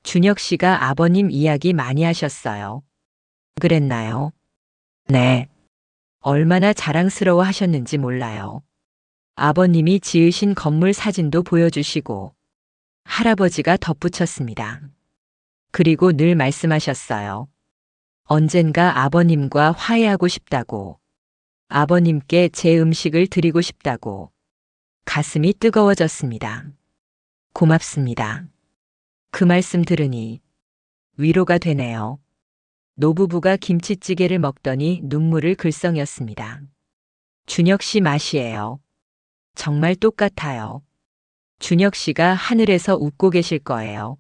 준혁 씨가 아버님 이야기 많이 하셨어요. 그랬나요? 네. 얼마나 자랑스러워 하셨는지 몰라요. 아버님이 지으신 건물 사진도 보여주시고 할아버지가 덧붙였습니다. 그리고 늘 말씀하셨어요. 언젠가 아버님과 화해하고 싶다고. 아버님께 제 음식을 드리고 싶다고. 가슴이 뜨거워졌습니다. 고맙습니다. 그 말씀 들으니 위로가 되네요. 노부부가 김치찌개를 먹더니 눈물을 글썽였습니다. 준혁 씨 맛이에요. 정말 똑같아요. 준혁 씨가 하늘에서 웃고 계실 거예요.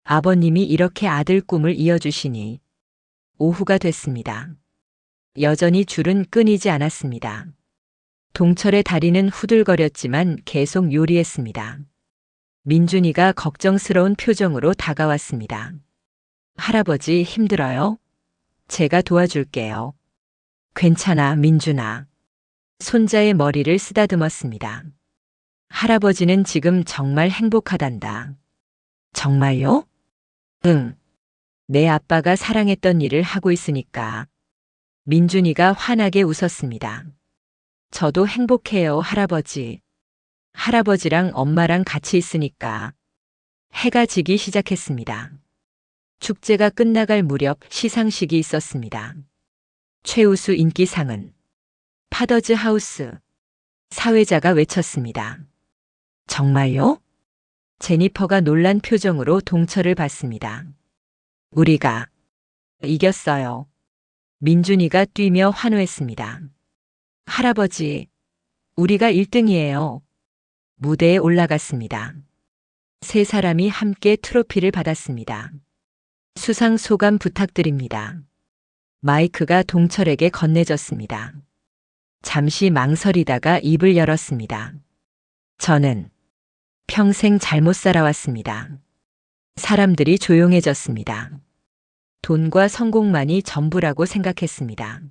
아버님이 이렇게 아들 꿈을 이어주시니. 오후가 됐습니다. 여전히 줄은 끊이지 않았습니다. 동철의 다리는 후들거렸지만 계속 요리했습니다. 민준이가 걱정스러운 표정으로 다가왔습니다. 할아버지 힘들어요? 제가 도와줄게요. 괜찮아, 민준아. 손자의 머리를 쓰다듬었습니다. 할아버지는 지금 정말 행복하단다. 정말요? 응. 내 아빠가 사랑했던 일을 하고 있으니까. 민준이가 환하게 웃었습니다. 저도 행복해요, 할아버지. 할아버지랑 엄마랑 같이 있으니까. 해가 지기 시작했습니다. 축제가 끝나갈 무렵 시상식이 있었습니다. 최우수 인기상은 파더즈 하우스. 사회자가 외쳤습니다. 정말요? 제니퍼가 놀란 표정으로 동철을 봤습니다. 우리가 이겼어요. 민준이가 뛰며 환호했습니다. 할아버지, 우리가 1등이에요. 무대에 올라갔습니다. 세 사람이 함께 트로피를 받았습니다. 수상 소감 부탁드립니다. 마이크가 동철에게 건네졌습니다. 잠시 망설이다가 입을 열었습니다. 저는 평생 잘못 살아왔습니다. 사람들이 조용해졌습니다. 돈과 성공만이 전부라고 생각했습니다.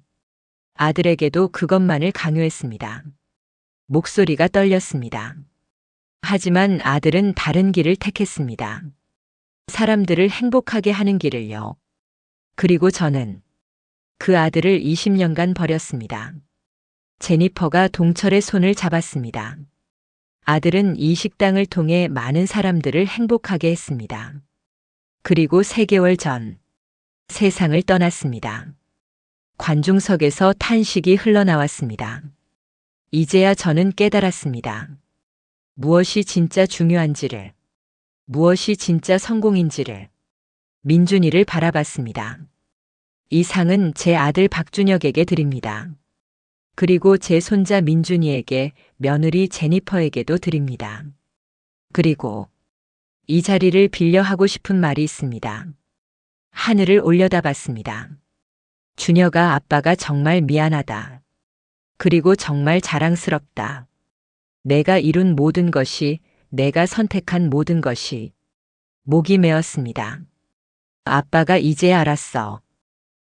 아들에게도 그것만을 강요했습니다. 목소리가 떨렸습니다. 하지만 아들은 다른 길을 택했습니다. 사람들을 행복하게 하는 길을요. 그리고 저는 그 아들을 20년간 버렸습니다. 제니퍼가 동철의 손을 잡았습니다. 아들은 이 식당을 통해 많은 사람들을 행복하게 했습니다. 그리고 3개월 전 세상을 떠났습니다. 관중석에서 탄식이 흘러나왔습니다. 이제야 저는 깨달았습니다. 무엇이 진짜 중요한지를, 무엇이 진짜 성공인지를. 민준이를 바라봤습니다. 이 상은 제 아들 박준혁에게 드립니다. 그리고 제 손자 민준이에게, 며느리 제니퍼에게도 드립니다. 그리고 이 자리를 빌려 하고 싶은 말이 있습니다. 하늘을 올려다봤습니다. 준혁아, 아빠가 정말 미안하다. 그리고 정말 자랑스럽다. 내가 이룬 모든 것이, 내가 선택한 모든 것이 목이 메었습니다. 아빠가 이제 알았어.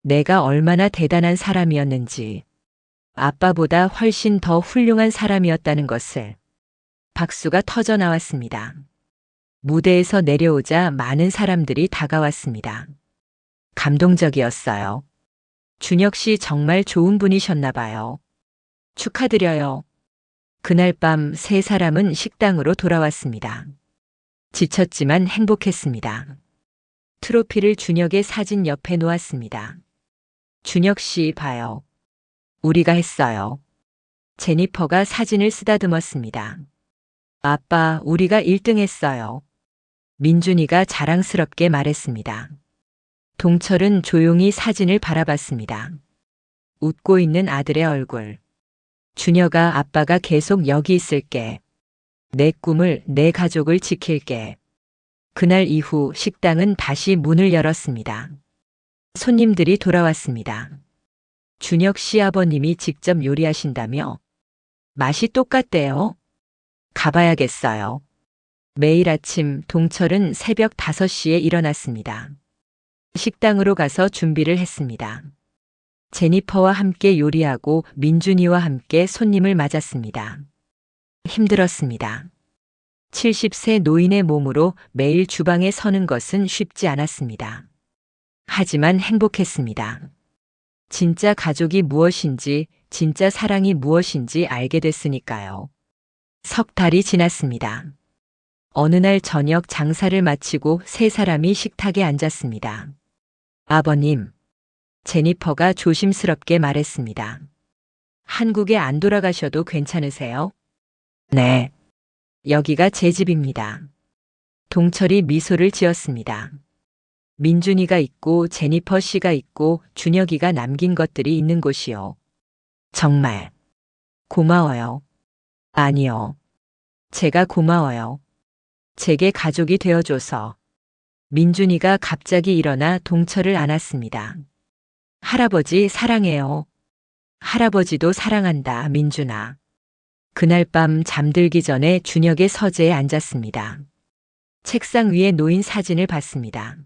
내가 얼마나 대단한 사람이었는지, 아빠보다 훨씬 더 훌륭한 사람이었다는 것을. 박수가 터져 나왔습니다. 무대에서 내려오자 많은 사람들이 다가왔습니다. 감동적이었어요. 준혁 씨 정말 좋은 분이셨나 봐요. 축하드려요. 그날 밤 세 사람은 식당으로 돌아왔습니다. 지쳤지만 행복했습니다. 트로피를 준혁의 사진 옆에 놓았습니다. 준혁 씨 봐요. 우리가 했어요. 제니퍼가 사진을 쓰다듬었습니다. 아빠, 우리가 1등 했어요. 민준이가 자랑스럽게 말했습니다. 동철은 조용히 사진을 바라봤습니다. 웃고 있는 아들의 얼굴. 준혁아, 아빠가 계속 여기 있을게. 내 꿈을, 내 가족을 지킬게. 그날 이후 식당은 다시 문을 열었습니다. 손님들이 돌아왔습니다. 준혁 씨 아버님이 직접 요리하신다며? 맛이 똑같대요. 가봐야겠어요. 매일 아침 동철은 새벽 5시에 일어났습니다. 식당으로 가서 준비를 했습니다. 제니퍼와 함께 요리하고 민준이와 함께 손님을 맞았습니다. 힘들었습니다. 70세 노인의 몸으로 매일 주방에 서는 것은 쉽지 않았습니다. 하지만 행복했습니다. 진짜 가족이 무엇인지, 진짜 사랑이 무엇인지 알게 됐으니까요. 석 달이 지났습니다. 어느 날 저녁 장사를 마치고 세 사람이 식탁에 앉았습니다. 아버님, 제니퍼가 조심스럽게 말했습니다. 한국에 안 돌아가셔도 괜찮으세요? 네. 여기가 제 집입니다. 동철이 미소를 지었습니다. 민준이가 있고 제니퍼 씨가 있고 준혁이가 남긴 것들이 있는 곳이요. 정말 고마워요. 아니요. 제가 고마워요. 제게 가족이 되어줘서. 민준이가 갑자기 일어나 동철을 안았습니다. 할아버지 사랑해요. 할아버지도 사랑한다, 민준아. 그날 밤 잠들기 전에 준혁의 서재에 앉았습니다. 책상 위에 놓인 사진을 봤습니다.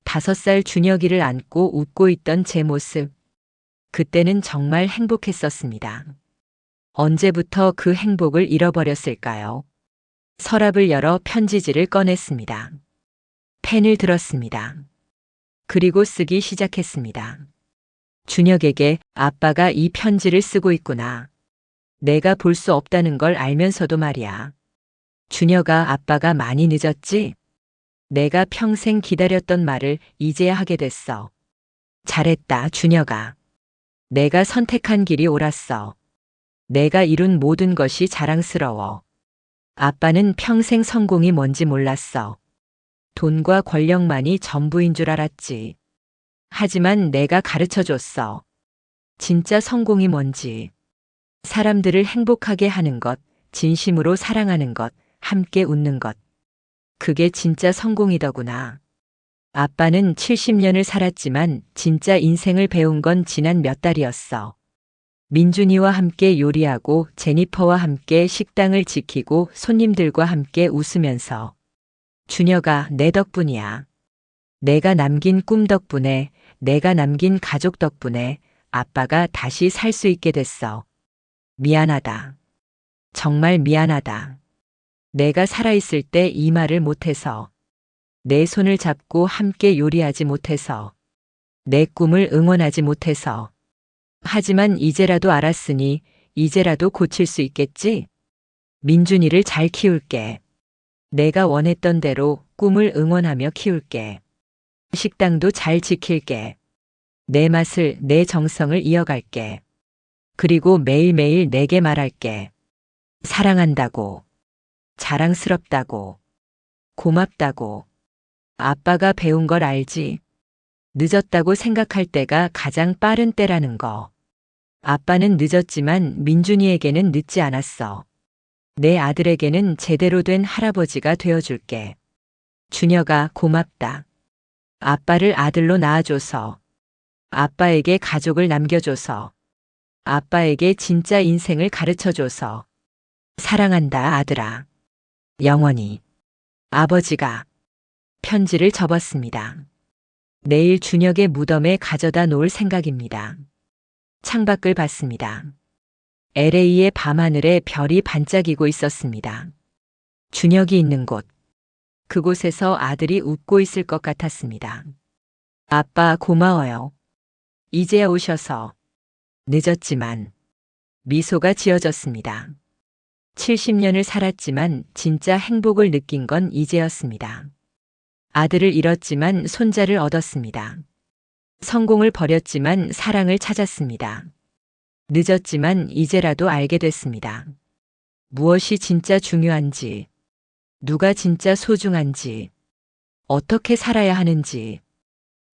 5살 준혁이를 안고 웃고 있던 제 모습. 그때는 정말 행복했었습니다. 언제부터 그 행복을 잃어버렸을까요? 서랍을 열어 편지지를 꺼냈습니다. 펜을 들었습니다. 그리고 쓰기 시작했습니다. 준혁에게 아빠가 이 편지를 쓰고 있구나. 내가 볼 수 없다는 걸 알면서도 말이야. 준혁아, 아빠가 많이 늦었지? 내가 평생 기다렸던 말을 이제야 하게 됐어. 잘했다, 준혁아. 내가 선택한 길이 옳았어. 내가 이룬 모든 것이 자랑스러워. 아빠는 평생 성공이 뭔지 몰랐어. 돈과 권력만이 전부인 줄 알았지. 하지만 내가 가르쳐 줬어. 진짜 성공이 뭔지. 사람들을 행복하게 하는 것, 진심으로 사랑하는 것, 함께 웃는 것. 그게 진짜 성공이더구나. 아빠는 70년을 살았지만 진짜 인생을 배운 건 지난 몇 달이었어. 민준이와 함께 요리하고 제니퍼와 함께 식당을 지키고 손님들과 함께 웃으면서. 준혁아, 내 덕분이야. 내가 남긴 꿈 덕분에, 내가 남긴 가족 덕분에 아빠가 다시 살 수 있게 됐어. 미안하다. 정말 미안하다. 내가 살아있을 때 이 말을 못해서. 내 손을 잡고 함께 요리하지 못해서. 내 꿈을 응원하지 못해서. 하지만 이제라도 알았으니 이제라도 고칠 수 있겠지? 민준이를 잘 키울게. 내가 원했던 대로 꿈을 응원하며 키울게. 식당도 잘 지킬게. 내 맛을, 내 정성을 이어갈게. 그리고 매일매일 내게 말할게. 사랑한다고. 자랑스럽다고. 고맙다고. 아빠가 배운 걸 알지? 늦었다고 생각할 때가 가장 빠른 때라는 거. 아빠는 늦었지만 민준이에게는 늦지 않았어. 내 아들에게는 제대로 된 할아버지가 되어줄게. 준혁아, 고맙다. 아빠를 아들로 낳아줘서. 아빠에게 가족을 남겨줘서. 아빠에게 진짜 인생을 가르쳐줘서. 사랑한다, 아들아. 영원히. 아버지가. 편지를 접었습니다. 내일 준혁의 무덤에 가져다 놓을 생각입니다. 창밖을 봤습니다. LA의 밤하늘에 별이 반짝이고 있었습니다. 준혁이 있는 곳. 그곳에서 아들이 웃고 있을 것 같았습니다. 아빠 고마워요. 이제야 오셔서. 늦었지만 미소가 지어졌습니다. 70년을 살았지만 진짜 행복을 느낀 건 이제였습니다. 아들을 잃었지만 손자를 얻었습니다. 성공을 버렸지만 사랑을 찾았습니다. 늦었지만 이제라도 알게 됐습니다. 무엇이 진짜 중요한지, 누가 진짜 소중한지, 어떻게 살아야 하는지,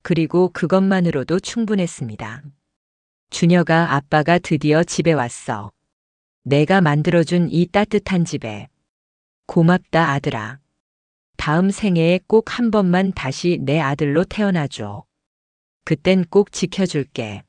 그리고 그것만으로도 충분했습니다. 준혁아, 아빠가 드디어 집에 왔어. 내가 만들어준 이 따뜻한 집에. 고맙다 아들아. 다음 생애에 꼭 한 번만 다시 내 아들로 태어나줘. 그땐 꼭 지켜줄게.